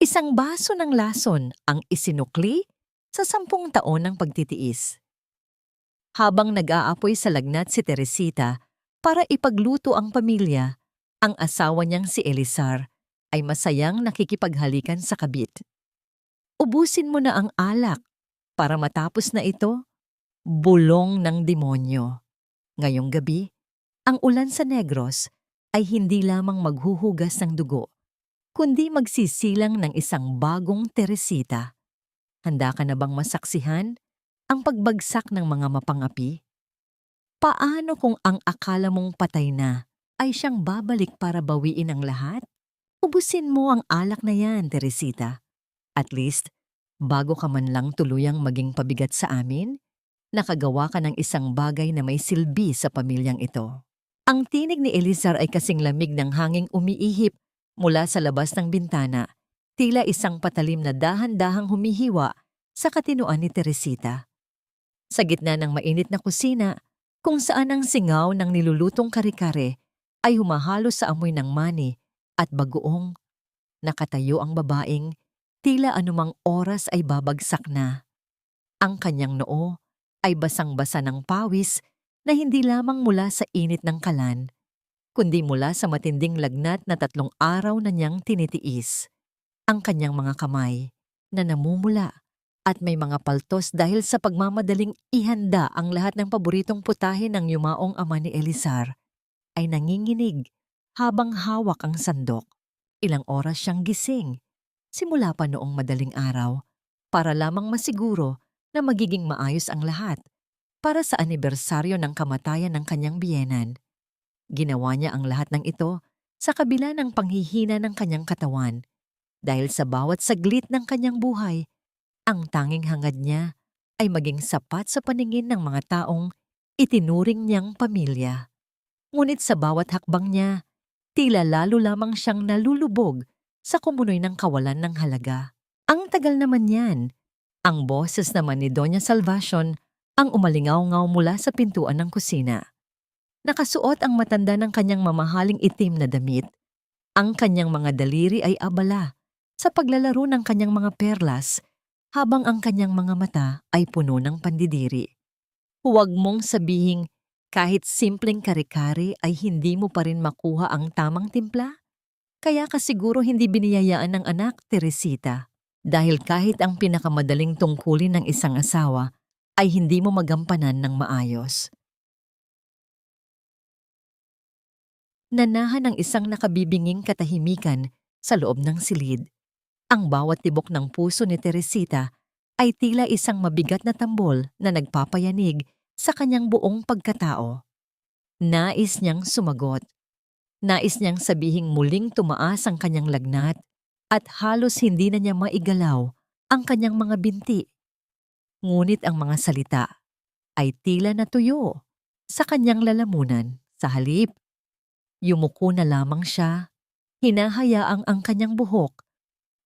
Isang baso ng lason ang isinukli sa 10 taon ng pagtitiis. Habang nag-aapoy sa lagnat si Teresita para ipagluto ang pamilya, ang asawa niyang si Elizar ay masayang nakikipaghalikan sa kabit. Ubusin mo na ang alak para matapos na ito, bulong ng demonyo. Ngayong gabi, ang ulan sa Negros ay hindi lamang maghuhugas ng dugo, kundi magsisilang ng isang bagong Teresita. Handa ka na bang masaksihan ang pagbagsak ng mga mapangapi? Paano kung ang akala mong patay na ay siyang babalik para bawiin ang lahat? Ubusin mo ang alak na yan, Teresita. At least, bago ka man lang tuluyang maging pabigat sa amin, nakagawa ka ng isang bagay na may silbi sa pamilyang ito. Ang tinig ni Elizar ay kasing lamig ng hanging umiihip mula sa labas ng bintana, tila isang patalim na dahan-dahang humihiwa sa katinoan ni Teresita. Sa gitna ng mainit na kusina, kung saan ang singaw ng nilulutong kare-kare ay humahalo sa amoy ng mani at bagoong, nakatayo ang babaeng tila anumang oras ay babagsak na. Ang kanyang noo ay basang-basa ng pawis na hindi lamang mula sa init ng kalan, kundi mula sa matinding lagnat na 3 araw na niyang tinitiis. Ang kanyang mga kamay na namumula at may mga paltos dahil sa pagmamadaling ihanda ang lahat ng paboritong putahe ng yumaong ama ni Elizar ay nanginginig habang hawak ang sandok. Ilang oras siyang gising, simula pa noong madaling araw, para lamang masiguro na magiging maayos ang lahat para sa anibersaryo ng kamatayan ng kanyang biyenan. Ginawa niya ang lahat ng ito sa kabila ng panghihina ng kanyang katawan dahil sa bawat saglit ng kanyang buhay, ang tanging hangad niya ay maging sapat sa paningin ng mga taong itinuring niyang pamilya. Ngunit sa bawat hakbang niya, tila lalo lamang siyang nalulubog sa kumunoy ng kawalan ng halaga. Ang tagal naman yan. Ang boses naman ni Doña Salvacion ang umalingaw-ngaw mula sa pintuan ng kusina. Nakasuot ang matanda ng kanyang mamahaling itim na damit. Ang kanyang mga daliri ay abala sa paglalaro ng kanyang mga perlas habang ang kanyang mga mata ay puno ng pandidiri. Huwag mong sabihing kahit simpleng kare-kare ay hindi mo pa rin makuha ang tamang timpla? Kaya ka siguro hindi biniyayaan ng anak, Teresita. Dahil kahit ang pinakamadaling tungkulin ng isang asawa ay hindi mo magampanan ng maayos. Nanahan ang isang nakabibinging katahimikan sa loob ng silid. Ang bawat tibok ng puso ni Teresita ay tila isang mabigat na tambol na nagpapayanig sa kanyang buong pagkatao. Nais niyang sumagot. Nais niyang sabihing muling tumaas ang kanyang lagnat at halos hindi na niya maigalaw ang kanyang mga binti. Ngunit ang mga salita ay tila natuyo sa kanyang lalamunan. Sa halip, yumuko na lamang siya, hinahayaang ang kanyang buhok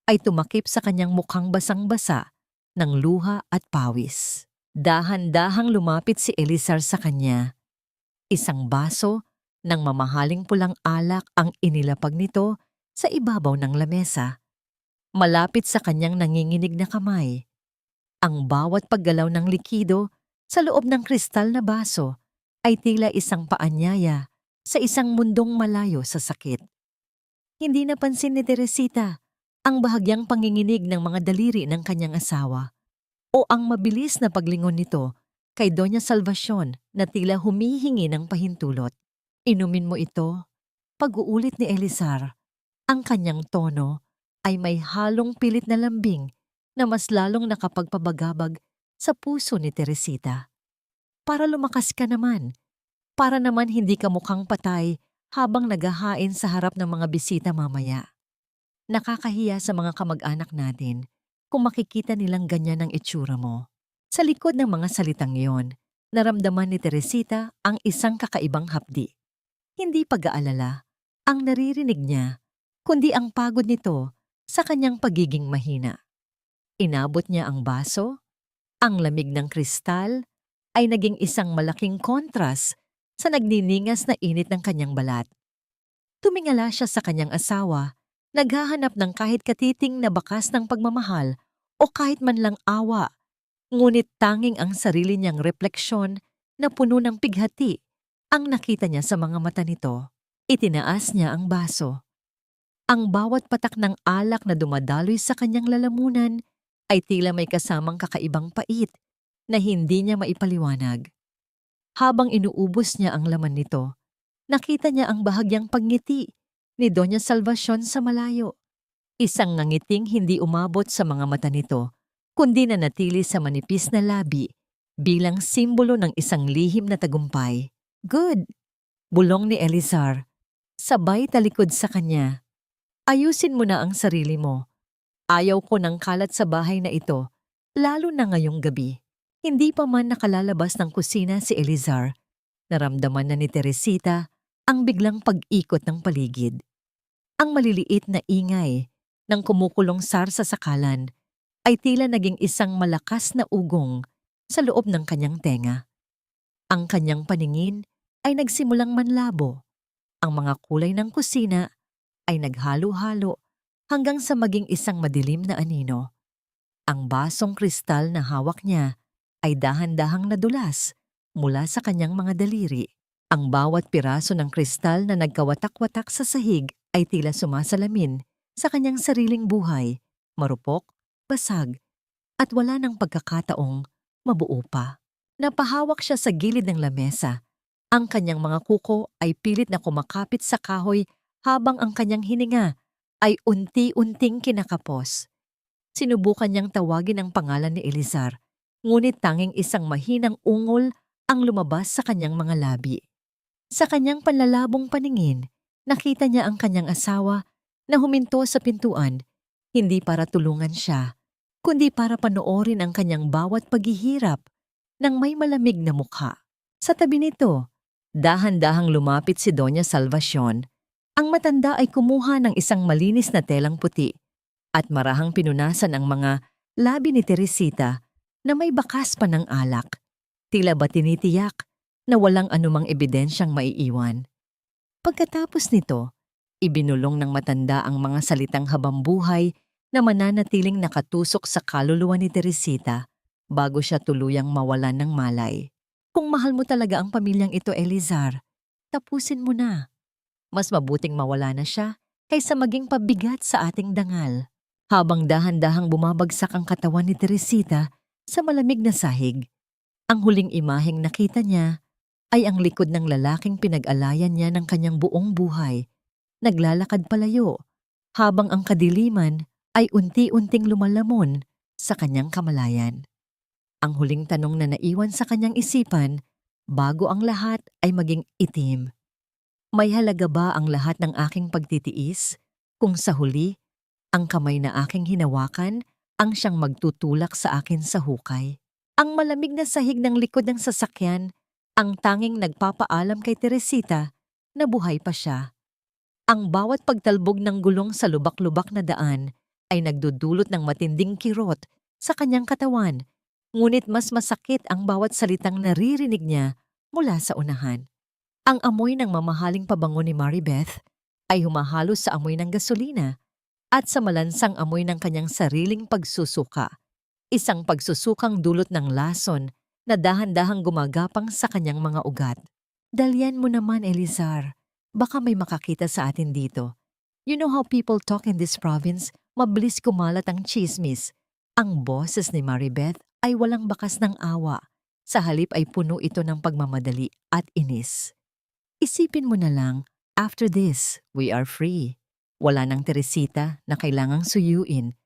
ay tumakip sa kanyang mukhang basang-basa ng luha at pawis. Dahan-dahang lumapit si Elizar sa kanya. Isang baso ng mamahaling pulang alak ang inilapag nito sa ibabaw ng lamesa. Malapit sa kanyang nanginginig na kamay. Ang bawat paggalaw ng likido sa loob ng kristal na baso ay tila isang paanyaya sa isang mundong malayo sa sakit. Hindi napansin ni Teresita ang bahagyang panginginig ng mga daliri ng kanyang asawa o ang mabilis na paglingon nito kay Doña Salvacion na tila humihingi ng pahintulot. Inumin mo ito, pag-uulit ni Elizar. Ang kanyang tono ay may halong pilit na lambing na mas lalong nakapagpabagabag sa puso ni Teresita. Para lumakas ka naman, para naman hindi ka mukhang patay habang naghahain sa harap ng mga bisita mamaya. Nakakahiya sa mga kamag-anak natin kung makikita nilang ganyan ang itsura mo. Sa likod ng mga salitang iyon, naramdaman ni Teresita ang isang kakaibang hapdi. Hindi pag-aalala ang naririnig niya, kundi ang pagod nito sa kanyang pagiging mahina. Inabot niya ang baso, ang lamig ng kristal ay naging isang malaking kontras sa nagniningas na init ng kanyang balat. Tumingala siya sa kanyang asawa Naghahanap ng kahit katiting na bakas ng pagmamahal o kahit man lang awa, ngunit tanging ang sarili niyang refleksyon na puno ng pighati ang nakita niya sa mga mata nito. Itinaas niya ang baso. Ang bawat patak ng alak na dumadaloy sa kanyang lalamunan ay tila may kasamang kakaibang pait na hindi niya maipaliwanag. Habang inuubos niya ang laman nito, nakita niya ang bahagyang pagngiti ni Doña Salvacion sa malayo. Isang ngangiting hindi umabot sa mga mata nito, kundi nanatili sa manipis na labi bilang simbolo ng isang lihim na tagumpay. "Good," bulong ni Elizar, sabay talikod sa kanya. "Ayusin mo na ang sarili mo. Ayaw ko ng kalat sa bahay na ito, lalo na ngayong gabi." Hindi pa man nakalalabas ng kusina si Elizar, naramdaman na ni Teresita ang biglang pag-ikot ng paligid. Ang maliliit na ingay ng kumukulong sarsa sa kalan ay tila naging isang malakas na ugong sa loob ng kanyang tenga. Ang kanyang paningin ay nagsimulang manlabo. Ang mga kulay ng kusina ay naghalo-halo hanggang sa maging isang madilim na anino. Ang basong kristal na hawak niya ay dahan-dahang nadulas mula sa kanyang mga daliri. Ang bawat piraso ng kristal na nagkawatak-watak sa sahig ay tila sumasalamin sa kanyang sariling buhay, marupok, basag, at wala ng pagkakataong mabuo pa. Napahawak siya sa gilid ng lamesa. Ang kanyang mga kuko ay pilit na kumakapit sa kahoy habang ang kanyang hininga ay unti-unting kinakapos. Sinubukan niyang tawagin ang pangalan ni Elizar, ngunit tanging isang mahinang ungol ang lumabas sa kanyang mga labi. Sa kanyang panlalabong paningin, nakita niya ang kanyang asawa na huminto sa pintuan, hindi para tulungan siya, kundi para panoorin ang kanyang bawat paghihirap ng may malamig na mukha. Sa tabi nito, dahan-dahang lumapit si Doña Salvacion. Ang matanda ay kumuha ng isang malinis na telang puti at marahang pinunasan ang mga labi ni Teresita na may bakas pa ng alak. Tila ba tinitiyak na walang anumang ebidensyang maiiwan. Pagkatapos nito, ibinulong ng matanda ang mga salitang habambuhay na mananatiling nakatusok sa kaluluwa ni Teresita bago siya tuluyang mawalan ng malay. "Kung mahal mo talaga ang pamilyang ito, Elizar, tapusin mo na. Mas mabuting mawala na siya kaysa maging pabigat sa ating dangal." Habang dahan-dahang bumabagsak ang katawan ni Teresita sa malamig na sahig, ang huling imaheng nakita niya ay ang likod ng lalaking pinag-alayan niya ng kanyang buong buhay, naglalakad palayo, habang ang kadiliman ay unti-unting lumalamon sa kanyang kamalayan. Ang huling tanong na naiwan sa kanyang isipan, bago ang lahat ay maging itim: may halaga ba ang lahat ng aking pagtitiis kung sa huli, ang kamay na aking hinawakan ang siyang magtutulak sa akin sa hukay? Ang malamig na sahig ng likod ng sasakyan ang tanging nagpapaalam kay Teresita na buhay pa siya. Ang bawat pagtalbog ng gulong sa lubak-lubak na daan ay nagdudulot ng matinding kirot sa kanyang katawan, ngunit mas masakit ang bawat salitang naririnig niya mula sa unahan. Ang amoy ng mamahaling pabango ni Maribeth ay humahalo sa amoy ng gasolina at sa malansang amoy ng kanyang sariling pagsusuka. Isang pagsusukang dulot ng lason na dahan-dahang gumagapang sa kanyang mga ugat. "Dalian mo naman, Elizar. Baka may makakita sa atin dito. You know how people talk in this province? Mabilis kumalat ang chismis." Ang boses ni Maribeth ay walang bakas ng awa. Sa halip ay puno ito ng pagmamadali at inis. "Isipin mo na lang, after this, we are free. Wala nang Teresita na kailangang suyuin.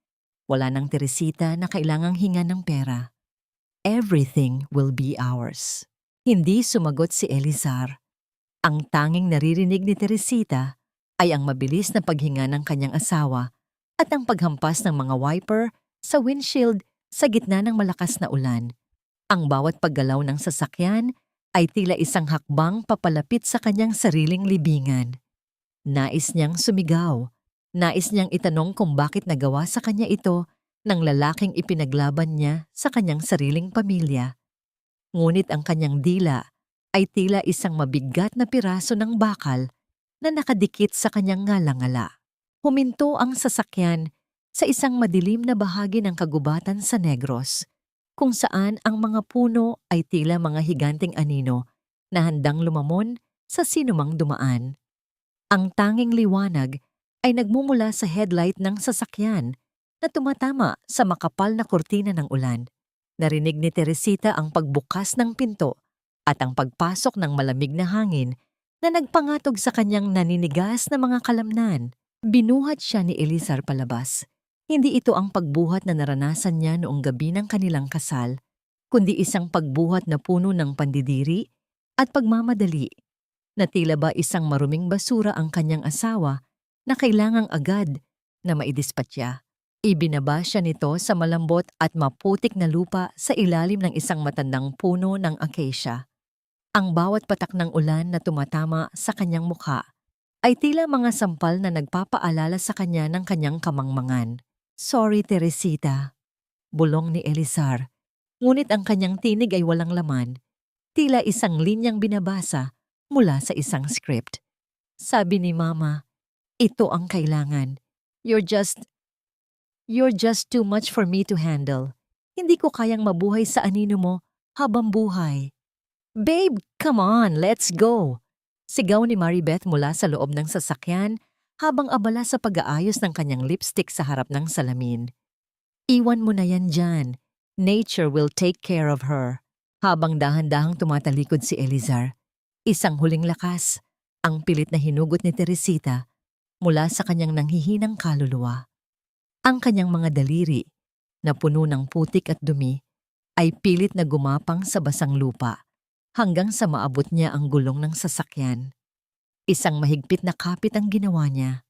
Wala nang Teresita na kailangang hinga ng pera. Everything will be ours." Hindi sumagot si Elizar. Ang tanging naririnig ni Teresita ay ang mabilis na paghinga ng kanyang asawa at ang paghampas ng mga wiper sa windshield sa gitna ng malakas na ulan. Ang bawat paggalaw ng sasakyan ay tila isang hakbang papalapit sa kanyang sariling libingan. Nais niyang sumigaw. Nais niyang itanong kung bakit nagawa sa kanya ito ng lalaking ipinaglaban niya sa kanyang sariling pamilya. Ngunit ang kanyang dila ay tila isang mabigat na piraso ng bakal na nakadikit sa kanyang ngalangala. Huminto ang sasakyan sa isang madilim na bahagi ng kagubatan sa Negros, kung saan ang mga puno ay tila mga higanting anino na handang lumamon sa sinumang dumaan. Ang tanging liwanag ay nagmumula sa headlight ng sasakyan na tumatama sa makapal na kurtina ng ulan. Narinig ni Teresita ang pagbukas ng pinto at ang pagpasok ng malamig na hangin na nagpangatog sa kanyang naninigas na mga kalamnan. Binuhat siya ni Elizar palabas. Hindi ito ang pagbuhat na naranasan niya noong gabi ng kanilang kasal, kundi isang pagbuhat na puno ng pandidiri at pagmamadali, na tila ba isang maruming basura ang kanyang asawa na kailangang agad na maidispatya. Ibinaba siya nito sa malambot at maputik na lupa sa ilalim ng isang matandang puno ng acacia. Ang bawat patak ng ulan na tumatama sa kanyang mukha ay tila mga sampal na nagpapaalala sa kanya ng kanyang kamangmangan. "Sorry, Teresita," bulong ni Elizar, ngunit ang kanyang tinig ay walang laman, tila isang linyang binabasa mula sa isang script. "Sabi ni Mama, ito ang kailangan. You're just too much for me to handle. Hindi ko kayang mabuhay sa anino mo habang buhay." "Babe, come on, let's go!" Sigaw ni Maribeth mula sa loob ng sasakyan habang abala sa pag-aayos ng kanyang lipstick sa harap ng salamin. "Iwan mo na yan dyan. Nature will take care of her." Habang dahan-dahang tumatalikod si Elizar, isang huling lakas ang pilit na hinugot ni Teresita mula sa kanyang nanghihinang kaluluwa. Ang kanyang mga daliri, na puno ng putik at dumi, ay pilit na gumapang sa basang lupa hanggang sa maabot niya ang gulong ng sasakyan. Isang mahigpit na kapit ang ginawa niya.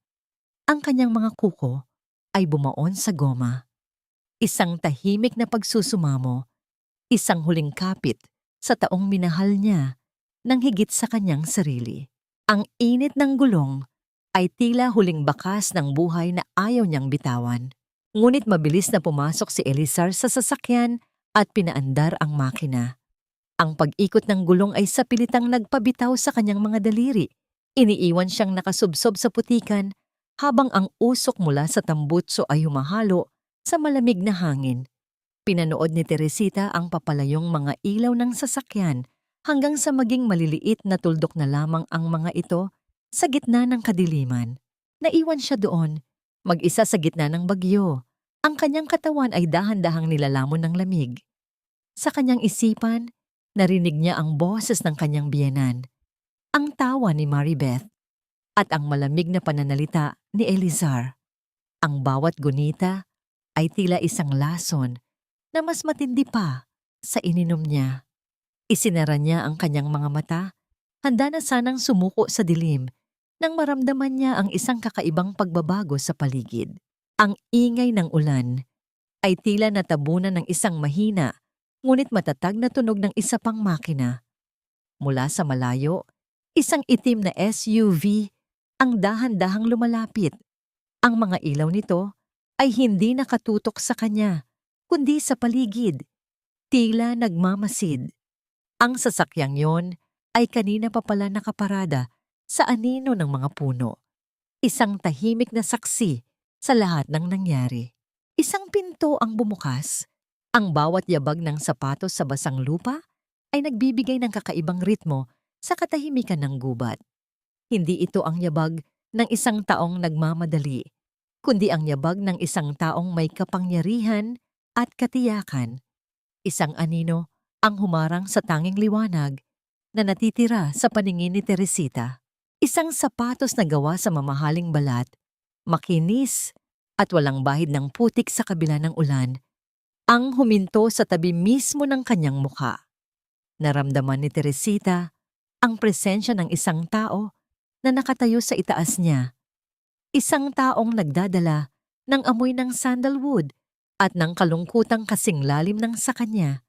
Ang kanyang mga kuko ay bumaon sa goma. Isang tahimik na pagsusumamo, isang huling kapit sa taong minahal niya nang higit sa kanyang sarili. Ang init ng gulong ay tila huling bakas ng buhay na ayaw niyang bitawan. Ngunit mabilis na pumasok si Elizar sa sasakyan at pinaandar ang makina. Ang pag-ikot ng gulong ay sapilitang nagpabitaw sa kanyang mga daliri. Iniiwan siyang nakasubsob sa putikan habang ang usok mula sa tambutso ay humahalo sa malamig na hangin. Pinanood ni Teresita ang papalayong mga ilaw ng sasakyan hanggang sa maging maliliit na tuldok na lamang ang mga ito sa gitna ng kadiliman. Naiwan siya doon, mag-isa sa gitna ng bagyo. Ang kanyang katawan ay dahan-dahang nilalamon ng lamig. Sa kanyang isipan, narinig niya ang boses ng kanyang biyenan, ang tawa ni Maribeth, at ang malamig na pananalita ni Elizar. Ang bawat gunita ay tila isang lason na mas matindi pa sa ininom niya. Isinara niya ang kanyang mga mata, handa na sanang sumuko sa dilim nang maramdaman niya ang isang kakaibang pagbabago sa paligid. Ang ingay ng ulan ay tila natabunan ng isang mahina ngunit matatag na tunog ng isa pang makina. Mula sa malayo, isang itim na SUV ang dahan-dahang lumalapit. Ang mga ilaw nito ay hindi nakatutok sa kanya, kundi sa paligid, tila nagmamasid. Ang sasakyang yon ay kanina pa pala nakaparada sa anino ng mga puno. Isang tahimik na saksi sa lahat ng nangyari. Isang pinto ang bumukas. Ang bawat yabag ng sapatos sa basang lupa ay nagbibigay ng kakaibang ritmo sa katahimikan ng gubat. Hindi ito ang yabag ng isang taong nagmamadali, kundi ang yabag ng isang taong may kapangyarihan at katiyakan. Isang anino ang humarang sa tanging liwanag na natitira sa paningin ni Teresita. Isang sapatos na gawa sa mamahaling balat, makinis at walang bahid ng putik sa kabila ng ulan, ang huminto sa tabi mismo ng kanyang mukha. Naramdaman ni Teresita ang presensya ng isang tao na nakatayo sa itaas niya. Isang taong nagdadala ng amoy ng sandalwood at ng kalungkutang kasing lalim ng sa kanya.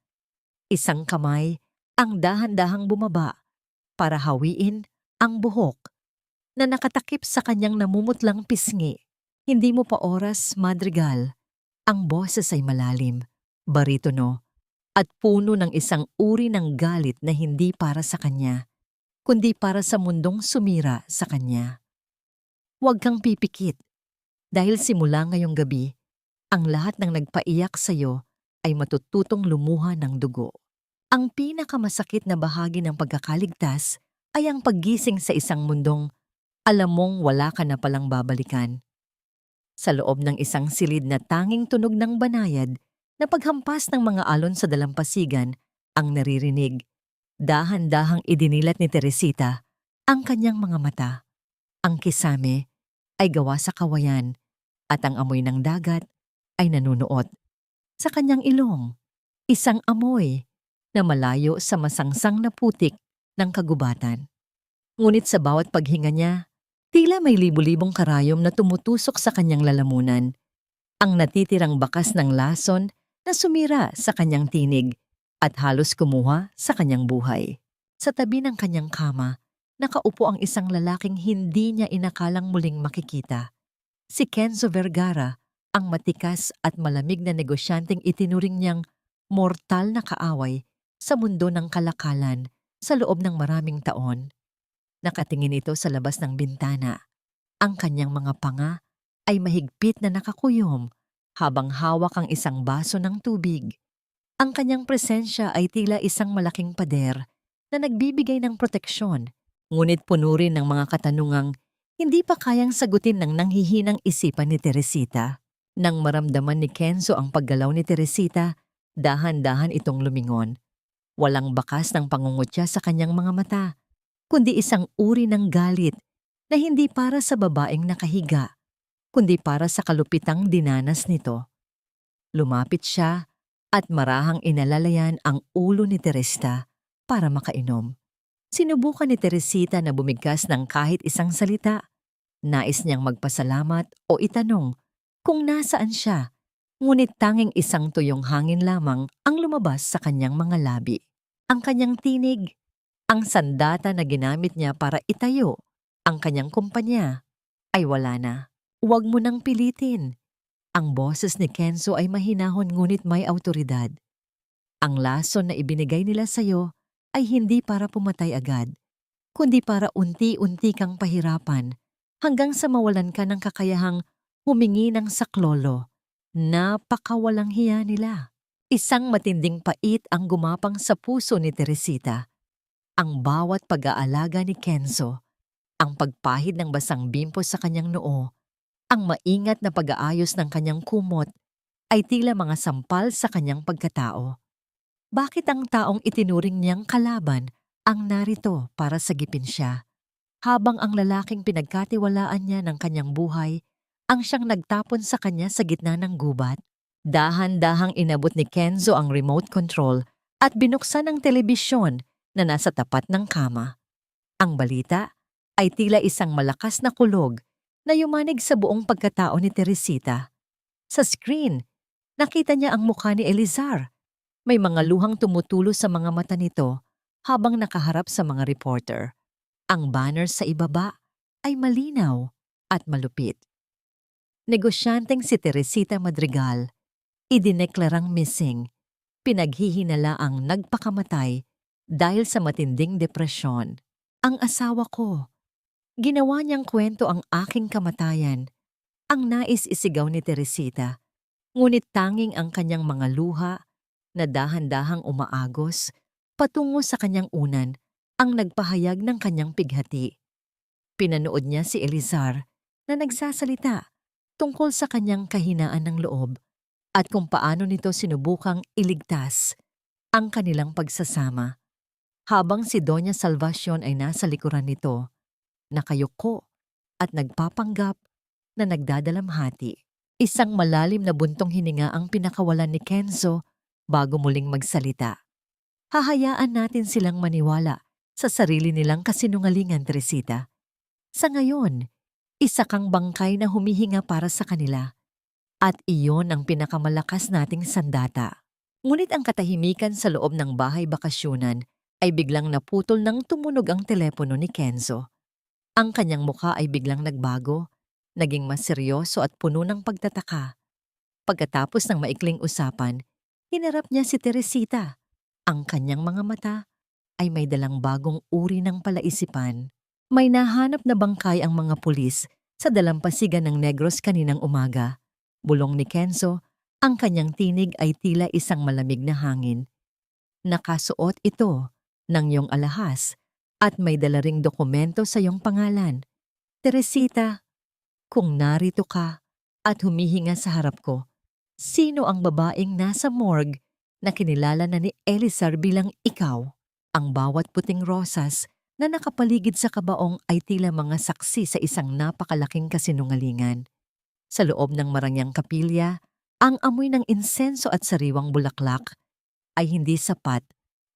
Isang kamay ang dahan-dahang bumaba para hawiin ang buhok na nakatakip sa kanyang namumutlang pisngi. "Hindi mo pa oras, Madrigal." Ang boses ay malalim, baritono, at puno ng isang uri ng galit na hindi para sa kanya, kundi para sa mundong sumira sa kanya. "Huwag kang pipikit. Dahil simula ngayong gabi, ang lahat ng nagpaiyak sa'yo ay matututong lumuha ng dugo. Ang pinakamasakit na bahagi ng pagkakaligtas ay ang paggising sa isang mundong alam mong wala ka na palang babalikan. Sa loob ng isang silid na tanging tunog ng banayad na paghampas ng mga alon sa dalampasigan ang naririnig, dahan-dahang idinilat ni Teresita ang kanyang mga mata. Ang kisame ay gawa sa kawayan at ang amoy ng dagat ay nanunuot sa kanyang ilong. Isang amoy na malayo sa masangsang na putik ng kagubatan. Ngunit sa bawat paghinga niya, tila may libu-libong karayom na tumutusok sa kanyang lalamunan. Ang natitirang bakas ng lason na sumira sa kanyang tinig at halos kumuha sa kanyang buhay. Sa tabi ng kanyang kama, nakaupo ang isang lalaking hindi niya inakalang muling makikita. Si Kenzo Vergara, ang matikas at malamig na negosyanteng itinuring niyang mortal na kaaway sa mundo ng kalakalan sa loob ng maraming taon. Nakatingin ito sa labas ng bintana. Ang kanyang mga panga ay mahigpit na nakakuyom habang hawak ang isang baso ng tubig. Ang kanyang presensya ay tila isang malaking pader na nagbibigay ng proteksyon, ngunit puno rin ng mga katanungang hindi pa kayang sagutin ng nanghihinang isipan ni Teresita. Nang maramdaman ni Kenzo ang paggalaw ni Teresita, dahan-dahan itong lumingon. Walang bakas ng pangungutya sa kanyang mga mata, kundi isang uri ng galit na hindi para sa babaeng nakahiga, kundi para sa kalupitang dinanas nito. Lumapit siya at marahang inalalayan ang ulo ni Teresita para makainom. Sinubukan ni Teresita na bumigkas ng kahit isang salita. Nais niyang magpasalamat o itanong kung nasaan siya, ngunit tanging isang tuyong hangin lamang ang lumabas sa kanyang mga labi. Ang kanyang tinig, ang sandata na ginamit niya para itayo ang kanyang kumpanya, ay wala na. Huwag mo nang pilitin. Ang boses ni Kenzo ay mahinahon ngunit may awtoridad. Ang lason na ibinigay nila sa'yo ay hindi para pumatay agad, kundi para unti-unti kang pahirapan hanggang sa mawalan ka ng kakayahang humingi ng saklolo. Napakawalang hiya nila. Isang matinding pait ang gumapang sa puso ni Teresita. Ang bawat pag-aalaga ni Kenzo, ang pagpahid ng basang bimpo sa kanyang noo, ang maingat na pag-aayos ng kanyang kumot, ay tila mga sampal sa kanyang pagkatao. Bakit ang taong itinuring niyang kalaban ang narito para sagipin siya? Habang ang lalaking pinagkatiwalaan niya ng kanyang buhay ang siyang nagtapon sa kanya sa gitna ng gubat. Dahan-dahang inabot ni Kenzo ang remote control at binuksan ang telebisyon na nasa tapat ng kama. Ang balita ay tila isang malakas na kulog na yumanig sa buong pagkatao ni Teresita. Sa screen, nakita niya ang mukha ni Elizar. May mga luhang tumutulo sa mga mata nito habang nakaharap sa mga reporter. Ang banner sa ibaba ay malinaw at malupit. Negosyanteng si Teresita Madrigal, idineklarang missing, pinaghihinala ang nagpakamatay dahil sa matinding depresyon. Ang asawa ko, ginawa niyang kwento ang aking kamatayan, ang nais isigaw ni Teresita, ngunit tanging ang kanyang mga luha na dahan-dahang umaagos patungo sa kanyang unan ang nagpahayag ng kanyang pighati. Pinanood niya si Elizar na nagsasalita tungkol sa kanyang kahinaan ng loob at kung paano nito sinubukang iligtas ang kanilang pagsasama. Habang si Doña Salvacion ay nasa likuran nito, nakayuko at nagpapanggap na nagdadalamhati. Isang malalim na buntong hininga ang pinakawalan ni Kenzo bago muling magsalita. Hahayaan natin silang maniwala sa sarili nilang kasinungalingan, Teresita. Sa ngayon, isa kang bangkay na humihinga para sa kanila. At iyon ang pinakamalakas nating sandata. Ngunit ang katahimikan sa loob ng bahay bakasyunan ay biglang naputol nang tumunog ang telepono ni Kenzo. Ang kanyang mukha ay biglang nagbago, naging mas seryoso at puno ng pagtataka. Pagkatapos ng maikling usapan, hinarap niya si Teresita. Ang kanyang mga mata ay may dalang bagong uri ng palaisipan. May nahanap na bangkay ang mga pulis Sa dalampasigan ng Negros kaninang umaga, bulong ni Kenzo, ang kanyang tinig ay tila isang malamig na hangin. Nakasuot ito ng iyong alahas at may dala ring dokumento sa iyong pangalan. Teresita, kung narito ka at humihinga sa harap ko, sino ang babaeng nasa morgue na kinilala na ni Elizar bilang ikaw? Ang bawat puting rosas na nakapaligid sa kabaong ay tila mga saksi sa isang napakalaking kasinungalingan. Sa loob ng marangyang kapilya, ang amoy ng insenso at sariwang bulaklak ay hindi sapat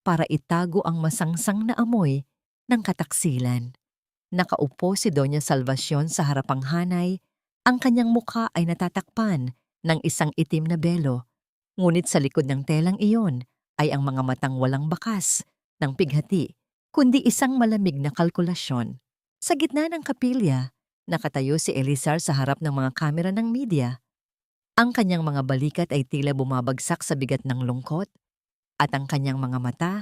para itago ang masangsang na amoy ng kataksilan. Nakaupo si Doña Salvacion sa harapang hanay, ang kanyang mukha ay natatakpan ng isang itim na belo, ngunit sa likod ng telang iyon ay ang mga matang walang bakas ng pighati, kundi isang malamig na kalkulasyon. Sa gitna ng kapilya, nakatayo si Elizar sa harap ng mga kamera ng media. Ang kanyang mga balikat ay tila bumabagsak sa bigat ng lungkot, at ang kanyang mga mata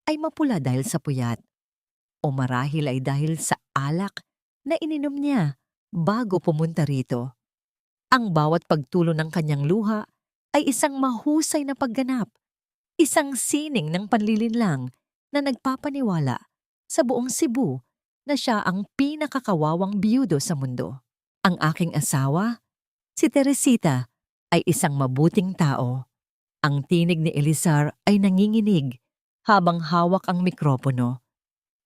ay mapula dahil sa puyat. O marahil ay dahil sa alak na ininom niya bago pumunta rito. Ang bawat pagtulo ng kanyang luha ay isang mahusay na pagganap, isang sining ng panlilinlang na nagpapaniwala sa buong Cebu na siya ang pinakakawawang biyudo sa mundo. Ang aking asawa, si Teresita, ay isang mabuting tao. Ang tinig ni Elizar ay nanginginig habang hawak ang mikropono.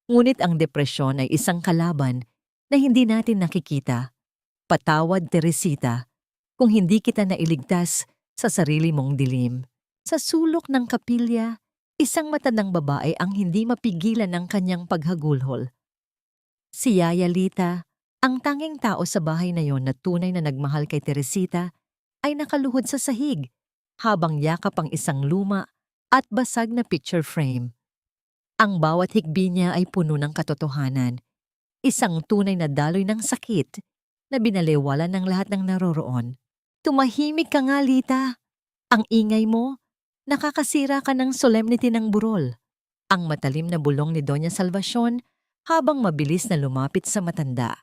Ngunit ang depresyon ay isang kalaban na hindi natin nakikita. Patawad, Teresita, kung hindi kita nailigtas sa sarili mong dilim. Sa sulok ng kapilya, isang matandang babae ang hindi mapigilan ng kanyang paghagulhol. Si Yaya Lita, ang tanging tao sa bahay na yon na tunay na nagmahal kay Teresita, ay nakaluhod sa sahig habang yakap ang isang luma at basag na picture frame. Ang bawat hikbi niya ay puno ng katotohanan, isang tunay na daloy ng sakit na binaliwala ng lahat ng naroroon. Tumahimik ka nga, Lita. Ang ingay mo, nakakasira ka ng solemnity ng burol. Ang matalim na bulong ni Doña Salvacion habang mabilis na lumapit sa matanda.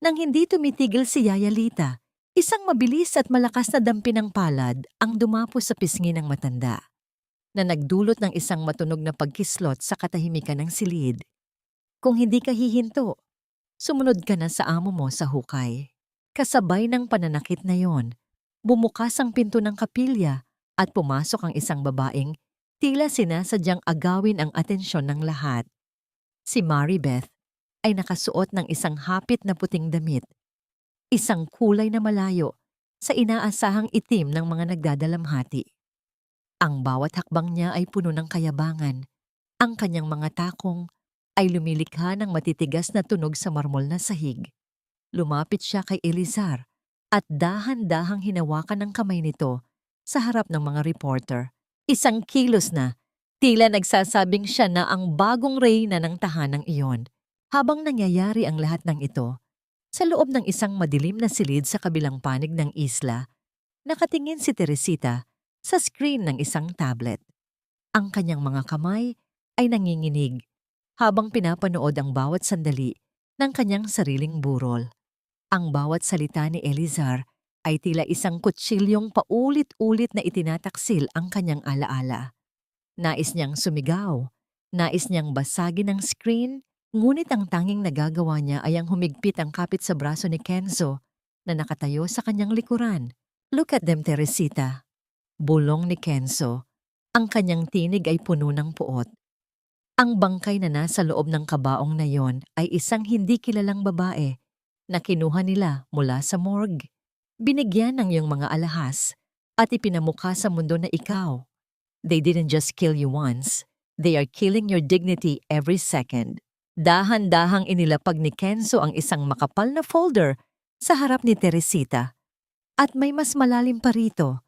Nang hindi tumitigil si Yaya Lita, isang mabilis at malakas na dampi ng palad ang dumapo sa pisngi ng matanda, na nagdulot ng isang matunog na pagkislot sa katahimikan ng silid. Kung hindi ka hihinto, sumunod ka na sa amo mo sa hukay. Kasabay ng pananakit na yon, bumukas ang pinto ng kapilya at pumasok ang isang babaeng tila sinasadyang agawin ang atensyon ng lahat. Si Maribeth ay nakasuot ng isang hapit na puting damit, isang kulay na malayo sa inaasahang itim ng mga nagdadalamhati. Ang bawat hakbang niya ay puno ng kayabangan. Ang kanyang mga takong ay lumilikha ng matitigas na tunog sa marmol na sahig. Lumapit siya kay Elizar at dahan-dahang hinawakan ng kamay nito sa harap ng mga reporter. Isang kilos na, tila nagsasabing siya na ang bagong reyna ng tahanang iyon. Habang nangyayari ang lahat ng ito, sa loob ng isang madilim na silid sa kabilang panig ng isla, nakatingin si Teresita sa screen ng isang tablet. Ang kanyang mga kamay ay nanginginig habang pinapanood ang bawat sandali ng kanyang sariling burol. Ang bawat salita ni Elizar ay tila isang kutsilyong paulit-ulit na itinataksil ang kanyang alaala. Nais niyang sumigaw, nais niyang basagin ang screen, ngunit ang tanging nagagawa niya ay ang humigpit ang kapit sa braso ni Kenzo na nakatayo sa kanyang likuran. Look at them, Teresita. Bulong ni Kenzo. Ang kanyang tinig ay puno ng puot. Ang bangkay na nasa loob ng kabaong na yon ay isang hindi kilalang babae na kinuha nila mula sa morgue. Binigyan ng iyong mga alahas at ipinamukha sa mundo na ikaw. They didn't just kill you once, they are killing your dignity every second. Dahan-dahang inilapag ni Kenzo ang isang makapal na folder sa harap ni Teresita. At may mas malalim pa rito.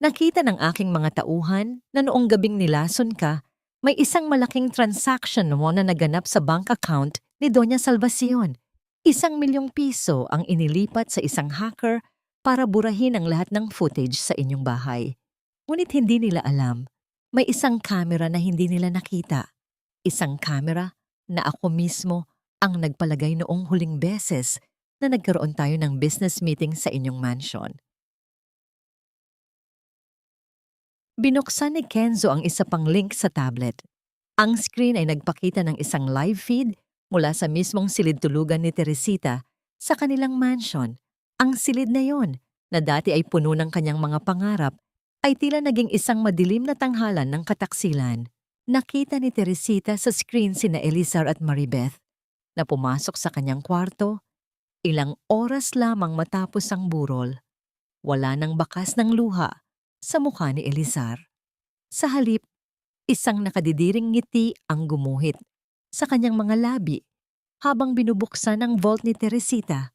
Nakita ng aking mga tauhan na noong gabing nilason ka, may isang malaking transaction mo na naganap sa bank account ni Doña Salvacion. 1,000,000 piso ang inilipat sa isang hacker para burahin ang lahat ng footage sa inyong bahay. Ngunit hindi nila alam, may isang kamera na hindi nila nakita. Isang kamera na ako mismo ang nagpalagay noong huling beses na nagkaroon tayo ng business meeting sa inyong mansion. Binuksan ni Kenzo ang isa pang link sa tablet. Ang screen ay nagpakita ng isang live feed mula sa mismong silid-tulugan ni Teresita sa kanilang mansion. Ang silid na yon, na dati ay puno ng kanyang mga pangarap, ay tila naging isang madilim na tanghalan ng kataksilan. Nakita ni Teresita sa screen sina Elizar at Maribeth na pumasok sa kanyang kwarto, ilang oras lamang matapos ang burol. Wala nang bakas ng luha sa mukha ni Elizar. Sa halip, isang nakadidiring ngiti ang gumuhit sa kanyang mga labi habang binubuksan ang vault ni Teresita.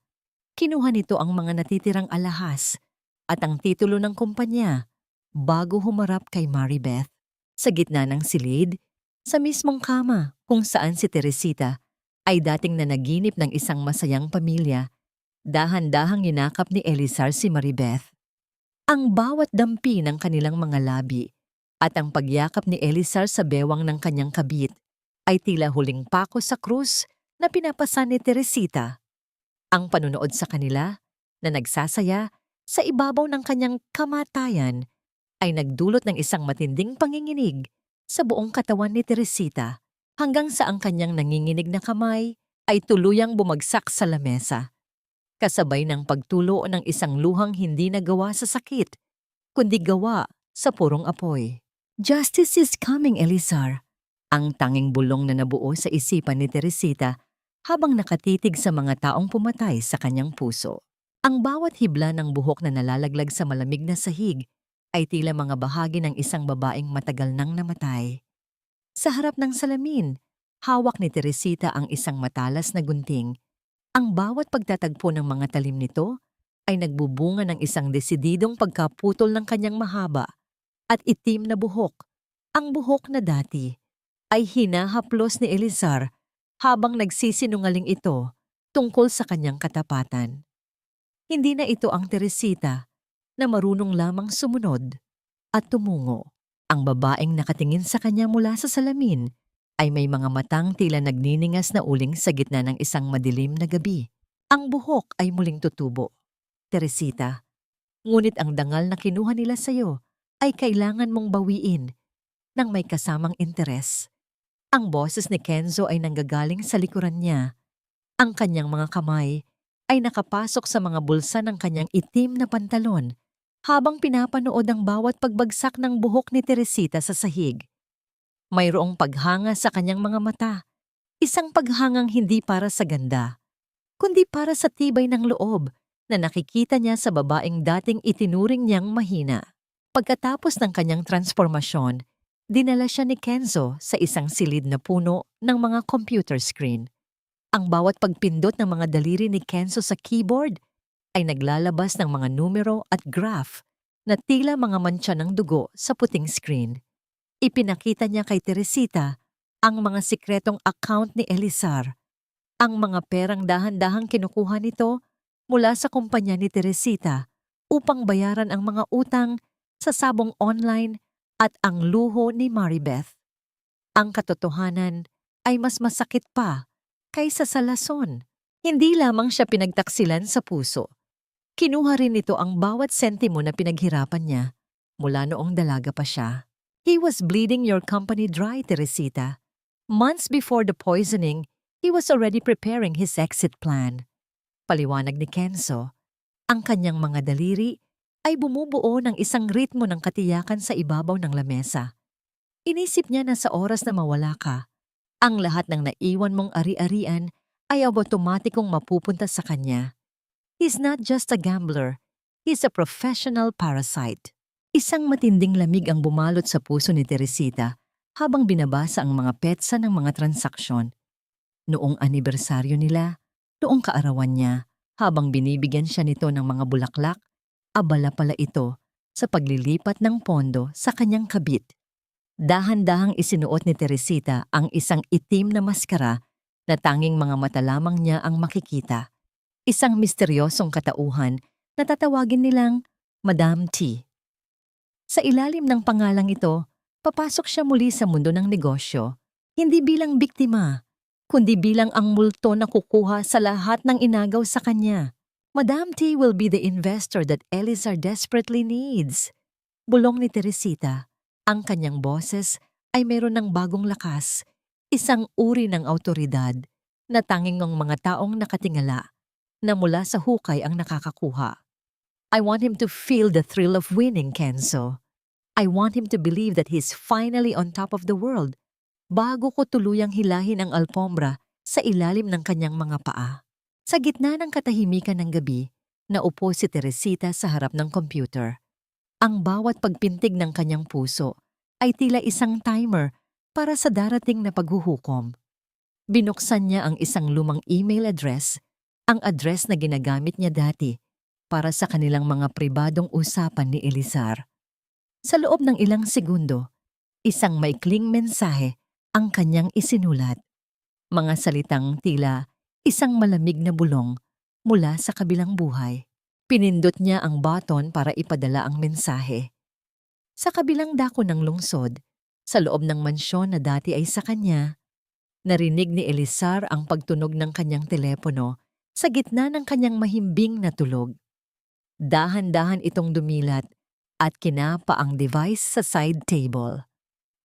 Kinuha nito ang mga natitirang alahas at ang titulo ng kumpanya bago humarap kay Maribeth. Sa gitna ng silid, sa mismong kama kung saan si Teresita ay dating nanaginip ng isang masayang pamilya, dahan-dahang inakap ni Elizar si Maribeth. Ang bawat dampi ng kanilang mga labi at ang pagyakap ni Elizar sa bewang ng kanyang kabit ay tila huling pako sa krus na pinapasan ni Teresita. Ang panunood sa kanila na nagsasaya sa ibabaw ng kanyang kamatayan ay nagdulot ng isang matinding panginginig sa buong katawan ni Teresita hanggang sa ang kanyang nanginginig na kamay ay tuluyang bumagsak sa lamesa. Kasabay ng pagtulo ng isang luhang hindi nagawa sa sakit, kundi gawa sa purong apoy. Justice is coming, Elizar. Ang tanging bulong na nabuo sa isipan ni Teresita habang nakatitig sa mga taong pumatay sa kanyang puso. Ang bawat hibla ng buhok na nalalaglag sa malamig na sahig ay tila mga bahagi ng isang babaeng matagal nang namatay. Sa harap ng salamin, hawak ni Teresita ang isang matalas na gunting. Ang bawat pagtatagpo ng mga talim nito ay nagbubunga ng isang desididong pagkaputol ng kanyang mahaba at itim na buhok. Ang buhok na dati ay hinahaplos ni Elizar habang nagsisinungaling ito tungkol sa kanyang katapatan. Hindi na ito ang Teresita na marunong lamang sumunod at tumungo. Ang babaeng nakatingin sa kanya mula sa salamin ay may mga matang tila nagniningas na uling sa gitna ng isang madilim na gabi. Ang buhok ay muling tutubo. Teresita, ngunit ang dangal na kinuha nila sa'yo ay kailangan mong bawiin ng may kasamang interes. Ang boses ni Kenzo ay nanggagaling sa likuran niya. Ang kanyang mga kamay ay nakapasok sa mga bulsa ng kanyang itim na pantalon habang pinapanood ang bawat pagbagsak ng buhok ni Teresita sa sahig. Mayroong paghanga sa kanyang mga mata, isang paghangang hindi para sa ganda, kundi para sa tibay ng loob na nakikita niya sa babaeng dating itinuring niyang mahina. Pagkatapos ng kanyang transformasyon, dinala siya ni Kenzo sa isang silid na puno ng mga computer screen. Ang bawat pagpindot ng mga daliri ni Kenzo sa keyboard ay naglalabas ng mga numero at graph na tila mga mantsa ng dugo sa puting screen. Ipinakita niya kay Teresita ang mga sikretong account ni Elizar, ang mga perang dahan-dahang kinukuha nito mula sa kumpanya ni Teresita upang bayaran ang mga utang sa sabong online at ang luho ni Maribeth. Ang katotohanan ay mas masakit pa kaysa sa lason. Hindi lamang siya pinagtaksilan sa puso. Kinuha rin nito ang bawat sentimo na pinaghirapan niya mula noong dalaga pa siya. He was bleeding your company dry, Teresita. Months before the poisoning, he was already preparing his exit plan. Paliwanag ni Kenzo, ang kanyang mga daliri ay bumubuo ng isang ritmo ng katiyakan sa ibabaw ng lamesa. Inisip niya na sa oras na mawala ka, ang lahat ng naiwan mong ari-arian ay automatikong mapupunta sa kanya. He's not just a gambler, he's a professional parasite. Isang matinding lamig ang bumalot sa puso ni Teresita habang binabasa ang mga petsa ng mga transaksyon. Noong anibersaryo nila, noong kaarawan niya, habang binibigyan siya nito ng mga bulaklak, abala pala ito sa paglilipat ng pondo sa kanyang kabit. Dahan-dahang isinuot ni Teresita ang isang itim na maskara na tanging mga mata lamang niya ang makikita. Isang misteryosong katauhan na tatawagin nilang Madam T. Sa ilalim ng pangalang ito, papasok siya muli sa mundo ng negosyo, hindi bilang biktima, kundi bilang ang multo na kukuha sa lahat ng inagaw sa kanya. Madam T will be the investor that Elizar desperately needs. Bulong ni Teresita, ang kanyang boses ay meron ng bagong lakas, isang uri ng autoridad na tanging ang mga taong nakatingala na mula sa hukay ang nakakakuha. I want him to feel the thrill of winning, Kenzo. I want him to believe that he's finally on top of the world bago ko tuluyang hilahin ang alpombra sa ilalim ng kanyang mga paa. Sa gitna ng katahimikan ng gabi, naupo si Teresita sa harap ng computer. Ang bawat pagpintig ng kanyang puso ay tila isang timer para sa darating na paghuhukom. Binuksan niya ang isang lumang email address, ang address na ginagamit niya dati para sa kanilang mga pribadong usapan ni Elizar. Sa loob ng ilang segundo, isang maikling mensahe ang kanyang isinulat. Mga salitang tila isang malamig na bulong mula sa kabilang buhay. Pinindot niya ang button para ipadala ang mensahe. Sa kabilang dako ng lungsod, sa loob ng mansyon na dati ay sa kanya, narinig ni Elizar ang pagtunog ng kanyang telepono sa gitna ng kanyang mahimbing na tulog. Dahan-dahan itong dumilat at kinapa ang device sa side table.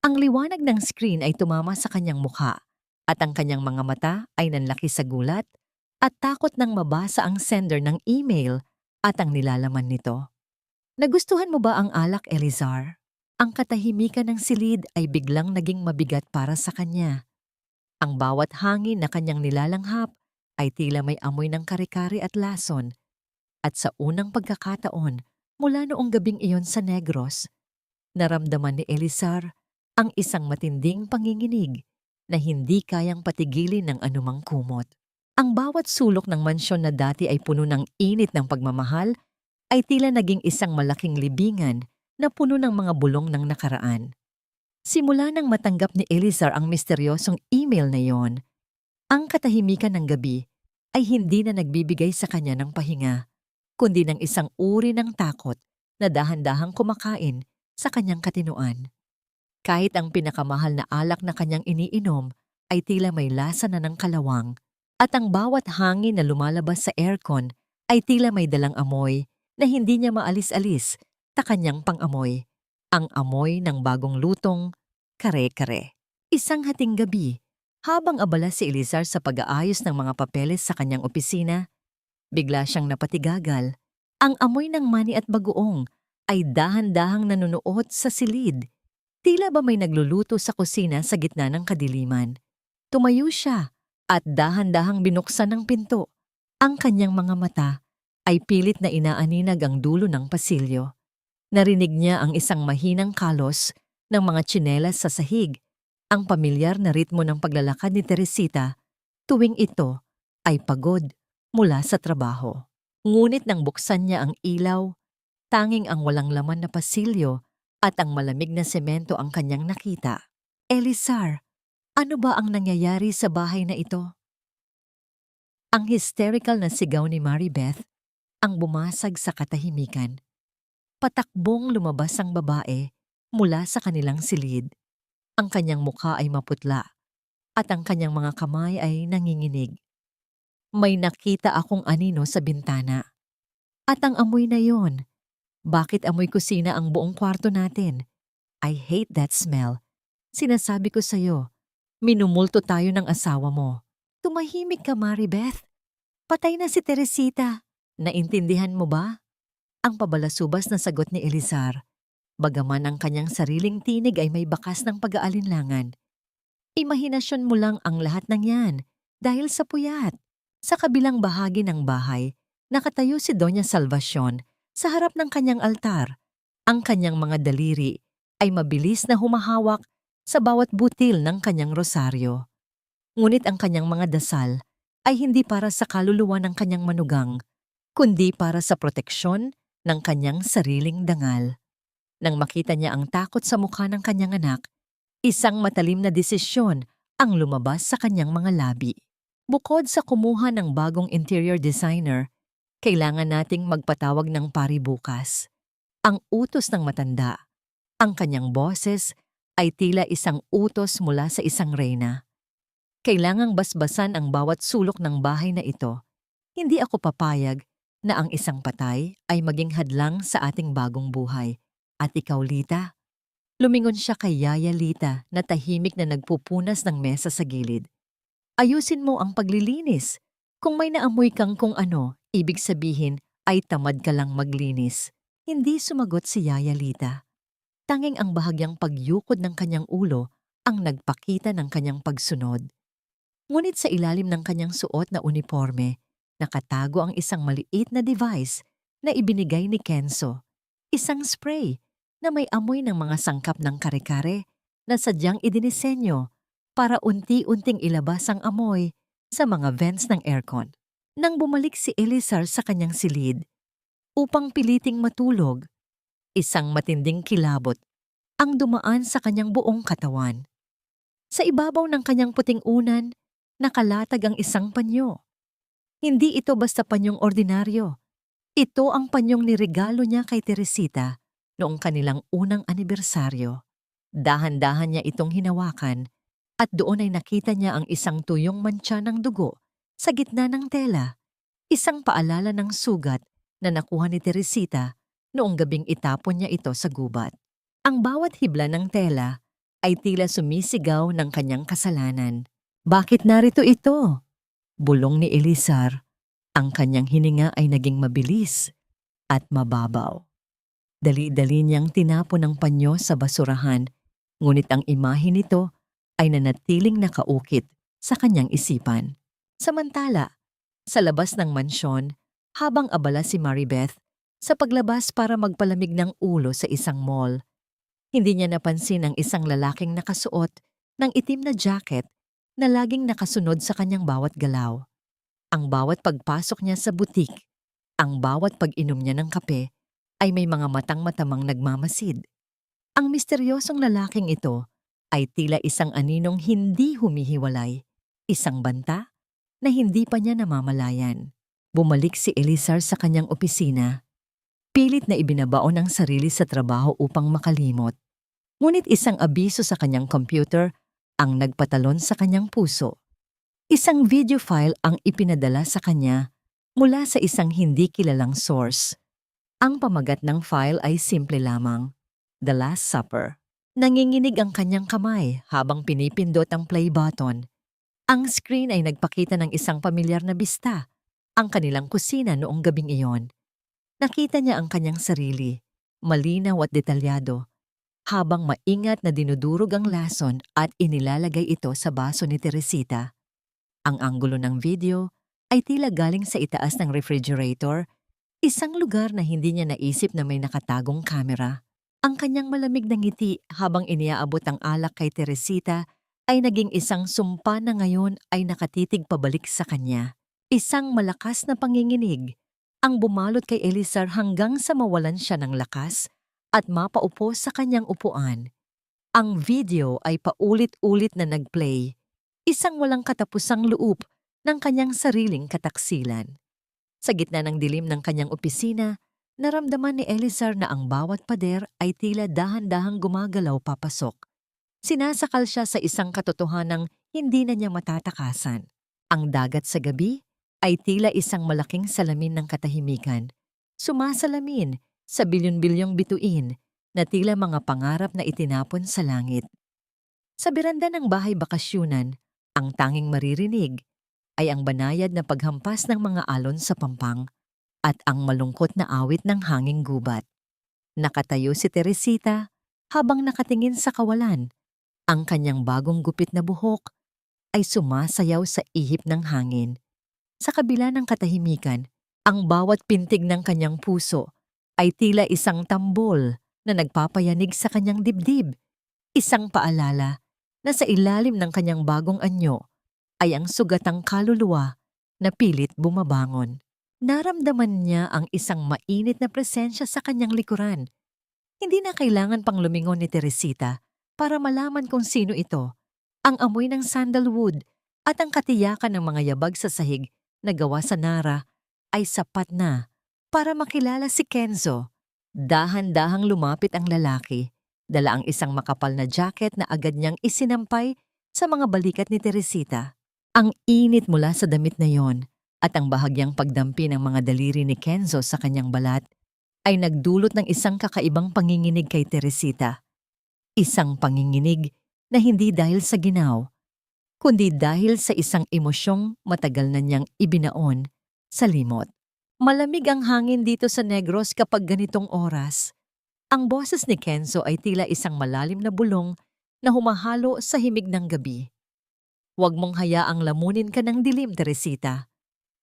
Ang liwanag ng screen ay tumama sa kanyang mukha at ang kanyang mga mata ay nanlaki sa gulat at takot nang mabasa ang sender ng email at ang nilalaman nito. Nagustuhan mo ba ang alak, Elizar? Ang katahimikan ng silid ay biglang naging mabigat para sa kanya. Ang bawat hangin na kanyang nilalanghap ay tila may amoy ng kare-kare at lason. At sa unang pagkakataon, mula noong gabing iyon sa Negros, naramdaman ni Elizar ang isang matinding panginginig na hindi kayang patigilin ng anumang kumot. Ang bawat sulok ng mansyon na dati ay puno ng init ng pagmamahal ay tila naging isang malaking libingan na puno ng mga bulong ng nakaraan. Simula nang matanggap ni Elizar ang misteryosong email na yon, ang katahimikan ng gabi ay hindi na nagbibigay sa kanya ng pahinga, kundi ng isang uri ng takot na dahan-dahang kumakain sa kanyang katinuan. Kahit ang pinakamahal na alak na kanyang iniinom ay tila may lasa na ng kalawang, at ang bawat hangin na lumalabas sa aircon ay tila may dalang amoy na hindi niya maalis-alis sa kanyang pang-amoy, ang amoy ng bagong lutong kare-kare. Isang hating gabi, habang abala si Elizar sa pag-aayos ng mga papeles sa kanyang opisina, bigla siyang napatigagal. Ang amoy ng mani at bagoong ay dahan-dahang nanunuot sa silid. Tila ba may nagluluto sa kusina sa gitna ng kadiliman. Tumayo siya at dahan-dahang binuksan ng pinto. Ang kanyang mga mata ay pilit na inaaninag ang dulo ng pasilyo. Narinig niya ang isang mahinang kalos ng mga tsinelas sa sahig, ang pamilyar na ritmo ng paglalakad ni Teresita tuwing ito ay pagod mula sa trabaho. Ngunit nang buksan niya ang ilaw, tanging ang walang laman na pasilyo at ang malamig na semento ang kanyang nakita. Elizar, ano ba ang nangyayari sa bahay na ito? Ang hysterical na sigaw ni Maribeth ang bumasag sa katahimikan. Patakbong lumabas ang babae mula sa kanilang silid. Ang kanyang mukha ay maputla at ang kanyang mga kamay ay nanginginig. May nakita akong anino sa bintana. At ang amoy na yon, bakit amoy kusina ang buong kwarto natin? I hate that smell. Sinasabi ko sa'yo, minumulto tayo ng asawa mo. Tumahimik ka, Maribeth. Patay na si Teresita. Naintindihan mo ba? Ang pabalasubas na sagot ni Elizar. Bagaman ang kanyang sariling tinig ay may bakas ng pag-aalinlangan. Imahinasyon mo lang ang lahat ng yan dahil sa puyat. Sa kabilang bahagi ng bahay, nakatayo si Doña Salvacion sa harap ng kanyang altar. Ang kanyang mga daliri ay mabilis na humahawak sa bawat butil ng kanyang rosaryo. Ngunit ang kanyang mga dasal ay hindi para sa kaluluwa ng kanyang manugang, kundi para sa proteksyon ng kanyang sariling dangal. Nang makita niya ang takot sa mukha ng kanyang anak, isang matalim na desisyon ang lumabas sa kanyang mga labi. Bukod sa kumuha ng bagong interior designer, kailangan nating magpatawag ng pari bukas. Ang utos ng matanda, ang kanyang boses ay tila isang utos mula sa isang reyna. Kailangang basbasan ang bawat sulok ng bahay na ito. Hindi ako papayag na ang isang patay ay maging hadlang sa ating bagong buhay. At ikaw, Lita? Lumingon siya kay Yaya Lita na tahimik na nagpupunas ng mesa sa gilid. Ayusin mo ang paglilinis. Kung may naamoy kang kung ano, ibig sabihin ay tamad ka lang maglinis. Hindi sumagot si Yaya Lita. Tanging ang bahagyang pagyukod ng kanyang ulo ang nagpakita ng kanyang pagsunod. Ngunit sa ilalim ng kanyang suot na uniforme, nakatago ang isang maliit na device na ibinigay ni Kenzo. Isang spray na may amoy ng mga sangkap ng kare-kare na sadyang idinisenyo para unti-unting ilabas ang amoy sa mga vents ng aircon. Nang bumalik si Elizar sa kanyang silid, upang piliting matulog, isang matinding kilabot ang dumaan sa kanyang buong katawan. Sa ibabaw ng kanyang puting unan, nakalatag ang isang panyo. Hindi ito basta panyong ordinaryo. Ito ang panyong niregalo niya kay Teresita noong kanilang unang anibersaryo. Dahan-dahan niya itong hinawakan at doon ay nakita niya ang isang tuyong mantsa ng dugo sa gitna ng tela, isang paalala ng sugat na nakuha ni Teresita noong gabing itapon niya ito sa gubat. Ang bawat hibla ng tela ay tila sumisigaw ng kanyang kasalanan. Bakit narito ito? Bulong ni Elizar. Ang kanyang hininga ay naging mabilis at mababaw. Dali-dali niyang tinapon ang panyo sa basurahan, ngunit ang imahe nito ay nanatiling nakaukit sa kanyang isipan. Samantala, sa labas ng mansyon, habang abala si Maribeth sa paglabas para magpalamig ng ulo sa isang mall, hindi niya napansin ang isang lalaking nakasuot ng itim na jacket na laging nakasunod sa kanyang bawat galaw. Ang bawat pagpasok niya sa butik, ang bawat pag-inom niya ng kape, ay may mga matang matamang nagmamasid. Ang misteryosong lalaking ito ay tila isang aninong hindi humihiwalay, isang banta na hindi pa niya namamalayan. Bumalik si Elizar sa kanyang opisina, pilit na ibinabaon ang sarili sa trabaho upang makalimot. Ngunit isang abiso sa kanyang computer ang nagpatalon sa kanyang puso. Isang video file ang ipinadala sa kanya mula sa isang hindi kilalang source. Ang pamagat ng file ay simple lamang, The Last Supper. Nanginginig ang kanyang kamay habang pinipindot ang play button. Ang screen ay nagpakita ng isang pamilyar na bista, ang kanilang kusina noong gabing iyon. Nakita niya ang kanyang sarili, malinaw at detalyado, habang maingat na dinudurog ang lason at inilalagay ito sa baso ni Teresita. Ang anggulo ng video ay tila galing sa itaas ng refrigerator, isang lugar na hindi niya naisip na may nakatagong kamera. Ang kanyang malamig na ngiti habang iniaabot ang alak kay Teresita ay naging isang sumpa na ngayon ay nakatitig pabalik sa kanya. Isang malakas na panginginig ang bumalot kay Elizar hanggang sa mawalan siya ng lakas at mapaupo sa kanyang upuan. Ang video ay paulit-ulit na nagplay, isang walang katapusang loob ng kanyang sariling kataksilan. Sa gitna ng dilim ng kanyang opisina, naramdaman ni Elizar na ang bawat pader ay tila dahan-dahang gumagalaw papasok. Sinasakal siya sa isang katotohanang hindi na niya matatakasan. Ang dagat sa gabi ay tila isang malaking salamin ng katahimikan, sumasalamin sa bilyon-bilyong bituin na tila mga pangarap na itinapon sa langit. Sa beranda ng bahay bakasyunan, ang tanging maririnig ay ang banayad na paghampas ng mga alon sa pampang at ang malungkot na awit ng hanging gubat. Nakatayo si Teresita habang nakatingin sa kawalan. Ang kanyang bagong gupit na buhok ay sumasayaw sa ihip ng hangin. Sa kabila ng katahimikan, ang bawat pintig ng kanyang puso ay tila isang tambol na nagpapayanig sa kanyang dibdib. Isang paalala na sa ilalim ng kanyang bagong anyo ay ang sugatang kaluluwa na pilit bumabangon. Naramdaman niya ang isang mainit na presensya sa kanyang likuran. Hindi na kailangan pang lumingon ni Teresita para malaman kung sino ito. Ang amoy ng sandalwood at ang katiyakan ng mga yabag sa sahig na gawa sa Nara ay sapat na para makilala si Kenzo. Dahan-dahang lumapit ang lalaki, dala ang isang makapal na jacket na agad niyang isinampay sa mga balikat ni Teresita. Ang init mula sa damit na yon at ang bahagyang pagdampi ng mga daliri ni Kenzo sa kanyang balat ay nagdulot ng isang kakaibang panginginig kay Teresita. Isang panginginig na hindi dahil sa ginaw, kundi dahil sa isang emosyong matagal na niyang ibinaon sa limot. Malamig ang hangin dito sa Negros kapag ganitong oras. Ang boses ni Kenzo ay tila isang malalim na bulong na humahalo sa himig ng gabi. Huwag mong hayaang lamunin ka ng dilim, Teresita.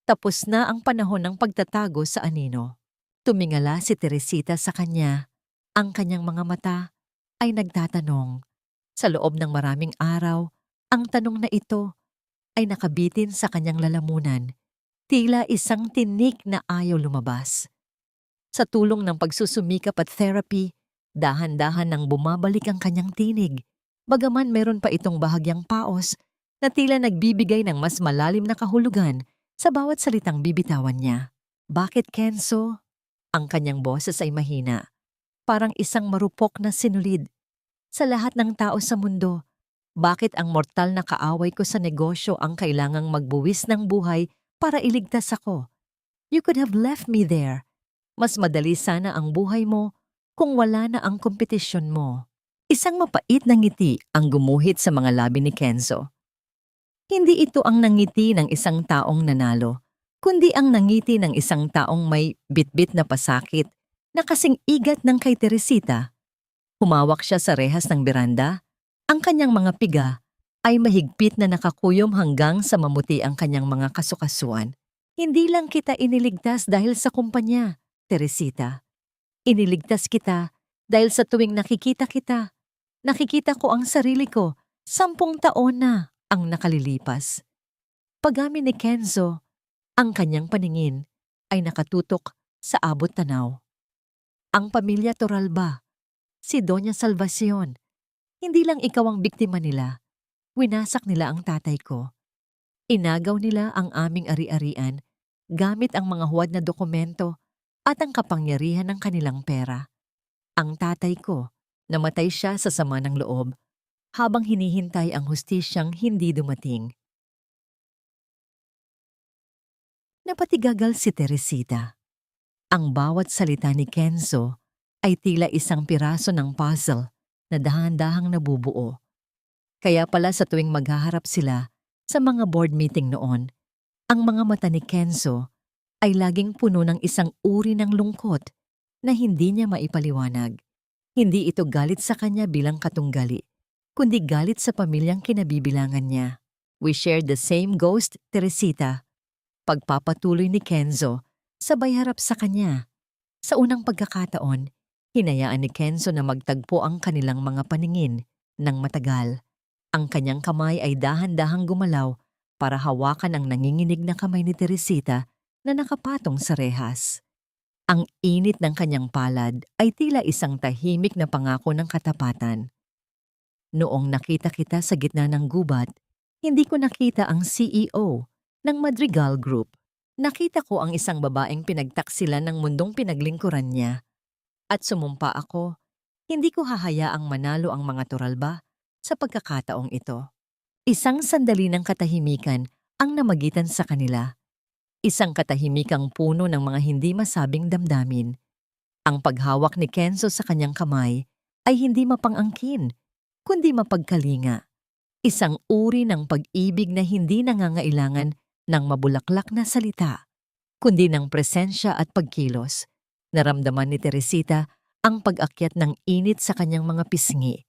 Tapos na ang panahon ng pagtatago sa anino. Tumingala si Teresita sa kanya. Ang kanyang mga mata ay nagtatanong. Sa loob ng maraming araw, ang tanong na ito ay nakabitin sa kanyang lalamunan. Tila isang tinik na ayaw lumabas. Sa tulong ng pagsusumikap at therapy, dahan-dahan nang bumabalik ang kanyang tinig. Bagaman meron pa itong bahagyang paos na tila nagbibigay ng mas malalim na kahulugan sa bawat salitang bibitawan niya. Bakit, Kenzo? Ang kanyang boses ay mahina. Parang isang marupok na sinulid. Sa lahat ng tao sa mundo, bakit ang mortal na kaaway ko sa negosyo ang kailangang magbuwis ng buhay para iligtas ako? You could have left me there. Mas madali sana ang buhay mo kung wala na ang kompetisyon mo. Isang mapait na ngiti ang gumuhit sa mga labi ni Kenzo. Hindi ito ang nangiti ng isang taong nanalo, kundi ang nangiti ng isang taong may bitbit na pasakit na kasing igat ng kay Teresita. Humawak siya sa rehas ng beranda. Ang kanyang mga piga ay mahigpit na nakakuyom hanggang sa mamuti ang kanyang mga kasukasuan. Hindi lang kita iniligtas dahil sa kumpanya, Teresita. Iniligtas kita dahil sa tuwing nakikita kita. Nakikita ko ang sarili ko, 10 taon na ang nakalilipas. Pagami ni Kenzo, ang kanyang paningin ay nakatutok sa abot tanaw. Ang pamilya Torralba, si Doña Salvacion, hindi lang ikaw ang biktima nila. Winasak nila ang tatay ko. Inagaw nila ang aming ari-arian gamit ang mga huwad na dokumento at ang kapangyarihan ng kanilang pera. Ang tatay ko, namatay siya sa sama ng loob habang hinihintay ang hustisyang hindi dumating. Napatigagal si Teresita. Ang bawat salita ni Kenzo ay tila isang piraso ng puzzle na dahan-dahang nabubuo. Kaya pala sa tuwing maghaharap sila sa mga board meeting noon, ang mga mata ni Kenzo ay laging puno ng isang uri ng lungkot na hindi niya maipaliwanag. Hindi ito galit sa kanya bilang katunggali, kundi galit sa pamilyang kinabibilangan niya. We shared the same ghost, Teresita. Pagpapatuloy ni Kenzo, sabay harap sa kanya. Sa unang pagkakataon, hinayaan ni Kenzo na magtagpo ang kanilang mga paningin ng matagal. Ang kanyang kamay ay dahan-dahang gumalaw para hawakan ang nanginginig na kamay ni Teresita na nakapatong sa rehas. Ang init ng kanyang palad ay tila isang tahimik na pangako ng katapatan. Noong nakita kita sa gitna ng gubat, hindi ko nakita ang CEO ng Madrigal Group. Nakita ko ang isang babaeng pinagtaksilan ng mundong pinaglingkuran niya. At sumumpa ako, hindi ko hahayaang manalo ang mga Torralba sa pagkakataong ito. Isang sandali ng katahimikan ang namagitan sa kanila. Isang katahimikang puno ng mga hindi masabing damdamin. Ang paghawak ni Kenzo sa kanyang kamay ay hindi mapangangkin, kundi mapagkalinga. Isang uri ng pag-ibig na hindi nangangailangan ng mabulaklak na salita, kundi ng presensya at pagkilos. Naramdaman ni Teresita ang pag-akyat ng init sa kanyang mga pisngi,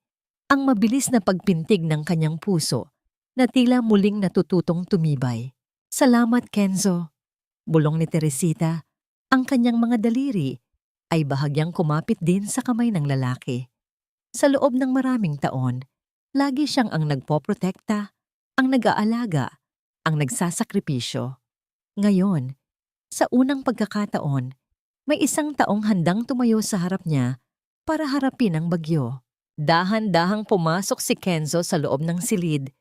ang mabilis na pagpintig ng kanyang puso na tila muling natututong tumibay. Salamat, Kenzo. Bulong ni Teresita. Ang kanyang mga daliri ay bahagyang kumapit din sa kamay ng lalaki. Sa loob ng maraming taon, lagi siyang ang nagpoprotekta, ang nag-aalaga, ang nagsasakripisyo. Ngayon, sa unang pagkakataon, may isang taong handang tumayo sa harap niya para harapin ang bagyo. Dahan-dahang pumasok si Kenzo sa loob ng silid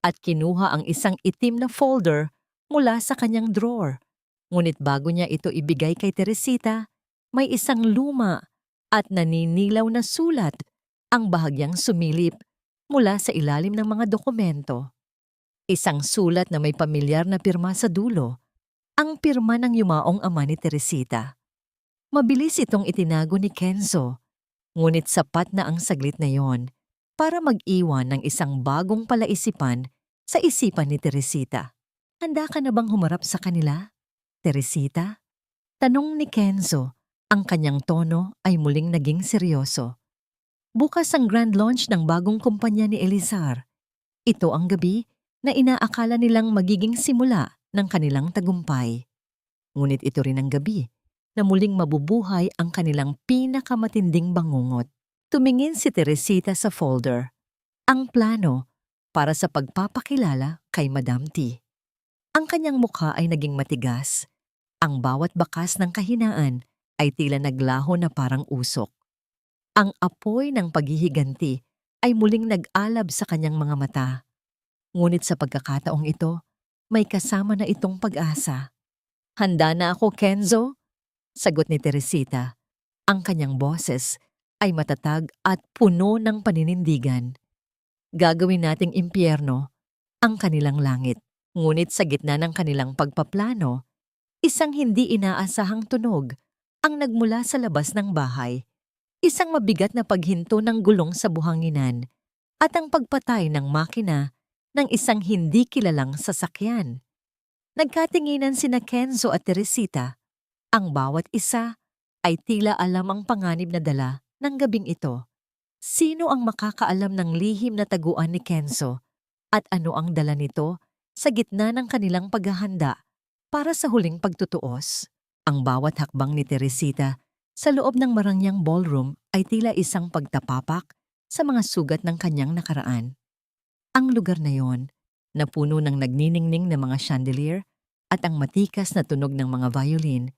at kinuha ang isang itim na folder mula sa kanyang drawer. Ngunit bago niya ito ibigay kay Teresita, may isang luma at naninilaw na sulat ang bahagyang sumilip mula sa ilalim ng mga dokumento. Isang sulat na may pamilyar na pirma sa dulo, ang pirma ng yumaong ama ni Teresita. Mabilis itong itinago ni Kenzo, ngunit sapat na ang saglit na yon para mag-iwan ng isang bagong palaisipan sa isipan ni Teresita. Handa ka na bang humarap sa kanila, Teresita? Tanong ni Kenzo. Ang kanyang tono ay muling naging seryoso. Bukas ang grand launch ng bagong kumpanya ni Elizar. Ito ang gabi na inaakala nilang magiging simula ng kanilang tagumpay. Ngunit ito rin ang gabi na muling mabubuhay ang kanilang pinakamatinding bangungot. Tumingin si Teresita sa folder. Ang plano para sa pagpapakilala kay Madam T. Ang kanyang mukha ay naging matigas. Ang bawat bakas ng kahinaan ay tila naglaho na parang usok. Ang apoy ng paghihiganti ay muling nag-alab sa kanyang mga mata. Ngunit sa pagkakataong ito, may kasama na itong pag-asa. Handa na ako, Kenzo? Sagot ni Teresita. Ang kanyang boses ay matatag at puno ng paninindigan. Gagawin nating impyerno ang kanilang langit. Ngunit sa gitna ng kanilang pagpaplano, isang hindi inaasahang tunog ang nagmula sa labas ng bahay. Isang mabigat na paghinto ng gulong sa buhanginan at ang pagpatay ng makina ng isang hindi kilalang sasakyan. Nagkatinginan sina Kenzo at Teresita. Ang bawat isa ay tila alam ang panganib na dala ng gabing ito. Sino ang makakaalam ng lihim na taguan ni Kenzo at ano ang dala nito sa gitna ng kanilang paghahanda para sa huling pagtutuos? Ang bawat hakbang ni Teresita sa loob ng marangyang ballroom ay tila isang pagtapapak sa mga sugat ng kanyang nakaraan. Ang lugar na yon, na puno ng nagniningning na mga chandelier at ang matikas na tunog ng mga violin,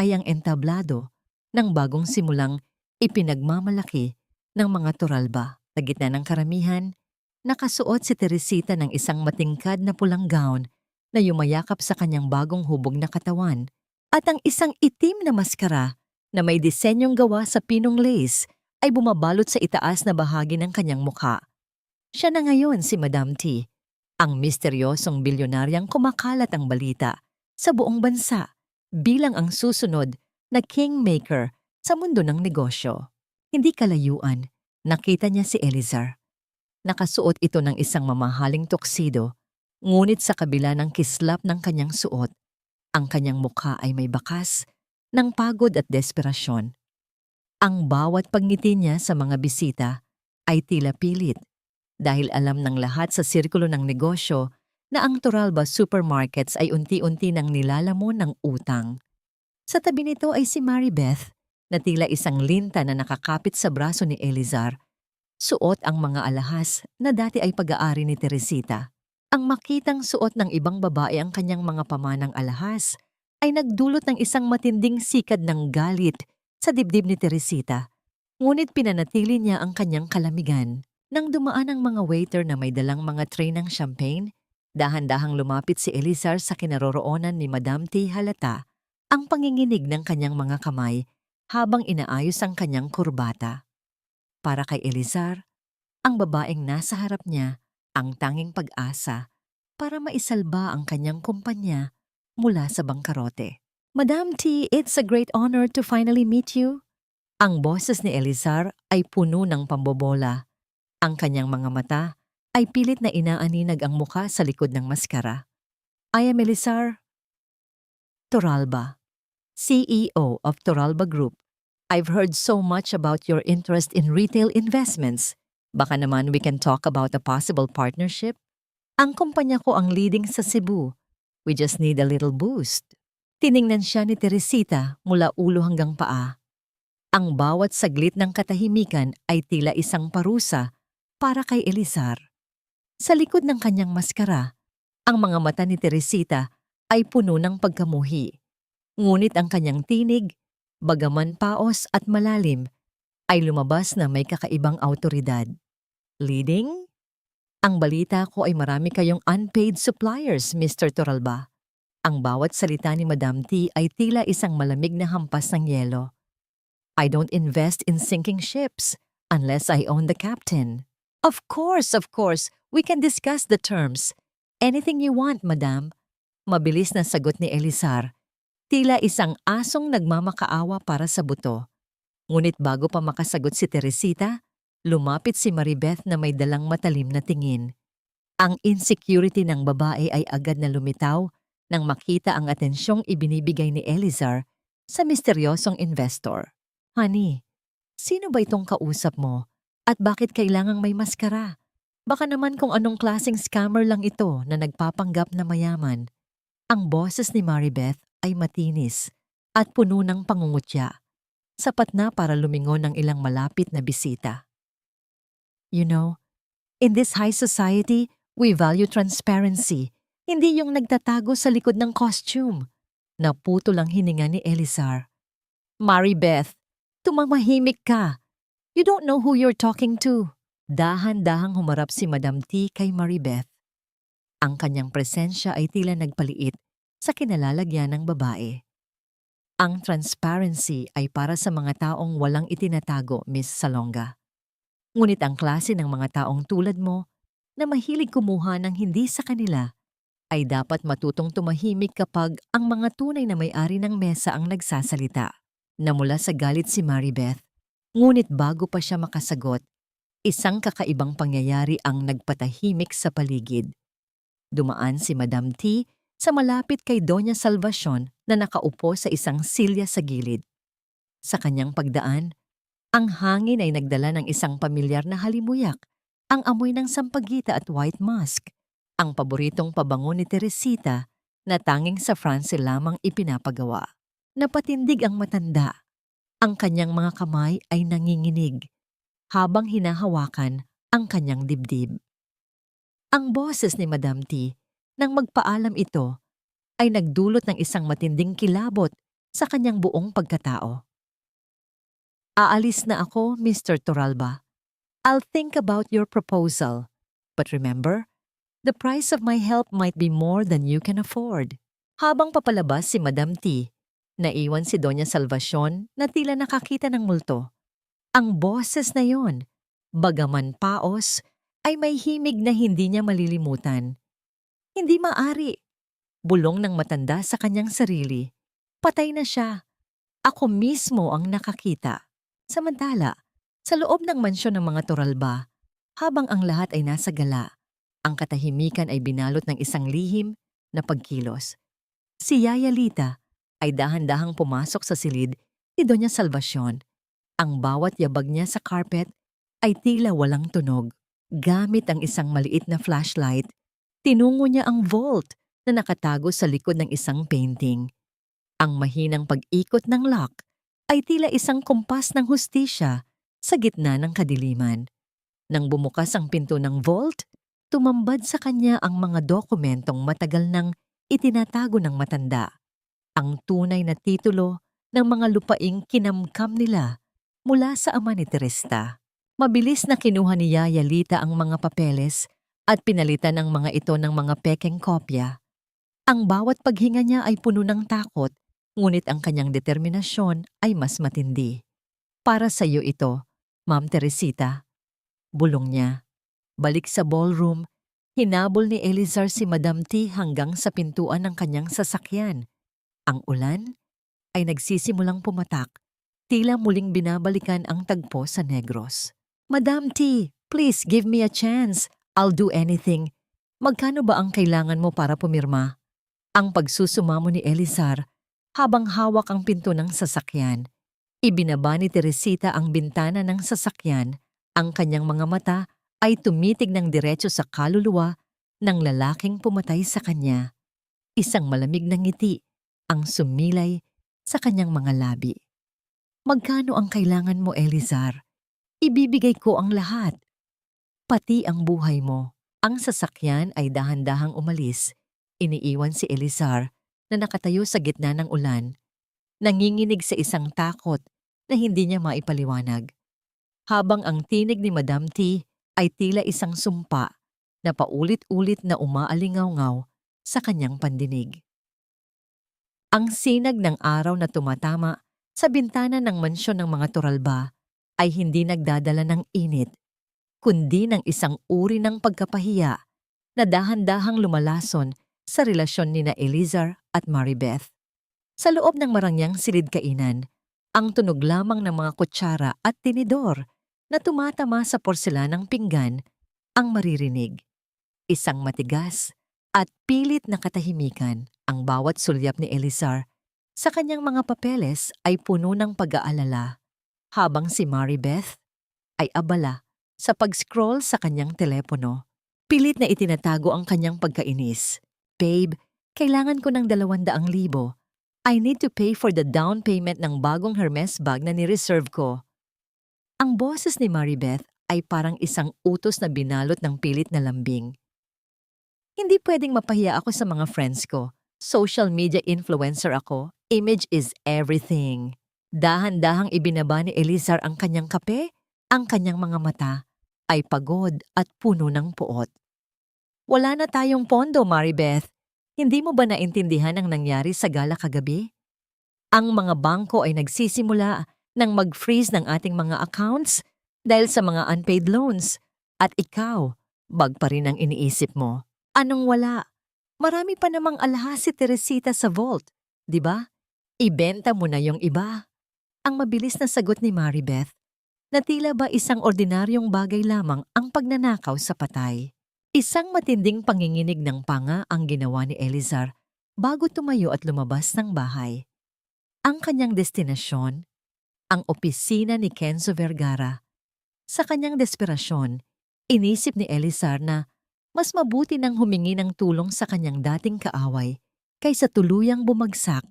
ay ang entablado ng bagong simulang ipinagmamalaki ng mga Toralba. Sa gitna ng karamihan, nakasuot si Teresita ng isang matingkad na pulang gown na yumayakap sa kanyang bagong hubog na katawan at ang isang itim na maskara na may disenyong gawa sa pinong lace ay bumabalot sa itaas na bahagi ng kanyang mukha. Siya na ngayon si Madam T, ang misteryosong bilyonaryang kumakalat ang balita sa buong bansa bilang ang susunod na kingmaker sa mundo ng negosyo. Hindi kalayuan, nakita niya si Elizar. Nakasuot ito ng isang mamahaling tuxedo, ngunit sa kabila ng kislap ng kanyang suot, ang kanyang mukha ay may bakas ng pagod at desperasyon. Ang bawat pagngiti niya sa mga bisita ay tila pilit dahil alam ng lahat sa sirkulo ng negosyo na ang Toralba Supermarkets ay unti-unti nang nilalamon ng utang. Sa tabi nito ay si Maribeth na tila isang linta na nakakapit sa braso ni Elizar. Suot ang mga alahas na dati ay pag-aari ni Teresita. Ang makitang suot ng ibang babae ang kanyang mga pamanang alahas ay nagdulot ng isang matinding sikad ng galit sa dibdib ni Teresita. Ngunit pinanatili niya ang kanyang kalamigan. Nang dumaan ang mga waiter na may dalang mga tray ng champagne, dahan-dahang lumapit si Elizar sa kinaroroonan ni Madam T. Halata ang panginginig ng kanyang mga kamay habang inaayos ang kanyang kurbata. Para kay Elizar, ang babaeng nasa harap niya ang tanging pag-asa para maisalba ang kanyang kumpanya mula sa bangkarote. Madam T, it's a great honor to finally meet you. Ang boses ni Elizar ay puno ng pambobola. Ang kanyang mga mata ay pilit na inaaninag ang mukha sa likod ng maskara. I am Elizar Toralba, CEO of Toralba Group. I've heard so much about your interest in retail investments. Baka naman we can talk about a possible partnership? Ang kumpanya ko ang leading sa Cebu. We just need a little boost. Tiningnan siya ni Teresita mula ulo hanggang paa. Ang bawat saglit ng katahimikan ay tila isang parusa para kay Elizar. Sa likod ng kanyang maskara, ang mga mata ni Teresita ay puno ng pagkamuhi. Ngunit ang kanyang tinig, bagaman paos at malalim, ay lumabas na may kakaibang awtoridad. Leading? Ang balita ko ay marami kayong unpaid suppliers, Mr. Toralba. Ang bawat salita ni Madam T ay tila isang malamig na hampas ng yelo. I don't invest in sinking ships unless I own the captain. Of course. We can discuss the terms. Anything you want, madam. Mabilis na sagot ni Elizar. Tila isang asong nagmamakaawa para sa buto. Ngunit bago pa makasagot si Teresita, lumapit si Maribeth na may dalang matalim na tingin. Ang insecurity ng babae ay agad na lumitaw nang makita ang atensyong ibinibigay ni Elizar sa misteryosong investor. Honey, sino ba itong kausap mo? At bakit kailangang may maskara? Baka naman kung anong klaseng scammer lang ito na nagpapanggap na mayaman. Ang boses ni Maribeth ay matinis at puno ng pangungutya. Sapat na para lumingon ng ilang malapit na bisita. You know, in this high society, we value transparency, hindi yung nagtatago sa likod ng costume. Naputo lang hininga ni Elizar. Maribeth, tumamahimik ka. You don't know who you're talking to. Dahan-dahang humarap si Madam T kay Maribeth. Ang kanyang presensya ay tila nagpaliit sa kinalalagyan ng babae. Ang transparency ay para sa mga taong walang itinatago, Miss Salonga. Ngunit ang klase ng mga taong tulad mo na mahilig kumuha ng hindi sa kanila ay dapat matutong tumahimik kapag ang mga tunay na may-ari ng mesa ang nagsasalita. Namula sa galit si Maribeth, ngunit bago pa siya makasagot, isang kakaibang pangyayari ang nagpatahimik sa paligid. Dumaan si Madam T sa malapit kay Doña Salvacion na nakaupo sa isang silya sa gilid. Sa kanyang pagdaan, ang hangin ay nagdala ng isang pamilyar na halimuyak, ang amoy ng sampagita at white musk, ang paboritong pabango ni Teresita na tanging sa France lamang ipinapagawa. Napatindig ang matanda. Ang kanyang mga kamay ay nanginginig habang hinahawakan ang kanyang dibdib. Ang boses ni Madam T nang magpaalam ito ay nagdulot ng isang matinding kilabot sa kanyang buong pagkatao. Aalis na ako, Mr. Torralba. I'll think about your proposal. But remember, the price of my help might be more than you can afford. Habang papalabas si Madam T, naiwan si Doña Salvacion na tila nakakita ng multo. Ang boses na yon, bagaman paos, ay may himig na hindi niya malilimutan. Hindi maari. Bulong ng matanda sa kanyang sarili. Patay na siya. Ako mismo ang nakakita. Samantala, sa loob ng mansyon ng mga Torralba, habang ang lahat ay nasa gala, ang katahimikan ay binalot ng isang lihim na pagkilos. Si Yaya Lita ay dahan-dahang pumasok sa silid ni Doña Salvacion. Ang bawat yabag niya sa carpet ay tila walang tunog. Gamit ang isang maliit na flashlight, tinungo niya ang vault na nakatago sa likod ng isang painting. Ang mahinang pag-ikot ng lock ay tila isang kumpas ng hustisya sa gitna ng kadiliman. Nang bumukas ang pinto ng vault, tumambad sa kanya ang mga dokumentong matagal nang itinatago ng matanda. Ang tunay na titulo ng mga lupaing kinamkam nila mula sa ama ni Teresa. Mabilis na kinuha ni Yaya Lita ang mga papeles at pinalitan ang mga ito ng mga pekeng kopya. Ang bawat paghinga niya ay puno ng takot, ngunit ang kanyang determinasyon ay mas matindi. Para sa iyo ito, Ma'am Teresita. Bulong niya. Balik sa ballroom, hinabol ni Elizar si Madam T hanggang sa pintuan ng kanyang sasakyan. Ang ulan ay nagsisimulang pumatak, tila muling binabalikan ang tagpo sa Negros. Madam T, please give me a chance. I'll do anything. Magkano ba ang kailangan mo para pumirma? Ang pagsusumamo ni Elizar habang hawak ang pinto ng sasakyan. Ibinaba ni Teresita ang bintana ng sasakyan. Ang kanyang mga mata ay tumitig ng diretso sa kaluluwa ng lalaking pumatay sa kanya. Isang malamig na ngiti ang sumilay sa kanyang mga labi. Magkano ang kailangan mo, Elizar? Ibibigay ko ang lahat. Pati ang buhay mo. Ang sasakyan ay dahan-dahang umalis. Iniiwan si Elizar na nakatayo sa gitna ng ulan, nanginginig sa isang takot na hindi niya maipaliwanag. Habang ang tinig ni Madam T ay tila isang sumpa na paulit-ulit na umaalingaw-ngaw sa kanyang pandinig. Ang sinag ng araw na tumatama sa bintana ng mansyon ng mga Torralba ay hindi nagdadala ng init, kundi ng isang uri ng pagkapahiya na dahan-dahang lumalason sa relasyon nina Elizar at Maribeth. Sa loob ng marangyang silid-kainan, ang tunog lamang ng mga kutsara at tinidor na tumatama sa porselanang pinggan ang maririnig. Isang matigas at pilit na katahimikan ang bawat sulyap ni Elizar sa kanyang mga papeles ay puno ng pag-aalala, habang si Maribeth ay abala sa pag-scroll sa kanyang telepono. Pilit na itinatago ang kanyang pagkainis. "Babe, kailangan ko ng 200,000. I need to pay for the down payment ng bagong Hermes bag na ni-reserve ko." Ang boses ni Maribeth ay parang isang utos na binalot ng pilit na lambing. "Hindi pwedeng mapahiya ako sa mga friends ko. Social media influencer ako. Image is everything." Dahan-dahang ibinaba ni Elizar ang kanyang kape, ang kanyang mga mata ay pagod at puno ng puot. "Wala na tayong pondo, Maribeth. Hindi mo ba naintindihan ang nangyari sa gala kagabi? Ang mga bangko ay nagsisimula ng mag-freeze ng ating mga accounts dahil sa mga unpaid loans. At ikaw, bag pa rin ang iniisip mo. Anong wala? Marami pa namang alahas si Teresita sa vault, di ba? Ibenta mo na yung iba." Ang mabilis na sagot ni Maribeth na tila ba isang ordinaryong bagay lamang ang pagnanakaw sa patay. Isang matinding panginginig ng panga ang ginawa ni Elizar bago tumayo at lumabas ng bahay. Ang kanyang destinasyon, ang opisina ni Kenzo Vergara. Sa kanyang desperasyon, inisip ni Elizar na mas mabuti nang humingi ng tulong sa kanyang dating kaaway kaysa tuluyang bumagsak.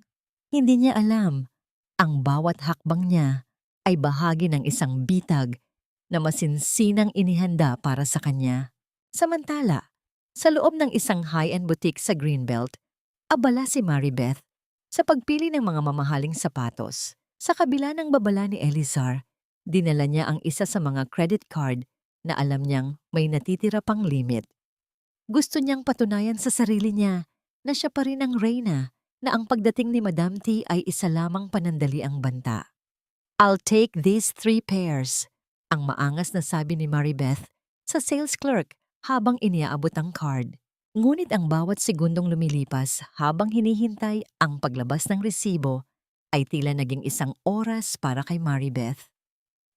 Hindi niya alam, ang bawat hakbang niya ay bahagi ng isang bitag na masinsinang inihanda para sa kanya. Samantala, sa loob ng isang high-end boutique sa Greenbelt, abala si Maribeth sa pagpili ng mga mamahaling sapatos. Sa kabila ng babala ni Elizar, dinala niya ang isa sa mga credit card na alam niyang may natitira pang limit. Gusto niyang patunayan sa sarili niya na siya pa rin ang reyna, na ang pagdating ni Madam T ay isa lamang panandaliang banta. "I'll take these 3 pairs," ang maangas na sabi ni Maribeth sa sales clerk habang iniaabot ang card. Ngunit ang bawat segundong lumilipas habang hinihintay ang paglabas ng resibo ay tila naging isang oras para kay Maribeth.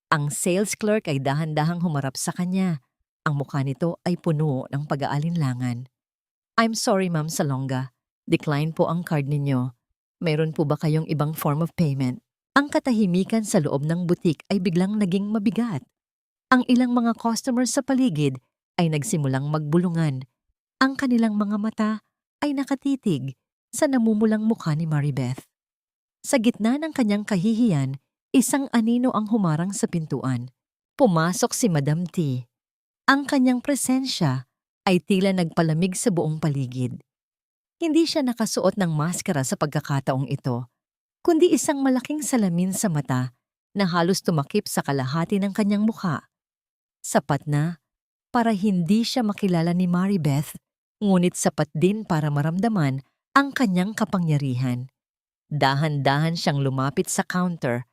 Ang sales clerk ay dahan-dahang humarap sa kanya. Ang mukha nito ay puno ng pag-aalinlangan. "I'm sorry, Ma'am Salonga. Decline po ang card ninyo. Mayroon po ba kayong ibang form of payment?" Ang katahimikan sa loob ng butik ay biglang naging mabigat. Ang ilang mga customers sa paligid ay nagsimulang magbulungan. Ang kanilang mga mata ay nakatitig sa namumulang mukha ni Maribeth. Sa gitna ng kanyang kahihiyan, isang anino ang humarang sa pintuan. Pumasok si Madam T. Ang kanyang presensya ay tila nagpalamig sa buong paligid. Hindi siya nakasuot ng maskara sa pagkakataong ito, kundi isang malaking salamin sa mata na halos tumakip sa kalahati ng kanyang mukha. Sapat na para hindi siya makilala ni Maribeth, ngunit sapat din para maramdaman ang kanyang kapangyarihan. Dahan-dahan siyang lumapit sa counter.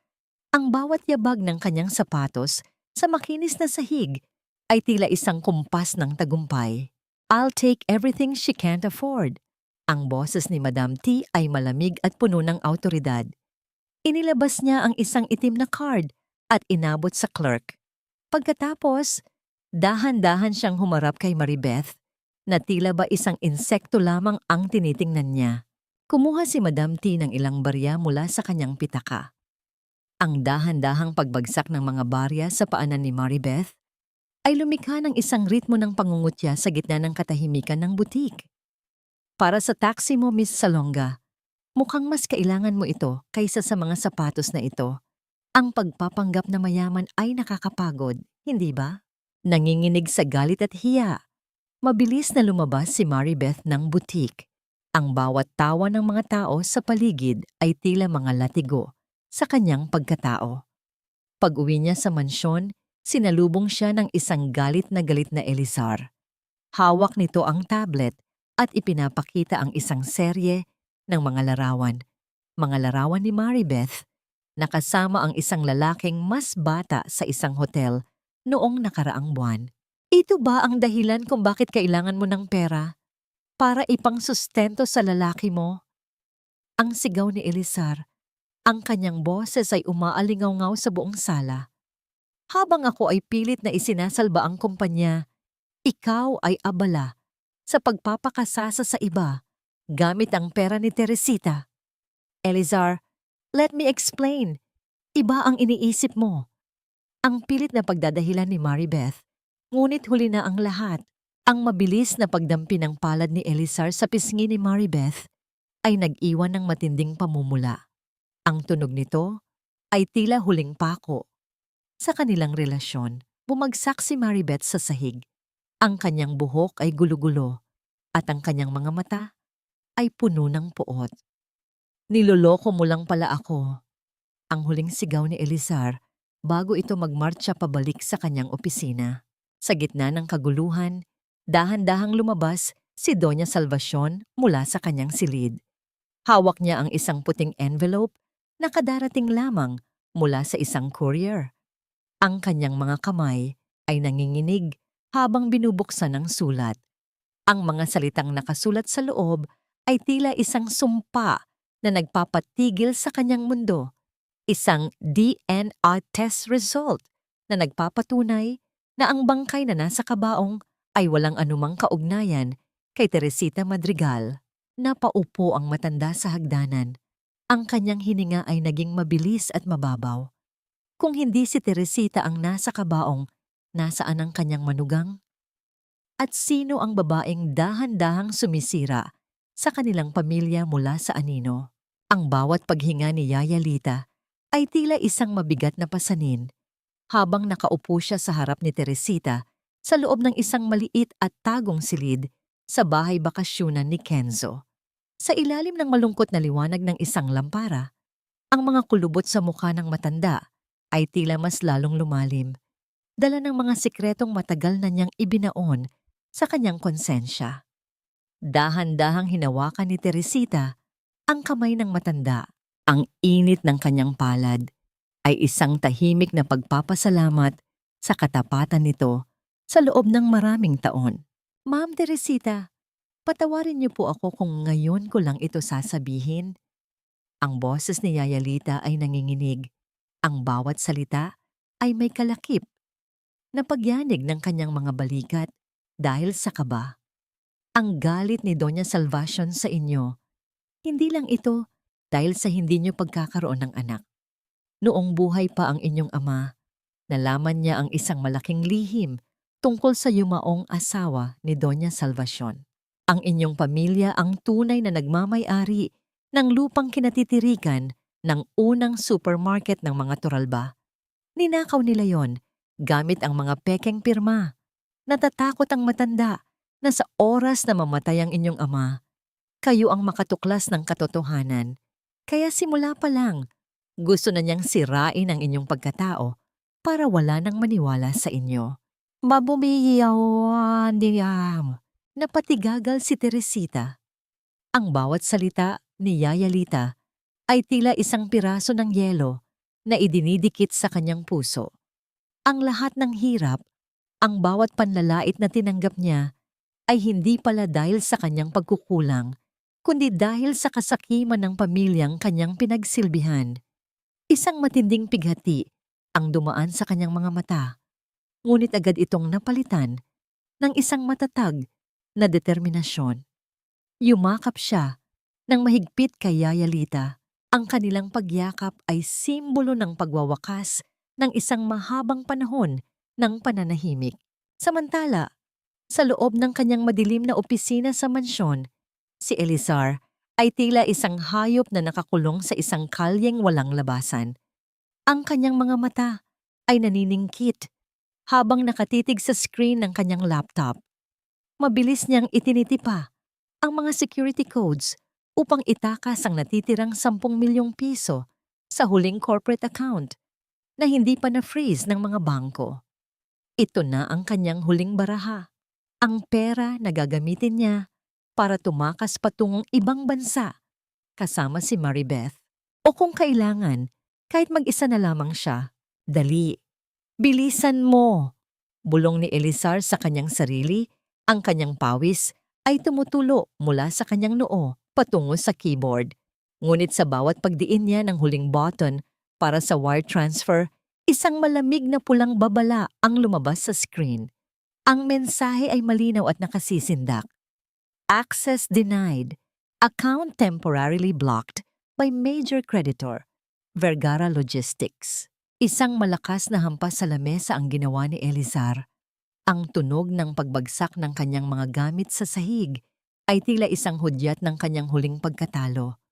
Ang bawat yabag ng kanyang sapatos sa makinis na sahig ay tila isang kumpas ng tagumpay. "I'll take everything she can't afford." Ang boses ni Madam T ay malamig at puno ng awtoridad. Inilabas niya ang isang itim na card at inabot sa clerk. Pagkatapos, dahan-dahan siyang humarap kay Maribeth na tila ba isang insekto lamang ang tinitingnan niya. Kumuha si Madam T ng ilang barya mula sa kanyang pitaka. Ang dahan-dahang pagbagsak ng mga barya sa paanan ni Maribeth ay lumikha ng isang ritmo ng pangungutya sa gitna ng katahimikan ng butik. "Para sa taxi mo, Miss Salonga. Mukhang mas kailangan mo ito kaysa sa mga sapatos na ito. Ang pagpapanggap na mayaman ay nakakapagod, hindi ba?" Nanginginig sa galit at hiya, mabilis na lumabas si Maribeth ng butik. Ang bawat tawa ng mga tao sa paligid ay tila mga latigo sa kanyang pagkatao. Pag-uwi niya sa mansyon, sinalubong siya ng isang galit na Elizar. Hawak nito ang tablet at ipinapakita ang isang serye ng mga larawan. Mga larawan ni Maribeth na kasama ang isang lalaking mas bata sa isang hotel noong nakaraang buwan. Ito ba ang dahilan kung bakit kailangan mo ng pera? Para ipangsustento sa lalaki mo? Ang sigaw ni Elizar. Ang kanyang boses ay umaalingaw-ngaw sa buong sala. Habang ako ay pilit na isinasalba ang kumpanya, ikaw ay abala sa pagpapakasasa sa iba gamit ang pera ni Teresita. Elizar, let me explain. Iba ang iniisip mo. Ang pilit na pagdadahilan ni Maribeth, ngunit huli na ang lahat. Ang mabilis na pagdampi ng palad ni Elizar sa pisngi ni Maribeth ay nag-iwan ng matinding pamumula. Ang tunog nito ay tila huling pako. Sa kanilang relasyon, bumagsak si Maribeth sa sahig. Ang kanyang buhok ay gulo-gulo at ang kanyang mga mata ay puno ng puot. Niloloko mo lang pala ako. Ang huling sigaw ni Elizar bago ito magmarcha pabalik sa kanyang opisina. Sa gitna ng kaguluhan, dahan-dahang lumabas si Doña Salvacion mula sa kanyang silid. Hawak niya ang isang puting envelope na kadarating lamang mula sa isang courier. Ang kanyang mga kamay ay nanginginig habang binubuksan ang sulat. Ang mga salitang nakasulat sa loob ay tila isang sumpa na nagpapatigil sa kanyang mundo. Isang DNA test result na nagpapatunay na ang bangkay na nasa kabaong ay walang anumang kaugnayan kay Teresita Madrigal. Napaupo ang matanda sa hagdanan. Ang kanyang hininga ay naging mabilis at mababaw. Kung hindi si Teresita ang nasa kabaong, nasaan ang kanyang manugang? At sino ang babaeng dahan-dahang sumisira sa kanilang pamilya mula sa anino? Ang bawat paghinga ni Yaya Lita ay tila isang mabigat na pasanin habang nakaupo siya sa harap ni Teresita sa loob ng isang maliit at tagong silid sa bahay bakasyunan ni Kenzo. Sa ilalim ng malungkot na liwanag ng isang lampara, ang mga kulubot sa mukha ng matanda ay tila mas lalong lumalim, dala ng mga sikretong matagal na niyang ibinaon sa kanyang konsensya. Dahan-dahang hinawakan ni Teresita ang kamay ng matanda. Ang init ng kanyang palad ay isang tahimik na pagpapasalamat sa katapatan nito sa loob ng maraming taon. Ma'am Teresita, patawarin niyo po ako kung ngayon ko lang ito sasabihin. Ang boses ni Yaya Lita ay nanginginig. Ang bawat salita ay may kalakip na pagyanig ng kanyang mga balikat dahil sa kaba. Ang galit ni Doña Salvacion sa inyo, hindi lang ito dahil sa hindi niyo pagkakaroon ng anak. Noong buhay pa ang inyong ama, nalaman niya ang isang malaking lihim tungkol sa yumaong asawa ni Doña Salvacion. Ang inyong pamilya ang tunay na nagmamay-ari ng lupang kinatitirikan ng unang supermarket ng mga Turalba. Ninakaw nila yon gamit ang mga pekeng pirma. Natatakot ang matanda na sa oras na mamatay ang inyong ama, kayo ang makatuklas ng katotohanan. Kaya simula pa lang, gusto na niyang sirain ang inyong pagkatao para wala nang maniwala sa inyo. Mabumiyawan diyam. Napatigagal si Teresita. Ang bawat salita ni Yaya Lita ay tila isang piraso ng yelo na idinidikit sa kanyang puso. Ang lahat ng hirap, ang bawat panlalait na tinanggap niya ay hindi pala dahil sa kanyang pagkukulang, kundi dahil sa kasakiman ng pamilyang kanyang pinagsilbihan. Isang matinding pighati ang dumaan sa kanyang mga mata, ngunit agad itong napalitan ng isang matatag na determinasyon. Yumakap siya ng mahigpit kay Yaya Lita. Ang kanilang pagyakap ay simbolo ng pagwawakas ng isang mahabang panahon ng pananahimik. Samantala, sa loob ng kanyang madilim na opisina sa mansyon, si Elizar ay tila isang hayop na nakakulong sa isang kalyeng walang labasan. Ang kanyang mga mata ay naniningkit habang nakatitig sa screen ng kanyang laptop. Mabilis niyang itinitipa ang mga security codes upang itakas ang natitirang 10 milyong piso sa huling corporate account na hindi pa na-freeze ng mga bangko. Ito na ang kanyang huling baraha, ang pera na gagamitin niya para tumakas patungong ibang bansa kasama si Maribeth. O kung kailangan, kahit mag-isa na lamang siya, dali. Bilisan mo! Bulong ni Elizar sa kanyang sarili, ang kanyang pawis ay tumutulo mula sa kanyang noo patungo sa keyboard. Ngunit sa bawat pagdiin niya ng huling button para sa wire transfer, isang malamig na pulang babala ang lumabas sa screen. Ang mensahe ay malinaw at nakasisindak. Access denied. Account temporarily blocked by major creditor, Vergara Logistics. Isang malakas na hampas sa lamesa ang ginawa ni Elizar. Ang tunog ng pagbagsak ng kanyang mga gamit sa sahig ay tila isang hudyat ng kanyang huling pagkatalo.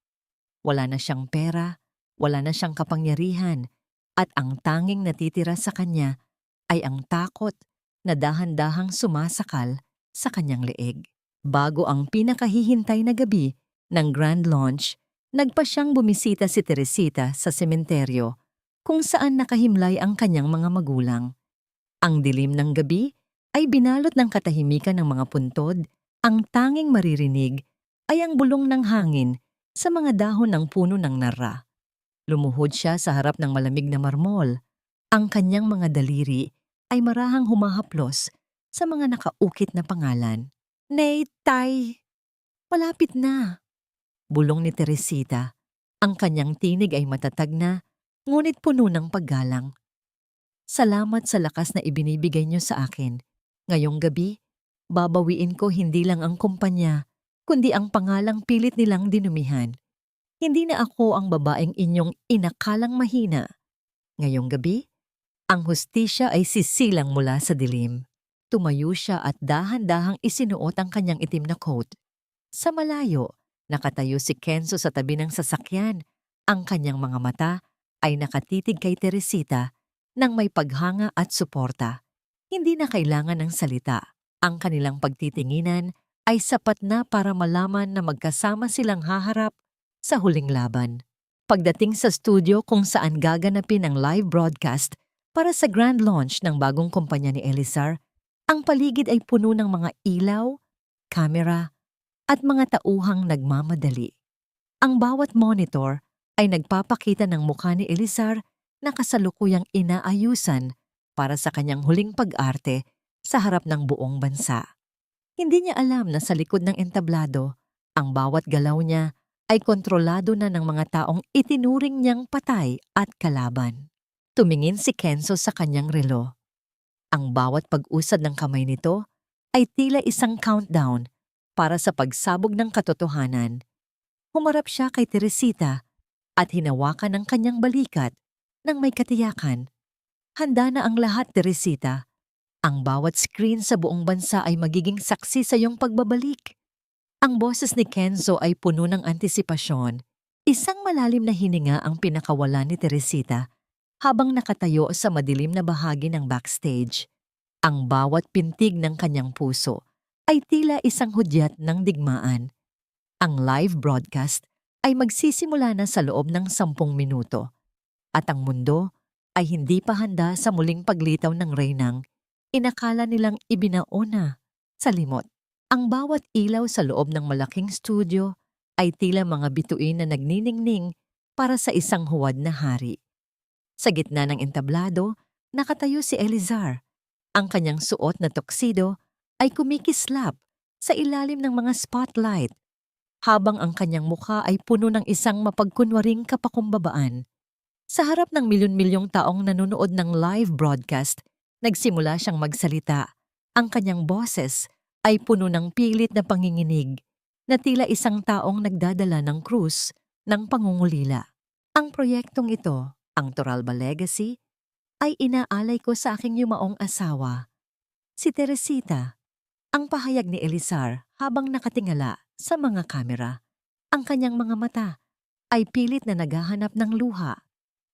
Wala na siyang pera, wala na siyang kapangyarihan, at ang tanging natitira sa kanya ay ang takot na dahan-dahang sumasakal sa kanyang leeg. Bago ang pinakahihintay na gabi ng Grand Launch, nagpa siyang bumisita si Teresita sa sementeryo kung saan nakahimlay ang kanyang mga magulang. Ang dilim ng gabi ay binalot ng katahimikan ng mga puntod, ang tanging maririnig ay ang bulong ng hangin sa mga dahon ng puno ng nara. Lumuhod siya sa harap ng malamig na marmol. Ang kanyang mga daliri ay marahang humahaplos sa mga nakaukit na pangalan. Nay, Tay, malapit na. Bulong ni Teresita. Ang kanyang tinig ay matatag na, ngunit puno ng paggalang. Salamat sa lakas na ibinibigay niyo sa akin. Ngayong gabi, babawiin ko hindi lang ang kumpanya, kundi ang pangalang pilit nilang dinumihan. Hindi na ako ang babaeng inyong inakalang mahina. Ngayong gabi, ang hustisya ay sisilang mula sa dilim. Tumayo siya at dahan-dahang isinuot ang kanyang itim na coat. Sa malayo, nakatayo si Kenzo sa tabi ng sasakyan. Ang kanyang mga mata ay nakatitig kay Teresita nang may paghanga at suporta. Hindi na kailangan ng salita. Ang kanilang pagtitinginan ay sapat na para malaman na magkasama silang haharap sa huling laban. Pagdating sa studio kung saan gaganapin ang live broadcast para sa grand launch ng bagong kumpanya ni Elizar, ang paligid ay puno ng mga ilaw, kamera, at mga tauhang nagmamadali. Ang bawat monitor ay nagpapakita ng mukha ni Elizar na kasalukuyang inaayusan para sa kanyang huling pag-arte sa harap ng buong bansa. Hindi niya alam na sa likod ng entablado, ang bawat galaw niya ay kontrolado na ng mga taong itinuring niyang patay at kalaban. Tumingin si Kenzo sa kanyang relo. Ang bawat pag-usad ng kamay nito ay tila isang countdown para sa pagsabog ng katotohanan. Humarap siya kay Teresita at hinawakan ang kanyang balikat nang may katiyakan. Handa na ang lahat, Teresita. Ang bawat screen sa buong bansa ay magiging saksi sa iyong pagbabalik. Ang boses ni Kenzo ay puno ng antisipasyon. Isang malalim na hininga ang pinakawala ni Teresita habang nakatayo sa madilim na bahagi ng backstage. Ang bawat pintig ng kanyang puso ay tila isang hudyat ng digmaan. Ang live broadcast ay magsisimula na sa loob ng 10 minuto. At ang mundo ay hindi pa handa sa muling paglitaw ng reynang inakala nilang ibinaona sa limot. Ang bawat ilaw sa loob ng malaking studio ay tila mga bituin na nagniningning para sa isang huwad na hari. Sa gitna ng entablado, nakatayo si Elizar. Ang kanyang suot na tuxedo ay kumikislap sa ilalim ng mga spotlight, habang ang kanyang mukha ay puno ng isang mapagkunwaring kapakumbabaan. Sa harap ng milyon-milyong taong nanonood ng live broadcast, nagsimula siyang magsalita. Ang kanyang boses ay puno ng pilit na panginginig na tila isang taong nagdadala ng krus ng pangungulila. Ang proyektong ito, ang Toralba Legacy, ay inaalay ko sa aking yumaong asawa, si Teresita. Ang pahayag ni Elizar habang nakatingala sa mga kamera. Ang kanyang mga mata ay pilit na naghahanap ng luha.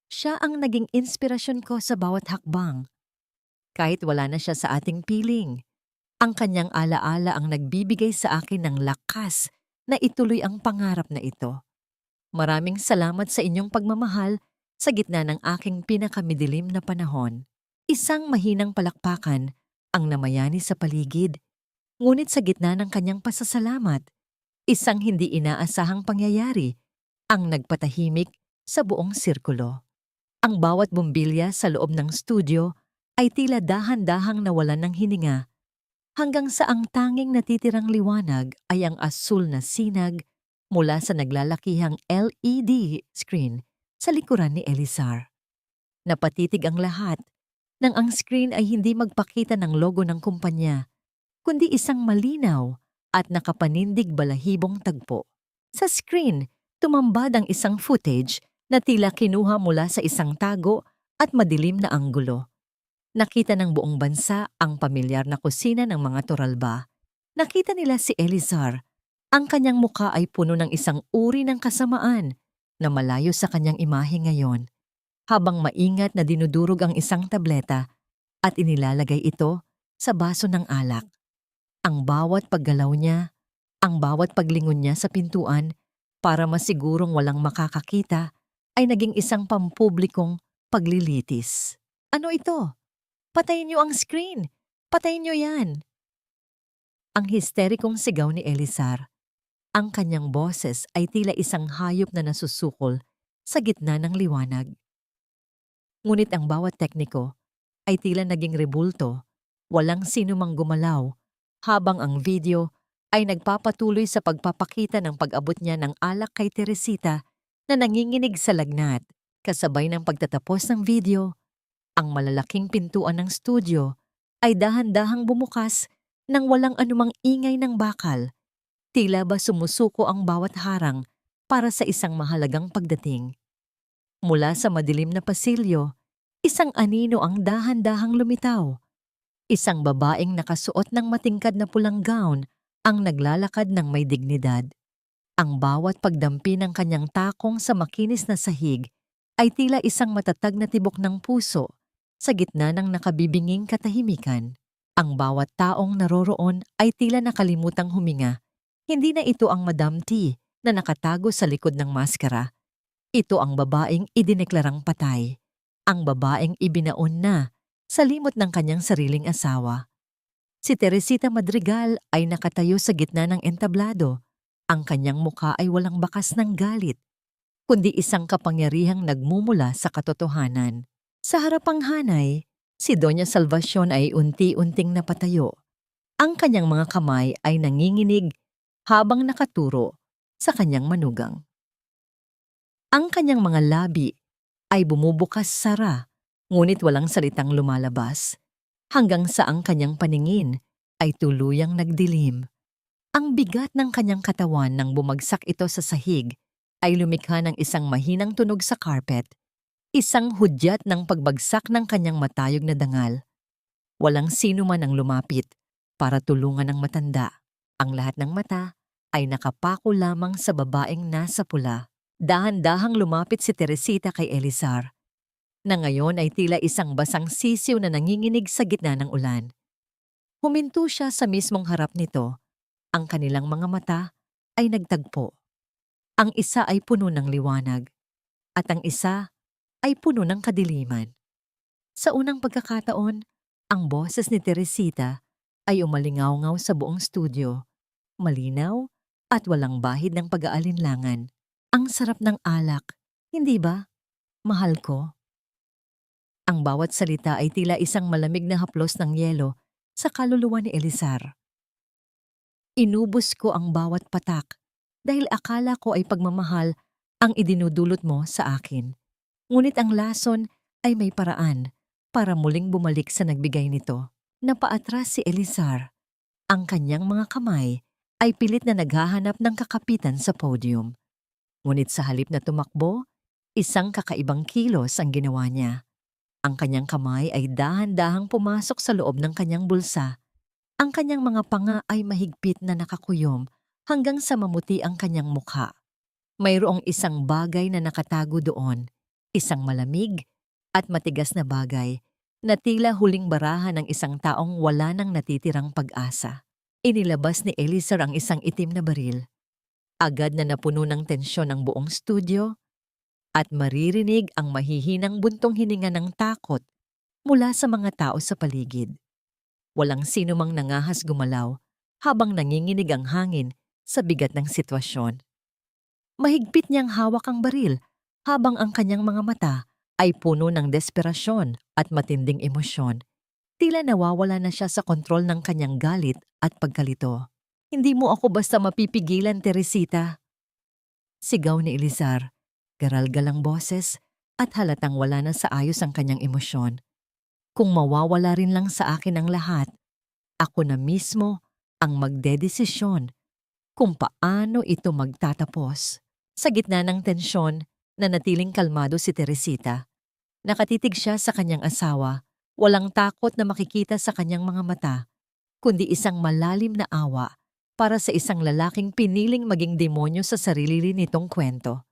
Siya ang naging inspirasyon ko sa bawat hakbang. Kahit wala na siya sa ating piling, ang kanyang alaala ang nagbibigay sa akin ng lakas na ituloy ang pangarap na ito. Maraming salamat sa inyong pagmamahal sa gitna ng aking pinakamidilim na panahon. Isang mahinang palakpakan ang namayani sa paligid. Ngunit sa gitna ng kanyang pasasalamat, isang hindi inaasahang pangyayari ang nagpatahimik sa buong sirkulo. Ang bawat bumbilya sa loob ng studio ay tila dahan-dahang nawalan ng hininga hanggang sa ang tanging natitirang liwanag ay ang asul na sinag mula sa naglalakihang LED screen sa likuran ni Elizar. Napatitig ang lahat nang ang screen ay hindi magpakita ng logo ng kumpanya, kundi isang malinaw at nakapanindig balahibong tagpo. Sa screen, tumambad ang isang footage na tila kinuha mula sa isang tago at madilim na anggulo. Nakita ng buong bansa ang pamilyar na kusina ng mga Toralba. Nakita nila si Elizar. Ang kanyang muka ay puno ng isang uri ng kasamaan na malayo sa kanyang imahe ngayon, habang maingat na dinudurog ang isang tableta at inilalagay ito sa baso ng alak. Ang bawat paggalaw niya, ang bawat paglingon niya sa pintuan para masigurong walang makakakita ay naging isang pampublikong paglilitis. Ano ito? Patayin niyo ang screen! Patayin niyo yan! Ang histerikong sigaw ni Elizar. Ang kanyang boses ay tila isang hayop na nasusukol sa gitna ng liwanag. Ngunit ang bawat tekniko ay tila naging rebulto, walang sino mang gumalaw, habang ang video ay nagpapatuloy sa pagpapakita ng pag-abot niya ng alak kay Teresita na nanginginig sa lagnat. Kasabay ng pagtatapos ng video, ang malalaking pintuan ng studio ay dahan-dahang bumukas nang walang anumang ingay ng bakal. Tila ba sumusuko ang bawat harang para sa isang mahalagang pagdating. Mula sa madilim na pasilyo, isang anino ang dahan-dahang lumitaw. Isang babaeng nakasuot ng matingkad na pulang gown ang naglalakad ng may dignidad. Ang bawat pagdampi ng kanyang takong sa makinis na sahig ay tila isang matatag na tibok ng puso sa gitna ng nakabibinging katahimikan. Ang bawat taong naroroon ay tila nakalimutang huminga. Hindi na ito ang Madam T na nakatago sa likod ng maskara. Ito ang babaeng idineklarang patay. Ang babaeng ibinaon na sa limot ng kanyang sariling asawa. Si Teresita Madrigal ay nakatayo sa gitna ng entablado. Ang kanyang mukha ay walang bakas ng galit, kundi isang kapangyarihang nagmumula sa katotohanan. Sa harapang hanay, si Doña Salvacion ay unti-unting napatayo. Ang kanyang mga kamay ay nanginginig habang nakaturo sa kanyang manugang. Ang kanyang mga labi ay bumubukas sara, ngunit walang salitang lumalabas, hanggang sa ang kanyang paningin ay tuluyang nagdilim. Ang bigat ng kanyang katawan nang bumagsak ito sa sahig ay lumikha ng isang mahinang tunog sa carpet, isang hudyat ng pagbagsak ng kanyang matayog na dangal. Walang sino man ang lumapit para tulungan ang matanda. Ang lahat ng mata ay nakapako lamang sa babaeng nasa pula. Dahan-dahang lumapit si Teresita kay Elizar, na ngayon ay tila isang basang sisiw na nanginginig sa gitna ng ulan. Huminto siya sa mismong harap nito. Ang kanilang mga mata ay nagtagpo. Ang isa ay puno ng liwanag, at ang isa ay puno ng kadiliman. Sa unang pagkakataon, ang boses ni Teresita ay umalingaw-ngaw sa buong studio, malinaw at walang bahid ng pag-aalinlangan. Ang sarap ng alak, hindi ba? Mahal ko. Ang bawat salita ay tila isang malamig na haplos ng yelo sa kaluluwa ni Elizar. Inubos ko ang bawat patak dahil akala ko ay pagmamahal ang idinudulot mo sa akin. Ngunit ang lason ay may paraan para muling bumalik sa nagbigay nito. Napaatras si Elizar. Ang kanyang mga kamay ay pilit na naghahanap ng kakapitan sa podium. Ngunit sa halip na tumakbo, isang kakaibang kilos ang ginawa niya. Ang kanyang kamay ay dahan-dahang pumasok sa loob ng kanyang bulsa. Ang kanyang mga panga ay mahigpit na nakakuyom hanggang sa mamuti ang kanyang mukha. Mayroong isang bagay na nakatago doon, isang malamig at matigas na bagay na tila huling barahan ng isang taong wala nang natitirang pag-asa. Inilabas ni Elizar ang isang itim na baril. Agad na napuno ng tensyon ang buong studio at maririnig ang mahihinang buntong hininga ng takot mula sa mga tao sa paligid. Walang sino mang nangahas gumalaw habang nanginginig ang hangin sa bigat ng sitwasyon. Mahigpit niyang hawak ang baril habang ang kanyang mga mata ay puno ng desperasyon at matinding emosyon. Tila nawawala na siya sa kontrol ng kanyang galit at pagkalito. "Hindi mo ako basta mapipigilan, Teresita!" Sigaw ni Elizar, garalgal ang boses at halatang wala na sa ayos ang kanyang emosyon. "Kung mawawala rin lang sa akin ang lahat, ako na mismo ang magdedesisyon kung paano ito magtatapos." Sa gitna ng tensyon, nanatiling kalmado si Teresita. Nakatitig siya sa kanyang asawa, walang takot na makikita sa kanyang mga mata, kundi isang malalim na awa para sa isang lalaking piniling maging demonyo sa sarili rin nitong kwento.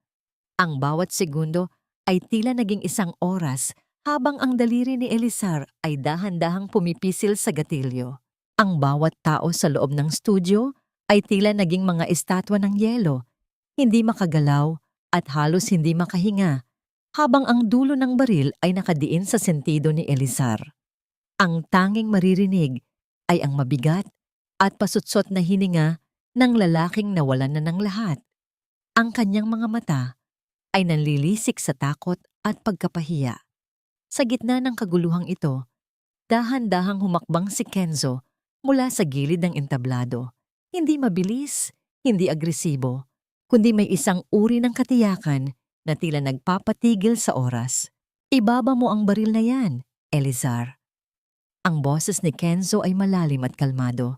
Ang bawat segundo ay tila naging isang oras habang ang daliri ni Elizar ay dahan-dahang pumipisil sa gatilyo. Ang bawat tao sa loob ng studio ay tila naging mga estatwa ng yelo, hindi makagalaw at halos hindi makahinga, habang ang dulo ng baril ay nakadiin sa sentido ni Elizar. Ang tanging maririnig ay ang mabigat at pasutsot na hininga ng lalaking nawalan na ng lahat. Ang kanyang mga mata ay nanlilisik sa takot at pagkapahiya. Sa gitna ng kaguluhang ito, dahan-dahang humakbang si Kenzo mula sa gilid ng entablado. Hindi mabilis, hindi agresibo, kundi may isang uri ng katiyakan na tila nagpapatigil sa oras. "Ibaba mo ang baril na yan, Elizar." Ang boses ni Kenzo ay malalim at kalmado.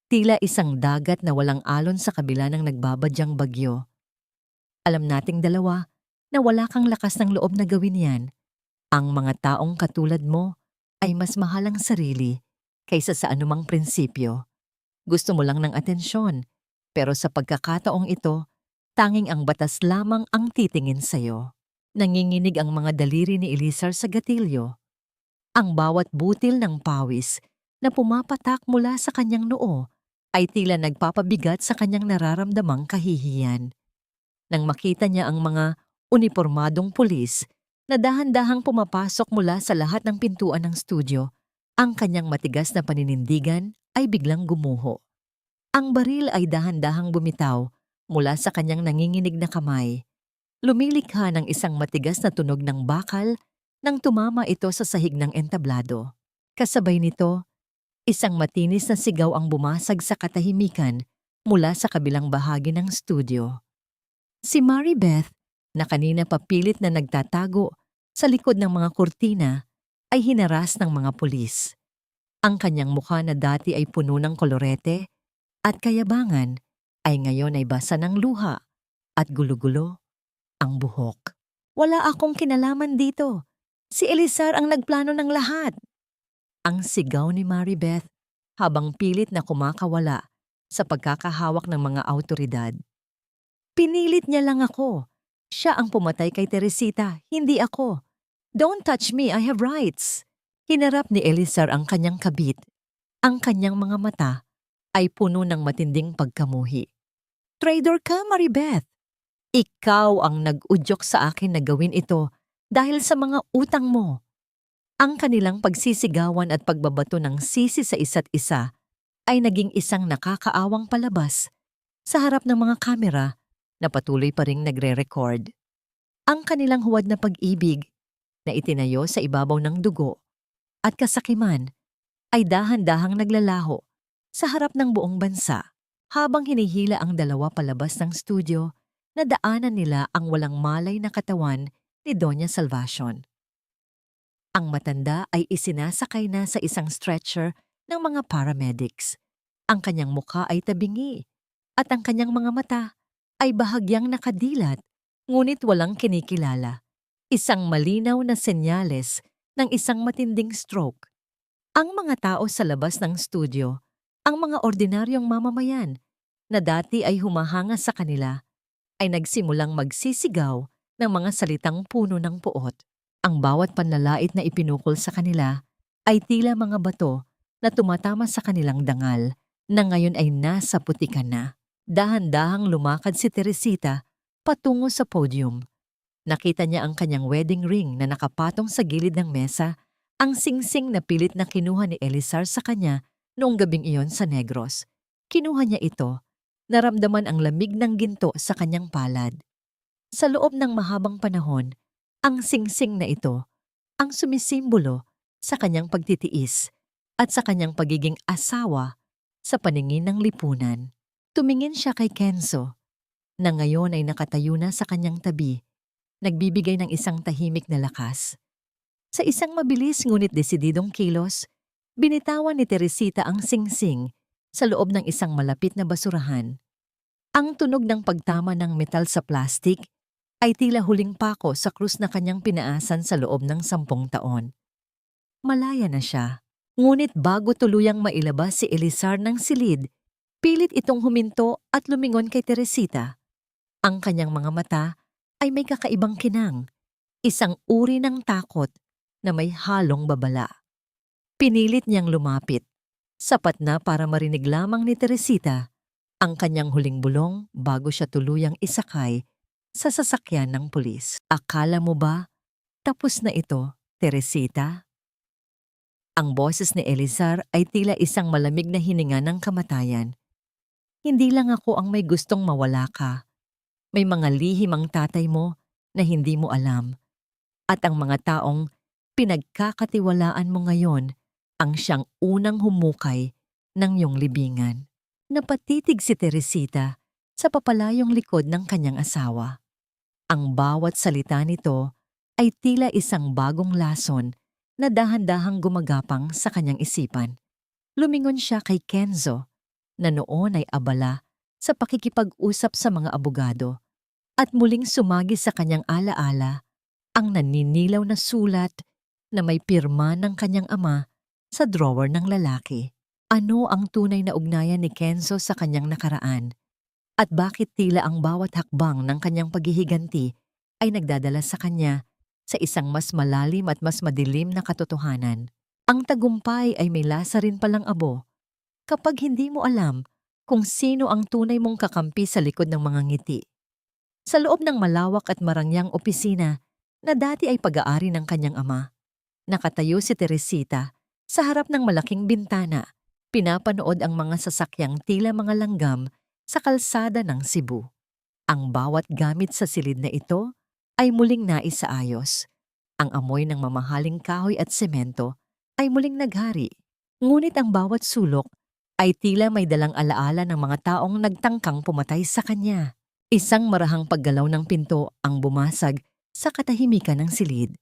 Tila isang dagat na walang alon sa kabila ng nagbabadyang bagyo. "Alam nating dalawa na wala kang lakas ng loob na gawin yan. Ang mga taong katulad mo ay mas mahal ang sarili kaysa sa anumang prinsipyo. Gusto mo lang ng atensyon, pero sa pagkakataong ito, tanging ang batas lamang ang titingin sa'yo." Nanginginig ang mga daliri ni Elizar sa gatilyo. Ang bawat butil ng pawis na pumapatak mula sa kanyang noo ay tila nagpapabigat sa kanyang nararamdamang kahihiyan. Nang makita niya ang mga unipormadong pulis na dahan-dahang pumapasok mula sa lahat ng pintuan ng studio, ang kanyang matigas na paninindigan ay biglang gumuho. Ang baril ay dahan-dahang bumitaw mula sa kanyang nanginginig na kamay. Lumilikha ng isang matigas na tunog ng bakal nang tumama ito sa sahig ng entablado. Kasabay nito, isang matinis na sigaw ang bumasag sa katahimikan mula sa kabilang bahagi ng studio. Si Maribeth, na kanina papilit na nagtatago sa likod ng mga kurtina, ay hinaras ng mga pulis. Ang kanyang mukha na dati ay puno ng kolorete at kayabangan ay ngayon ay basa ng luha at gulo-gulo ang buhok. "Wala akong kinalaman dito. Si Elizar ang nagplano ng lahat." Ang sigaw ni Maribeth habang pilit na kumakawala sa pagkakahawak ng mga awtoridad. "Pinilit niya lang ako. Siya ang pumatay kay Teresita, hindi ako. Don't touch me, I have rights." Hinarap ni Elizar ang kanyang kabit. Ang kanyang mga mata ay puno ng matinding pagkamuhi. "Traitor ka, Maribeth. Ikaw ang nag-udyok sa akin na gawin ito dahil sa mga utang mo." Ang kanilang pagsisigawan at pagbabato ng sisi sa isa't isa ay naging isang nakakaawang palabas sa harap ng mga kamera na patuloy pa ring nagre-record. Ang kanilang huwad na pag-ibig na itinayo sa ibabaw ng dugo at kasakiman ay dahan-dahang naglalaho sa harap ng buong bansa habang hinihila ang dalawa palabas ng studio na daanan nila ang walang malay na katawan ni Doña Salvacion. Ang matanda ay isinasakay na sa isang stretcher ng mga paramedics. Ang kanyang mukha ay tabingi at ang kanyang mga mata ay bahagyang nakadilat ngunit walang kinikilala. Isang malinaw na senyales ng isang matinding stroke. Ang mga tao sa labas ng studio, ang mga ordinaryong mamamayan na dati ay humahanga sa kanila, ay nagsimulang magsisigaw ng mga salitang puno ng puot. Ang bawat panlalait na ipinukol sa kanila ay tila mga bato na tumatama sa kanilang dangal na ngayon ay nasa putikan na. Dahan-dahang lumakad si Teresita patungo sa podium. Nakita niya ang kanyang wedding ring na nakapatong sa gilid ng mesa, ang singsing na pilit na kinuha ni Elizar sa kanya noong gabing iyon sa Negros. Kinuha niya ito. Naramdaman ang lamig ng ginto sa kanyang palad. Sa loob ng mahabang panahon, Ang singsing na ito ang sumisimbolo sa kanyang pagtitiis at sa kanyang pagiging asawa sa paningin ng lipunan. Tumingin siya kay Kenzo na ngayon ay nakatayo na sa kanyang tabi, nagbibigay ng isang tahimik na lakas. Sa isang mabilis ngunit desididong kilos, binitawan ni Teresita ang singsing sa loob ng isang malapit na basurahan. Ang tunog ng pagtama ng metal sa plastik ay tila huling pako sa krus na kanyang pinaasan sa loob ng 10 taon. Malaya na siya, ngunit bago tuluyang mailabas si Elizar ng silid, pilit itong huminto at lumingon kay Teresita. Ang kanyang mga mata ay may kakaibang kinang, isang uri ng takot na may halong babala. Pinilit niyang lumapit, sapat na para marinig lamang ni Teresita ang kanyang huling bulong bago siya tuluyang isakay sa sasakyan ng pulis. Akala mo ba tapos na ito, Teresita? Ang boses ni Elizar ay tila isang malamig na hininga ng kamatayan. Hindi lang ako ang may gustong mawala ka. May mga lihim ang tatay mo na hindi mo alam. At ang mga taong pinagkakatiwalaan mo ngayon ang siyang unang humukay ng iyong libingan. Napatitig si Teresita sa papalayong likod ng kanyang asawa. Ang bawat salita nito ay tila isang bagong lason na dahan-dahang gumagapang sa kanyang isipan. Lumingon siya kay Kenzo na noon ay abala sa pakikipag-usap sa mga abogado at muling sumagi sa kanyang alaala ang naninilaw na sulat na may pirma ng kanyang ama sa drawer ng lalaki. Ano ang tunay na ugnayan ni Kenzo sa kanyang nakaraan? At bakit tila ang bawat hakbang ng kanyang paghihiganti ay nagdadala sa kanya sa isang mas malalim at mas madilim na katotohanan? Ang tagumpay ay may lasa rin palang abo kapag hindi mo alam kung sino ang tunay mong kakampi sa likod ng mga ngiti. Sa loob ng malawak at marangyang opisina na dati ay pag-aari ng kanyang ama, nakatayo si Teresita sa harap ng malaking bintana, pinapanood ang mga sasakyang tila mga langgam sa kalsada ng Cebu. Ang bawat gamit sa silid na ito ay muling naisaayos. Ang amoy ng mamahaling kahoy at semento ay muling naghari. Ngunit ang bawat sulok ay tila may dalang alaala ng mga taong nagtangkang pumatay sa kanya. Isang marahang paggalaw ng pinto ang bumasag sa katahimikan ng silid.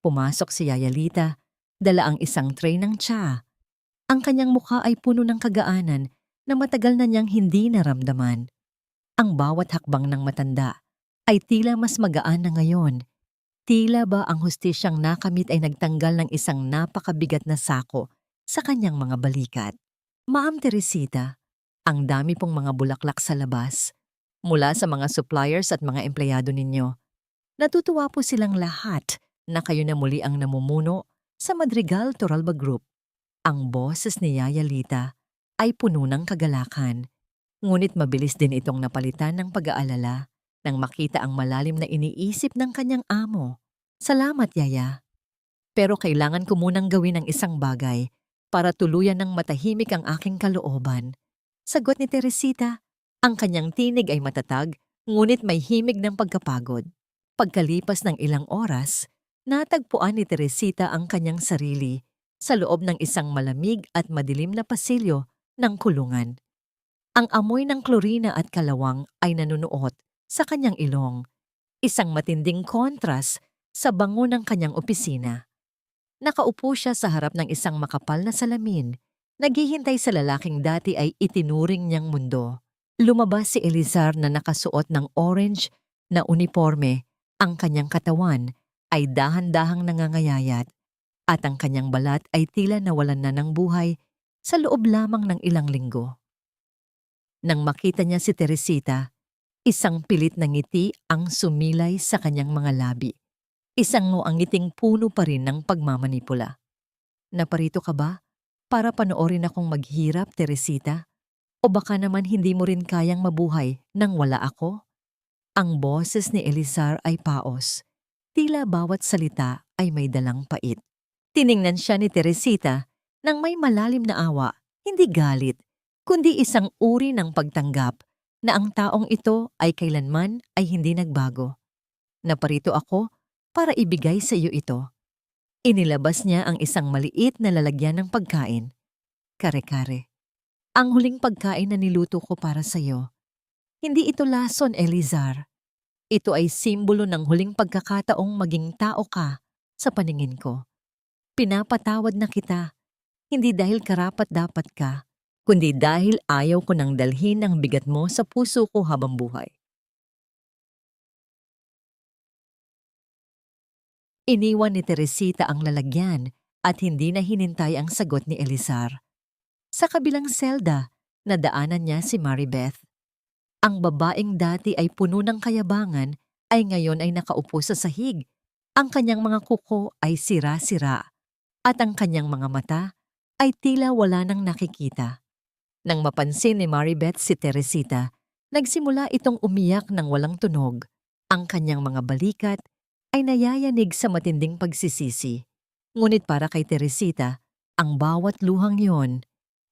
Pumasok si Yayalita, dala ang isang tray ng tsa. Ang kanyang mukha ay puno ng kagaanan na matagal na niyang hindi naramdaman. Ang bawat hakbang ng matanda ay tila mas magaan na ngayon. Tila ba ang hustisyang nakamit ay nagtanggal ng isang napakabigat na sako sa kanyang mga balikat. Ma'am Teresita, ang dami pong mga bulaklak sa labas, mula sa mga suppliers at mga empleyado ninyo. Natutuwa po silang lahat na kayo na muli ang namumuno sa Madrigal Torralba Group. Ang boses ni Yayalita ay puno ng kagalakan, ngunit mabilis din itong napalitan ng pag-aalala nang makita ang malalim na iniisip ng kanyang amo. Salamat, Yaya. Pero kailangan ko munang gawin ang isang bagay para tuluyan ng matahimik ang aking kalooban. Sagot ni Teresita. Ang kanyang tinig ay matatag, ngunit may himig ng pagkapagod. Pagkalipas ng ilang oras, natagpuan ni Teresita ang kanyang sarili sa loob ng isang malamig at madilim na pasilyo ng kulungan. Ang amoy ng klorina at kalawang ay nanunuot sa kanyang ilong, isang matinding kontras sa bango ng kanyang opisina. Nakaupo siya sa harap ng isang makapal na salamin, naghihintay sa lalaking dati ay itinuring niyang mundo. Lumabas si Elizar na nakasuot ng orange na uniforme, ang kanyang katawan ay dahan-dahang nangangayayat at ang kanyang balat ay tila nawalan na ng buhay sa loob lamang ng ilang linggo. Nang makita niya si Teresita, isang pilit na ngiti ang sumilay sa kanyang mga labi. Isang ang ngiting puno pa rin ng pagmamanipula. Naparito ka ba para panoorin akong maghirap, Teresita? O baka naman hindi mo rin kayang mabuhay nang wala ako? Ang boses ni Elizar ay paos. Tila bawat salita ay may dalang pait. Tiningnan siya ni Teresita nang may malalim na awa, hindi galit, kundi isang uri ng pagtanggap na ang taong ito ay kailanman ay hindi nagbago. Naparito ako para ibigay sa iyo ito. Inilabas niya ang isang maliit na lalagyan ng pagkain. Kare-kare. Ang huling pagkain na niluto ko para sa iyo. Hindi ito lason, Elizar. Ito ay simbolo ng huling pagkakataong maging tao ka sa paningin ko. Pinapatawad na kita, hindi dahil karapat-dapat ka, kundi dahil ayaw ko nang dalhin ang bigat mo sa puso ko habang buhay. Iniwan ni Teresita ang lalagyan at hindi na hinintay ang sagot ni Elizar. Sa kabilang selda, nadaanan niya si Maribeth. Ang babaeng dati ay puno ng kayabangan ay ngayon ay nakaupo sa sahig. Ang kanyang mga kuko ay sira-sira at ang kanyang mga mata ay tila wala nang nakikita. Nang mapansin ni Maribeth si Teresita, nagsimula itong umiyak ng walang tunog. Ang kanyang mga balikat ay nayayanig sa matinding pagsisisi. Ngunit para kay Teresita, ang bawat luhang yon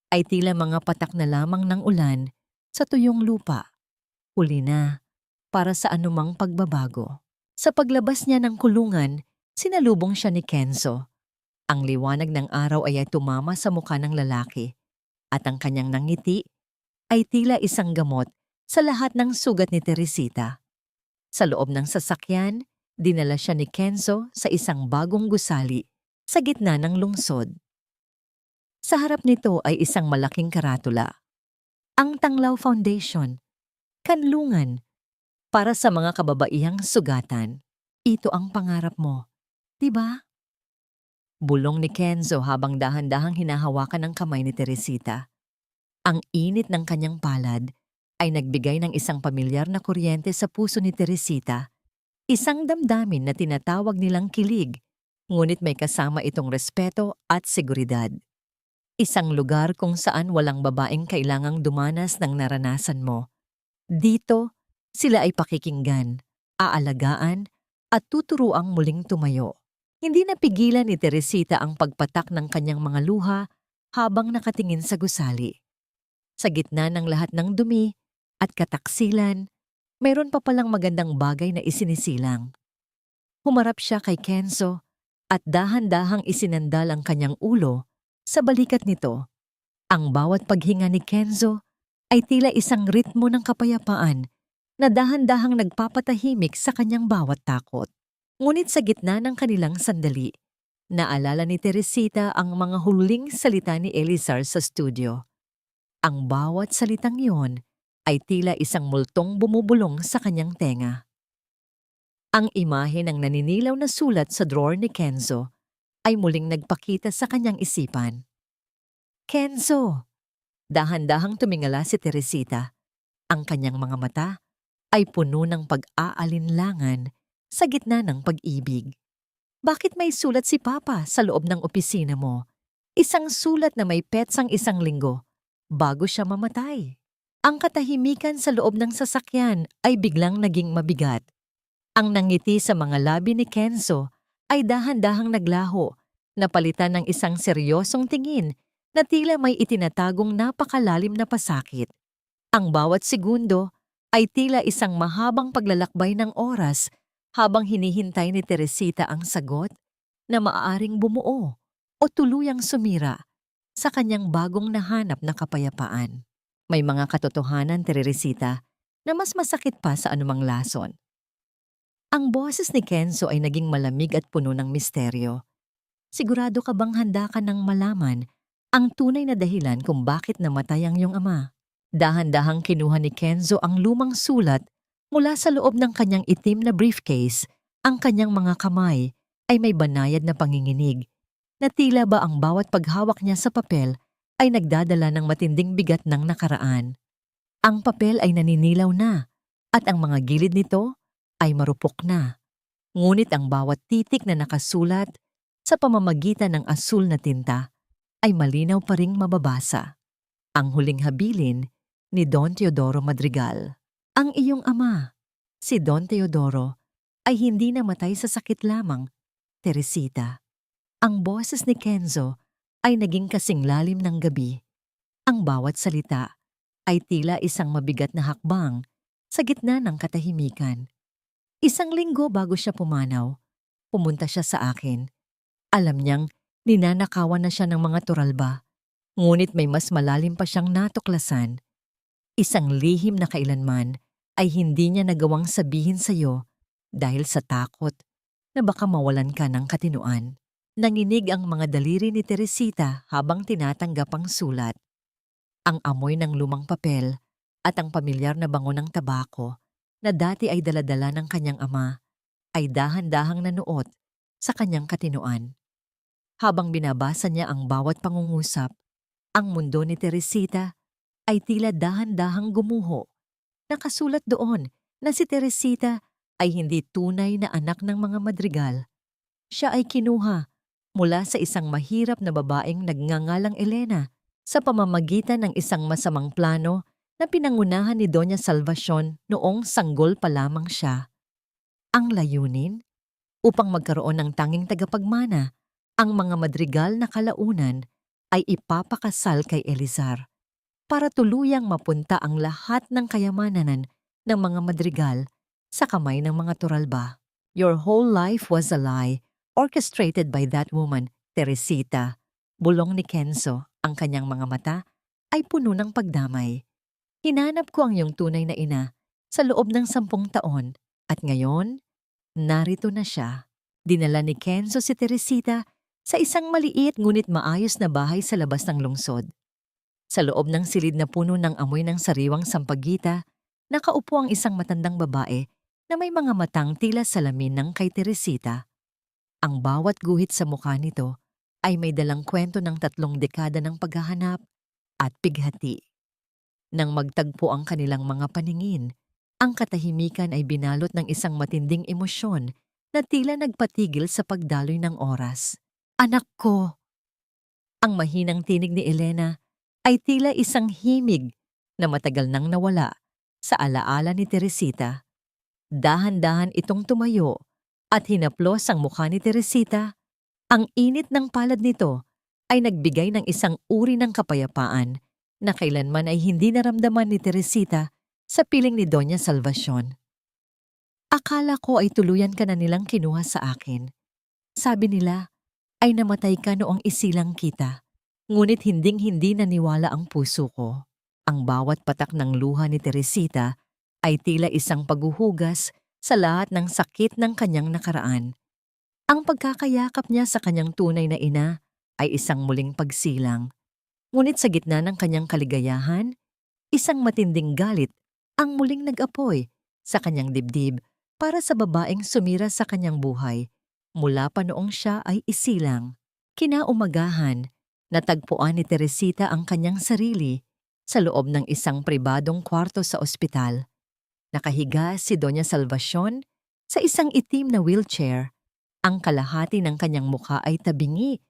ay tila mga patak na lamang ng ulan sa tuyong lupa. Huli na para sa anumang pagbabago. Sa paglabas niya ng kulungan, sinalubong siya ni Kenzo. Ang liwanag ng araw ay tumama sa mukha ng lalaki at ang kanyang nangiti ay tila isang gamot sa lahat ng sugat ni Teresita. Sa loob ng sasakyan, dinala siya ni Kenzo sa isang bagong gusali sa gitna ng lungsod. Sa harap nito ay isang malaking karatula. Ang Tanglaw Foundation, kanlungan para sa mga kababaihang sugatan. Ito ang pangarap mo, di ba? Bulong ni Kenzo habang dahan-dahang hinahawakan ang kamay ni Teresita. Ang init ng kanyang palad ay nagbigay ng isang pamilyar na kuryente sa puso ni Teresita. Isang damdamin na tinatawag nilang kilig, ngunit may kasama itong respeto at seguridad. Isang lugar kung saan walang babaeng kailangang dumanas ng naranasan mo. Dito, sila ay pakikinggan, aalagaan, at tuturuang muling tumayo. Hindi napigilan ni Teresita ang pagpatak ng kanyang mga luha habang nakatingin sa gusali. Sa gitna ng lahat ng dumi at kataksilan, mayroon pa palang magandang bagay na isinisilang. Humarap siya kay Kenzo at dahan-dahang isinandal ang kanyang ulo sa balikat nito. Ang bawat paghinga ni Kenzo ay tila isang ritmo ng kapayapaan na dahan-dahang nagpapatahimik sa kanyang bawat takot. Ngunit sa gitna ng kanilang sandali, naalala ni Teresita ang mga huling salita ni Elizar sa studio. Ang bawat salitang iyon ay tila isang multong bumubulong sa kanyang tenga. Ang imahe ng naninilaw na sulat sa drawer ni Kenzo ay muling nagpakita sa kanyang isipan. Kenzo! Dahan-dahang tumingala si Teresita. Ang kanyang mga mata ay puno ng pag-aalinlangan sa gitna ng pag-ibig. Bakit may sulat si Papa sa loob ng opisina mo? Isang sulat na may petsang 1 linggo bago siya mamatay. Ang katahimikan sa loob ng sasakyan ay biglang naging mabigat. Ang nangiti sa mga labi ni Kenzo ay dahan-dahang naglaho, napalitan ng isang seryosong tingin na tila may itinatagong napakalalim na pasakit. Ang bawat segundo ay tila isang mahabang paglalakbay ng oras habang hinihintay ni Teresita ang sagot na maaaring bumuo o tuluyang sumira sa kanyang bagong nahanap na kapayapaan. May mga katotohanan, Teresita, na mas masakit pa sa anumang lason. Ang boses ni Kenzo ay naging malamig at puno ng misteryo. Sigurado ka bang handa ka nang malaman ang tunay na dahilan kung bakit namatay ang iyong ama? Dahan-dahang kinuha ni Kenzo ang lumang sulat mula sa loob ng kanyang itim na briefcase. Ang kanyang mga kamay ay may banayad na panginginig na tila ba ang bawat paghawak niya sa papel ay nagdadala ng matinding bigat ng nakaraan. Ang papel ay naninilaw na at ang mga gilid nito ay marupok na. Ngunit ang bawat titik na nakasulat sa pamamagitan ng asul na tinta ay malinaw pa ring mababasa. Ang huling habilin ni Don Teodoro Madrigal. Ang iyong ama, si Don Teodoro, ay hindi namatay sa sakit lamang, Teresita. Ang boses ni Kenzo ay naging kasing lalim ng gabi. Ang bawat salita ay tila isang mabigat na hakbang sa gitna ng katahimikan. 1 linggo bago siya pumanaw, Pumunta siya sa akin. Alam niyang ninanakawan na siya ng mga turalba. Ngunit may mas malalim pa siyang natuklasan. Isang lihim na kailanman ay hindi niya nagawang sabihin sa iyo dahil sa takot na baka mawalan ka ng katinuan. Nanginig ang mga daliri ni Teresita habang tinatanggap ang sulat. Ang amoy ng lumang papel at ang pamilyar na bango ng tabako na dati ay daladala ng kanyang ama ay dahan-dahang nanuot sa kanyang katinuan. Habang binabasa niya ang bawat pangungusap, ang mundo ni Teresita ay tila dahan-dahang gumuho. Nakasulat doon na si Teresita ay hindi tunay na anak ng mga madrigal. Siya ay kinuha mula sa isang mahirap na babaeng nagngangalang Elena sa pamamagitan ng isang masamang plano na pinangunahan ni Doña Salvacion noong sanggol pa lamang siya. Ang layunin? Upang magkaroon ng tanging tagapagmana, ang mga madrigal na kalaunan ay ipapakasal kay Elizar para tuluyang mapunta ang lahat ng kayamanan ng mga madrigal sa kamay ng mga turalba. Your whole life was a lie, orchestrated by that woman, Teresita. Bulong ni Kenzo, ang kanyang mga mata ay puno ng pagdamay. Hinanap ko ang iyong tunay na ina sa loob ng 10 taon at ngayon, narito na siya. Dinala ni Kenzo si Teresita sa isang maliit ngunit maayos na bahay sa labas ng lungsod. Sa loob ng silid na puno ng amoy ng sariwang sampagita, nakaupo ang isang matandang babae na may mga matang tila salamin ng kay Teresita. Ang bawat guhit sa mukha nito ay may dalang kwento ng 3 dekada ng paghahanap at pighati. Nang magtagpo ang kanilang mga paningin, ang katahimikan ay binalot ng isang matinding emosyon na tila nagpatigil sa pagdaloy ng oras. Anak ko! Ang mahinang tinig ni Elena ay tila isang himig na matagal nang nawala sa alaala ni Teresita. Dahan-dahan itong tumayo at hinaplos ang mukha ni Teresita. Ang init ng palad nito ay nagbigay ng isang uri ng kapayapaan na kailanman ay hindi naramdaman ni Teresita sa piling ni Doña Salvacion. Akala ko ay tuluyan ka na nilang kinuha sa akin. Sabi nila ay namatay ka noong isilang kita, ngunit hinding-hindi naniwala ang puso ko. Ang bawat patak ng luha ni Teresita ay tila isang paghuhugas sa lahat ng sakit ng kanyang nakaraan. Ang pagkakayakap niya sa kanyang tunay na ina ay isang muling pagsilang. Ngunit sa gitna ng kanyang kaligayahan, isang matinding galit ang muling nag-apoy sa kanyang dibdib para sa babaeng sumira sa kanyang buhay mula pa noong siya ay isilang. Kinaumagahan, natagpuan ni Teresita ang kanyang sarili sa loob ng isang pribadong kwarto sa ospital. Nakahiga si Doña Salvacion sa isang itim na wheelchair. Ang kalahati ng kanyang mukha ay tabingi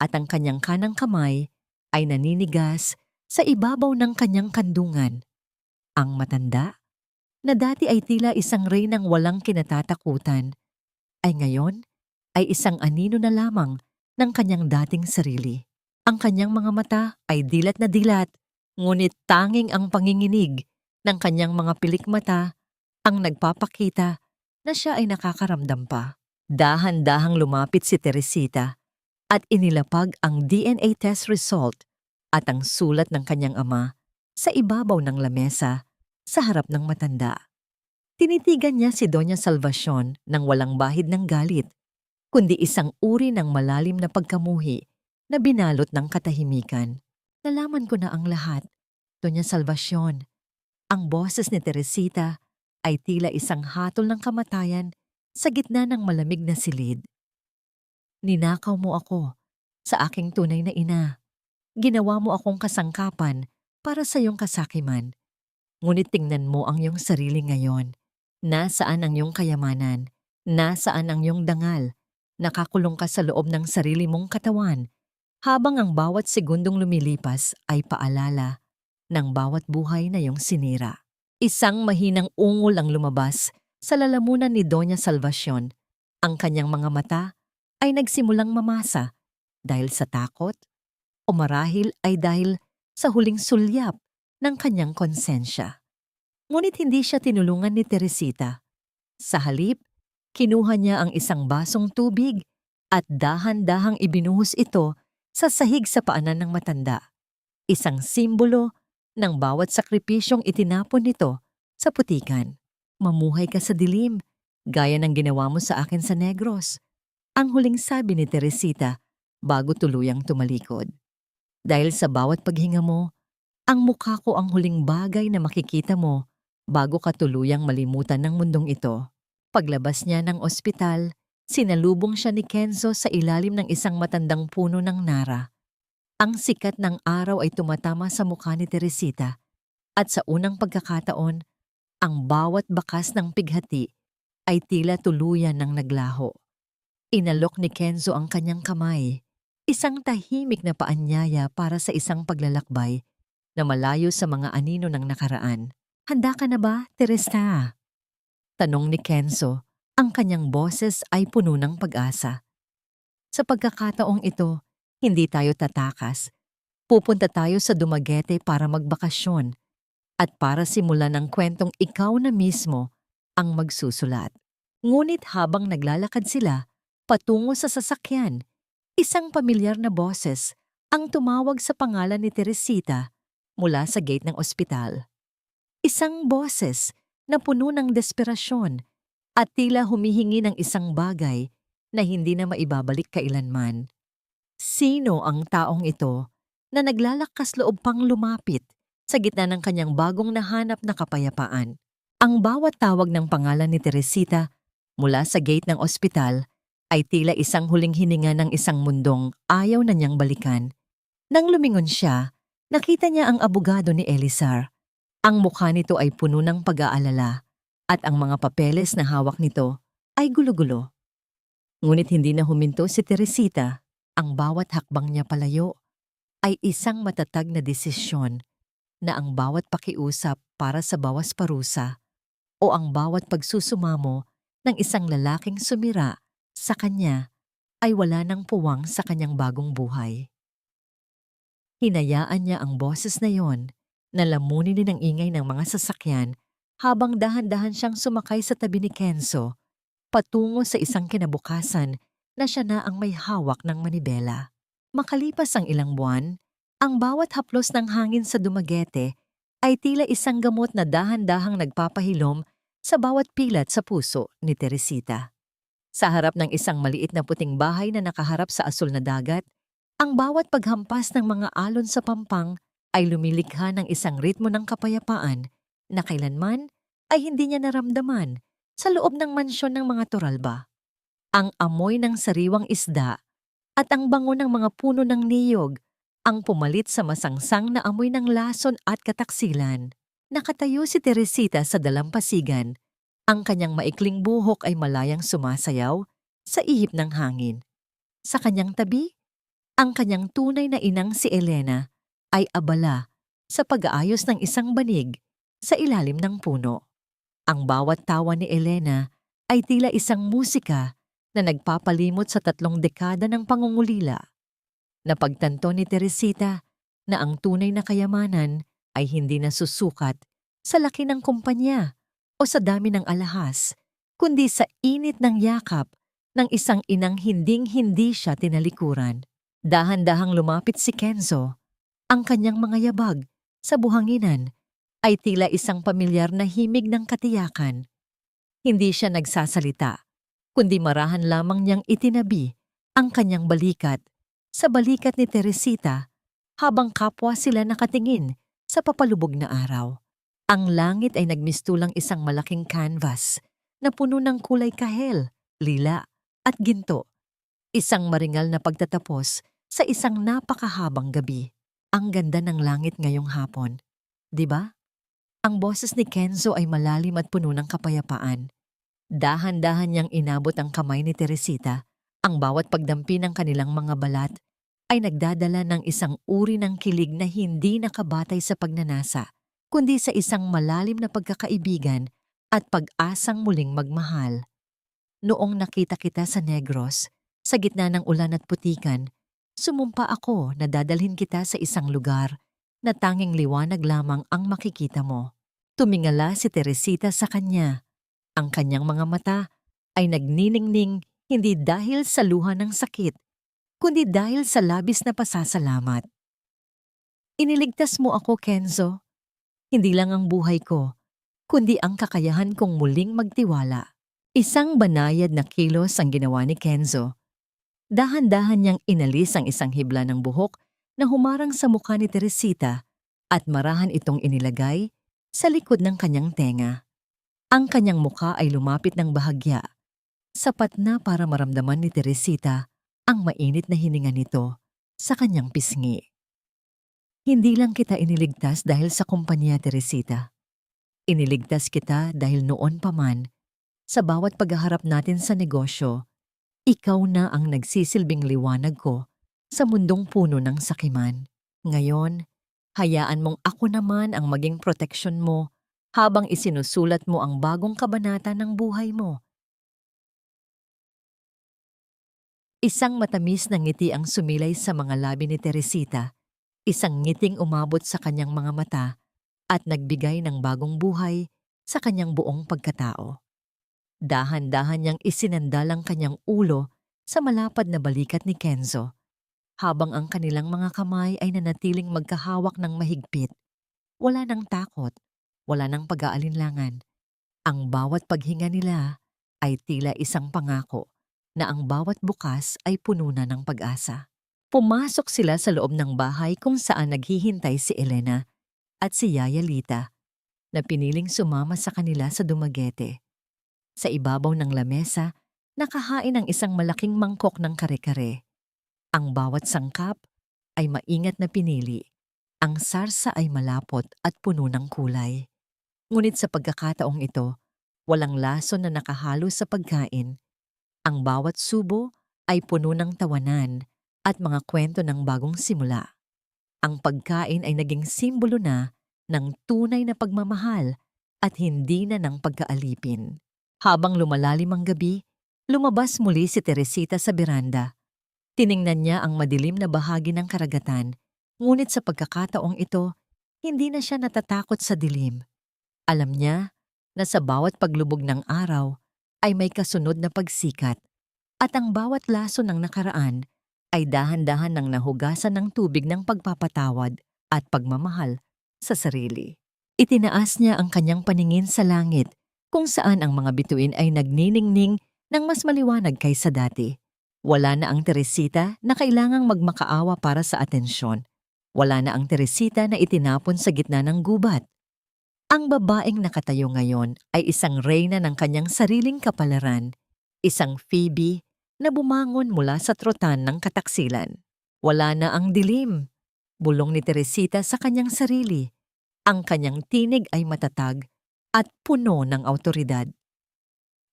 at ang kanyang kanang kamay ay naninigas sa ibabaw ng kanyang kandungan. Ang matanda, na dati ay tila isang reynang walang kinatatakutan, ay ngayon ay isang anino na lamang ng kanyang dating sarili. Ang kanyang mga mata ay dilat na dilat, ngunit tanging ang panginginig ng kanyang mga pilik mata ang nagpapakita na siya ay nakakaramdam pa. Dahan-dahang lumapit si Teresita at inilapag ang DNA test result at ang sulat ng kanyang ama sa ibabaw ng lamesa sa harap ng matanda. Tinitigan niya si Doña Salvacion nang walang bahid ng galit, kundi isang uri ng malalim na pagkamuhi na binalot ng katahimikan. Nalaman ko na ang lahat, Doña Salvacion. Ang boses ni Teresita ay tila isang hatol ng kamatayan sa gitna ng malamig na silid. Ninakaw mo ako sa aking tunay na ina. Ginawa mo akong kasangkapan para sa iyong kasakiman. Ngunit tingnan mo ang iyong sarili ngayon. Nasaan ang iyong kayamanan? Nasaan ang iyong dangal? Nakakulong ka sa loob ng sarili mong katawan habang ang bawat segundong lumilipas ay paalala ng bawat buhay na iyong sinira. Isang mahinang ungol ang lumabas sa lalamunan ni Doña Salvacion. Ang kanyang mga mata ay nagsimulang mamasa dahil sa takot o marahil ay dahil sa huling sulyap ng kanyang konsensya. Ngunit hindi siya tinulungan ni Teresita. Sa halip, Kinuha niya ang isang basong tubig at dahan-dahang ibinuhos ito sa sahig sa paanan ng matanda. Isang simbolo ng bawat sakripisyong itinapon nito sa putikan. Mamuhay ka sa dilim, gaya ng ginawa mo sa akin sa Negros. Ang huling sabi ni Teresita bago tuluyang tumalikod. Dahil sa bawat paghinga mo, ang mukha ko ang huling bagay na makikita mo bago ka tuluyang malimutan ng mundong ito. Paglabas niya ng ospital, sinalubong siya ni Kenzo sa ilalim ng isang matandang puno ng nara. Ang sikat ng araw ay tumatama sa mukha ni Teresita at sa unang pagkakataon, ang bawat bakas ng pighati ay tila tuluyan ng naglaho. Inalok ni Kenzo ang kanyang kamay, isang tahimik na paanyaya para sa isang paglalakbay na malayo sa mga anino ng nakaraan. Handa ka na ba, Teresa? Tanong ni Kenzo, ang kanyang boses ay puno ng pag-asa. Sa pagkakataong ito, hindi tayo tatakas. Pupunta tayo sa Dumaguete para magbakasyon at para simulan ang kwentong ikaw na mismo ang magsusulat. Ngunit habang naglalakad sila patungo sa sasakyan, isang pamilyar na boses ang tumawag sa pangalan ni Teresita mula sa gate ng ospital. Isang boses na puno ng desperasyon at tila humihingi ng isang bagay na hindi na maibabalik kailanman. Sino ang taong ito na naglalakas loob pang lumapit sa gitna ng kanyang bagong nahanap na kapayapaan? Ang bawat tawag ng pangalan ni Teresita mula sa gate ng ospital ay tila isang huling hininga ng isang mundong ayaw na niyang balikan. Nang lumingon siya, nakita niya ang abogado ni Elizar. Ang mukha nito ay puno ng pag-aalala at ang mga papeles na hawak nito ay gulo-gulo. Ngunit hindi na huminto si Teresita. Ang bawat hakbang niya palayo ay isang matatag na desisyon na ang bawat pakiusap para sa bawas parusa o ang bawat pagsusumamo ng isang lalaking sumira sa kanya ay wala nang puwang sa kanyang bagong buhay. Hinayaan niya ang boses na yon na lamunin din ang ingay ng mga sasakyan habang dahan-dahan siyang sumakay sa tabi ni Kenzo patungo sa isang kinabukasan na siya na ang may hawak ng manibela. Makalipas ang ilang buwan, ang bawat haplos ng hangin sa Dumaguete ay tila isang gamot na dahan-dahang nagpapahilom sa bawat pilat sa puso ni Teresita. Sa harap ng isang maliit na puting bahay na nakaharap sa asul na dagat, ang bawat paghampas ng mga alon sa pampang ay lumilikha ng isang ritmo ng kapayapaan na kailanman ay hindi niya naramdaman sa loob ng mansyon ng mga Torralba. Ang amoy ng sariwang isda at ang bango ng mga puno ng niyog ang pumalit sa masangsang na amoy ng lason at kataksilan. Nakatayo si Teresita sa dalampasigan. Ang kanyang maikling buhok ay malayang sumasayaw sa ihip ng hangin. Sa kanyang tabi, ang kanyang tunay na inang si Elena ay abala sa pag-aayos ng isang banig sa ilalim ng puno. Ang bawat tawa ni Elena ay tila isang musika na nagpapalimot sa 3 dekada ng pangungulila. Napagtanto ni Teresita na ang tunay na kayamanan ay hindi nasusukat sa laki ng kumpanya o sa dami ng alahas, kundi sa init ng yakap ng isang inang hinding-hindi siya tinalikuran. Dahan-dahang lumapit si Kenzo. Ang kanyang mga yabag sa buhanginan ay tila isang pamilyar na himig ng katiyakan. Hindi siya nagsasalita, kundi marahan lamang niyang itinabi ang kanyang balikat sa balikat ni Teresita habang kapwa sila nakatingin sa papalubog na araw. Ang langit ay nagmistulang isang malaking canvas na puno ng kulay kahel, lila at ginto. Isang maringal na pagtatapos sa isang napakahabang gabi. Ang ganda ng langit ngayong hapon, di ba? Ang boses ni Kenzo ay malalim at puno ng kapayapaan. Dahan-dahan niyang inabot ang kamay ni Teresita. Ang bawat pagdampi ng kanilang mga balat ay nagdadala ng isang uri ng kilig na hindi nakabatay sa pagnanasa, kundi sa isang malalim na pagkakaibigan at pag-asang muling magmahal. Noong nakita kita sa Negros, sa gitna ng ulan at putikan, sumumpa ako na dadalhin kita sa isang lugar na tanging liwanag lamang ang makikita mo. Tumingala si Teresita sa kanya. Ang kanyang mga mata ay nagniningning hindi dahil sa luha ng sakit, kundi dahil sa labis na pasasalamat. Iniligtas mo ako, Kenzo. Hindi lang ang buhay ko, kundi ang kakayahan kong muling magtiwala. Isang banayad na kilos ang ginawa ni Kenzo. Dahan-dahan niyang inalis ang isang hibla ng buhok na humarang sa mukha ni Teresita at marahan itong inilagay sa likod ng kanyang tenga. Ang kanyang mukha ay lumapit ng bahagya, sapat na para maramdaman ni Teresita ang mainit na hininga nito sa kanyang pisngi. Hindi lang kita iniligtas dahil sa kumpanya, Teresita. Iniligtas kita dahil noon pa man, sa bawat paghaharap natin sa negosyo, ikaw na ang nagsisilbing liwanag ko sa mundong puno ng sakiman. Ngayon, hayaan mong ako naman ang maging proteksyon mo habang isinusulat mo ang bagong kabanata ng buhay mo. Isang matamis na ngiti ang sumilay sa mga labi ni Teresita, isang ngiting umabot sa kanyang mga mata at nagbigay ng bagong buhay sa kanyang buong pagkatao. Dahan-dahan niyang isinandal ang kanyang ulo sa malapad na balikat ni Kenzo, habang ang kanilang mga kamay ay nanatiling magkahawak ng mahigpit. Wala nang takot, wala nang pag-aalinlangan. Ang bawat paghinga nila ay tila isang pangako na ang bawat bukas ay puno na ng pag-asa. Pumasok sila sa loob ng bahay kung saan naghihintay si Elena at si Yaya Lita na piniling sumama sa kanila sa Dumaguete. Sa ibabaw ng lamesa, nakahain ang isang malaking mangkok ng kare-kare. Ang bawat sangkap ay maingat na pinili. Ang sarsa ay malapot at puno ng kulay. Ngunit sa pagkakataong ito, walang lason na nakahalo sa pagkain. Ang bawat subo ay puno ng tawanan at mga kwento ng bagong simula. Ang pagkain ay naging simbolo na ng tunay na pagmamahal at hindi na ng pagkaalipin. Habang lumalalim ang gabi, lumabas muli si Teresita sa beranda. Tiningnan niya ang madilim na bahagi ng karagatan, ngunit sa pagkakataong ito, hindi na siya natatakot sa dilim. Alam niya na sa bawat paglubog ng araw ay may kasunod na pagsikat, at ang bawat laso ng nakaraan ay dahan-dahan nang nahugasan ng tubig ng pagpapatawad at pagmamahal sa sarili. Itinaas niya ang kanyang paningin sa langit, kung saan ang mga bituin ay nagniningning ng mas maliwanag kaysa dati. Wala na ang Teresita na kailangang magmakaawa para sa atensyon. Wala na ang Teresita na itinapon sa gitna ng gubat. Ang babaeng nakatayo ngayon ay isang reyna ng kanyang sariling kapalaran, isang Phoebe na bumangon mula sa trotan ng kataksilan. Wala na ang dilim. Bulong ni Teresita sa kanyang sarili. Ang kanyang tinig ay matatag at puno ng awtoridad.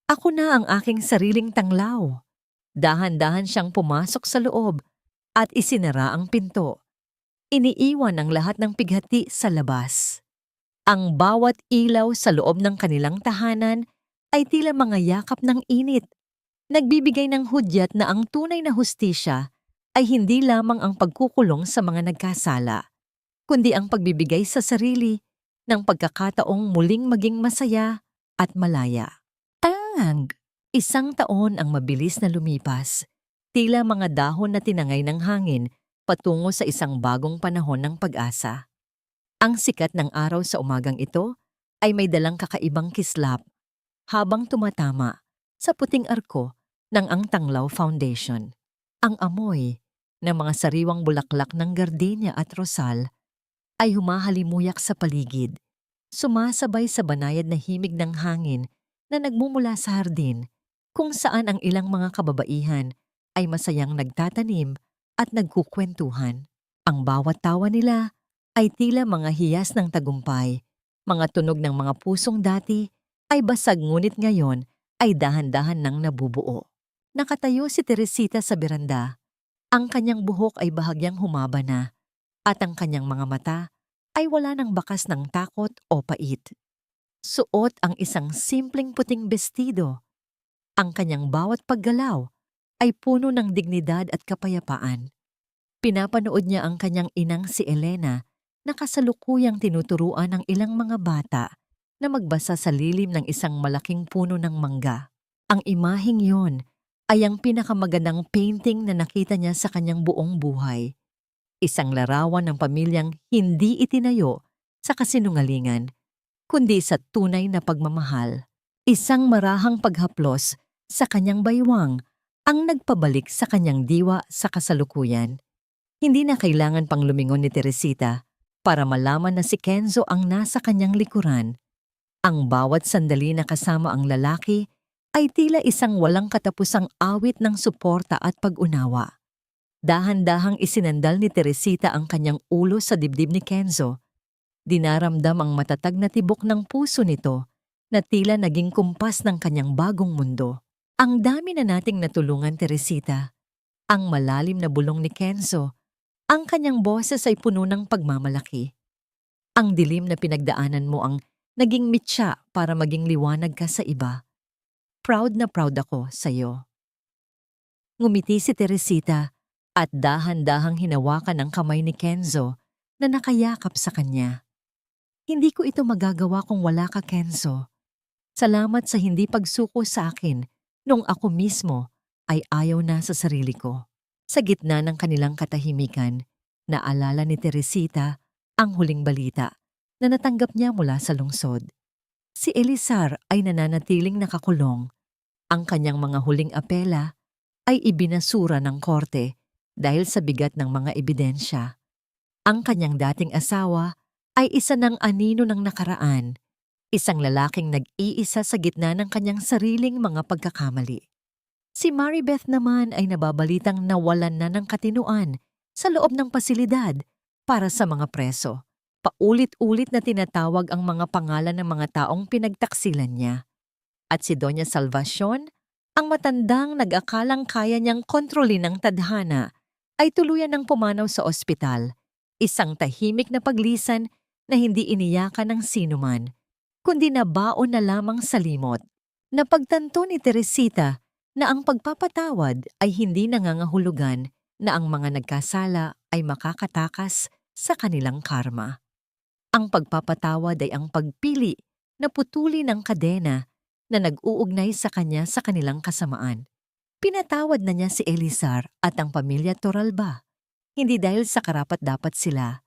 Ako na ang aking sariling tanglaw. Dahan-dahan siyang pumasok sa loob at isinara ang pinto. Iniiwan ang lahat ng pighati sa labas. Ang bawat ilaw sa loob ng kanilang tahanan ay tila mga yakap ng init. Nagbibigay ng hudyat na ang tunay na hustisya ay hindi lamang ang pagkukulong sa mga nagkasala, kundi ang pagbibigay sa sarili ng pagkakataong muling maging masaya at malaya. Isang taon ang mabilis na lumipas, tila mga dahon na tinangay ng hangin patungo sa isang bagong panahon ng pag-asa. Ang sikat ng araw sa umagang ito ay may dalang kakaibang kislap habang tumatama sa puting arko ng Ang Tanglaw Foundation. Ang amoy ng mga sariwang bulaklak ng gardenia at rosal ay humahalimuyak sa paligid, sumasabay sa banayad na himig ng hangin na nagmumula sa hardin, kung saan ang ilang mga kababaihan ay masayang nagtatanim at nagkukwentuhan. Ang bawat tawa nila ay tila mga hiyas ng tagumpay. Mga tunog ng mga pusong dati ay basag ngunit ngayon ay dahan-dahan nang nabubuo. Nakatayo si Teresita sa beranda. Ang kanyang buhok ay bahagyang humaba na at ang kanyang mga mata ay wala ng bakas ng takot o pait. Suot ang isang simpleng puting bestido. Ang kanyang bawat paggalaw ay puno ng dignidad at kapayapaan. Pinapanood niya ang kanyang inang si Elena na kasalukuyang tinuturuan ng ilang mga bata na magbasa sa lilim ng isang malaking puno ng mangga. Ang imaheng yon ay ang pinakamagandang painting na nakita niya sa kanyang buong buhay. Isang larawan ng pamilyang hindi itinayo sa kasinungalingan, kundi sa tunay na pagmamahal. Isang marahang paghaplos sa kanyang baywang ang nagpabalik sa kanyang diwa sa kasalukuyan. Hindi na kailangan pang lumingon ni Teresita para malaman na si Kenzo ang nasa kanyang likuran. Ang bawat sandali na kasama ang lalaki ay tila isang walang katapusang awit ng suporta at pag-unawa. Dahan-dahang isinandal ni Teresita ang kanyang ulo sa dibdib ni Kenzo. Dinaramdam ang matatag na tibok ng puso nito na tila naging kumpas ng kanyang bagong mundo. Ang dami na nating natulungan, Teresita. Ang malalim na bulong ni Kenzo. Ang kanyang boses ay puno ng pagmamalaki. Ang dilim na pinagdaanan mo ang naging mitya para maging liwanag ka sa iba. Proud na proud ako sa iyo. Ngumiti si Teresita at dahan-dahang hinawakan ang kamay ni Kenzo na nakayakap sa kanya. Hindi ko ito magagawa kung wala ka, Kenzo. Salamat sa hindi pagsuko sa akin nung ako mismo ay ayaw na sa sarili ko. Sa gitna ng kanilang katahimikan, naalala ni Teresita ang huling balita na natanggap niya mula sa lungsod. Si Elizar ay nananatiling nakakulong. Ang kanyang mga huling apela ay ibinasura ng korte dahil sa bigat ng mga ebidensya. Ang kanyang dating asawa ay isa ng anino ng nakaraan, isang lalaking nag-iisa sa gitna ng kanyang sariling mga pagkakamali. Si Maribeth naman ay nababalitang nawalan na ng katinuan sa loob ng pasilidad para sa mga preso. Paulit-ulit na tinatawag ang mga pangalan ng mga taong pinagtaksilan niya. At si Doña Salvacion, ang matandang nag-akalang kaya niyang kontrolin ang tadhana, ay tuluyan ng pumanaw sa ospital, isang tahimik na paglisan na hindi iniyakan ng sinuman, kundi nabaon na lamang sa limot. Napagtanto ni Teresita na ang pagpapatawad ay hindi nangangahulugan na ang mga nagkasala ay makakatakas sa kanilang karma. Ang pagpapatawad ay ang pagpili na putulin ang kadena na nag-uugnay sa kanya sa kanilang kasamaan. Pinatawad na niya si Elizar at ang pamilya Torralba, hindi dahil sa karapat-dapat sila,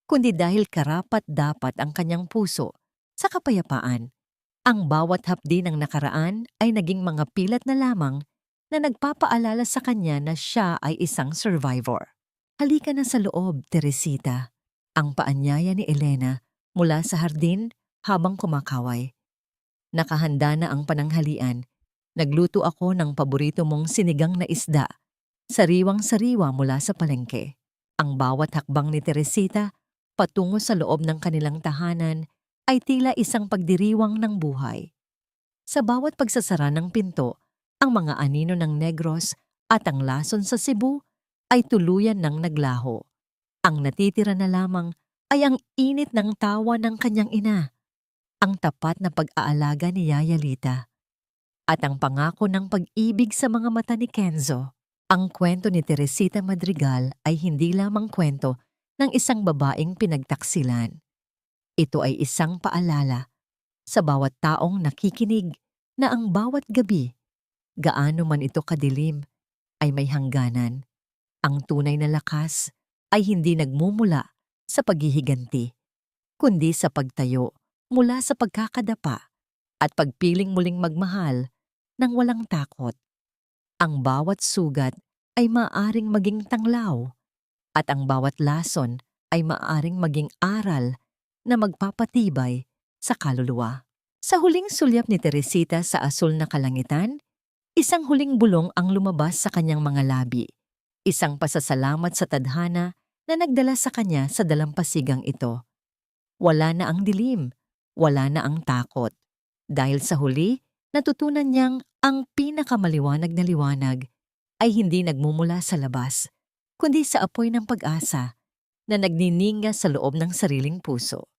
kundi dahil karapat-dapat ang kanyang puso sa kapayapaan. Ang bawat hapdi ng nakaraan ay naging mga pilat na lamang na nagpapaalala sa kanya na siya ay isang survivor. Halika na sa loob, Teresita. Ang paanyaya ni Elena mula sa hardin habang kumakaway. Nakahanda na ang pananghalian. Nagluto ako ng paborito mong sinigang na isda, sariwang-sariwa mula sa palengke. Ang bawat hakbang ni Teresita patungo sa loob ng kanilang tahanan ay tila isang pagdiriwang ng buhay. Sa bawat pagsasara ng pinto, ang mga anino ng Negros at ang lason sa Cebu ay tuluyan ng naglaho. Ang natitira na lamang ay ang init ng tawa ng kanyang ina, ang tapat na pag-aalaga ni Yaya Lita, at ang pangako ng pag-ibig sa mga mata ni Kenzo. Ang kwento ni Teresita Madrigal ay hindi lamang kwento ng isang babaeng pinagtaksilan. Ito ay isang paalala sa bawat taong nakikinig na ang bawat gabi, gaano man ito kadilim, ay may hangganan. Ang tunay na lakas ay hindi nagmumula sa paghihiganti, kundi sa pagtayo mula sa pagkakadapa at pagpiling muling magmahal ng walang takot. Ang bawat sugat ay maaaring maging tanglaw at ang bawat lason ay maaaring maging aral na magpapatibay sa kaluluwa. Sa huling sulyap ni Teresita sa asul na kalangitan, isang huling bulong ang lumabas sa kanyang mga labi. Isang pasasalamat sa tadhana na nagdala sa kanya sa dalampasigang ito. Wala na ang dilim, wala na ang takot. Dahil sa huli, natutunan niyang ang pinakamaliwanag na liwanag ay hindi nagmumula sa labas, kundi sa apoy ng pag-asa na nagnininga sa loob ng sariling puso.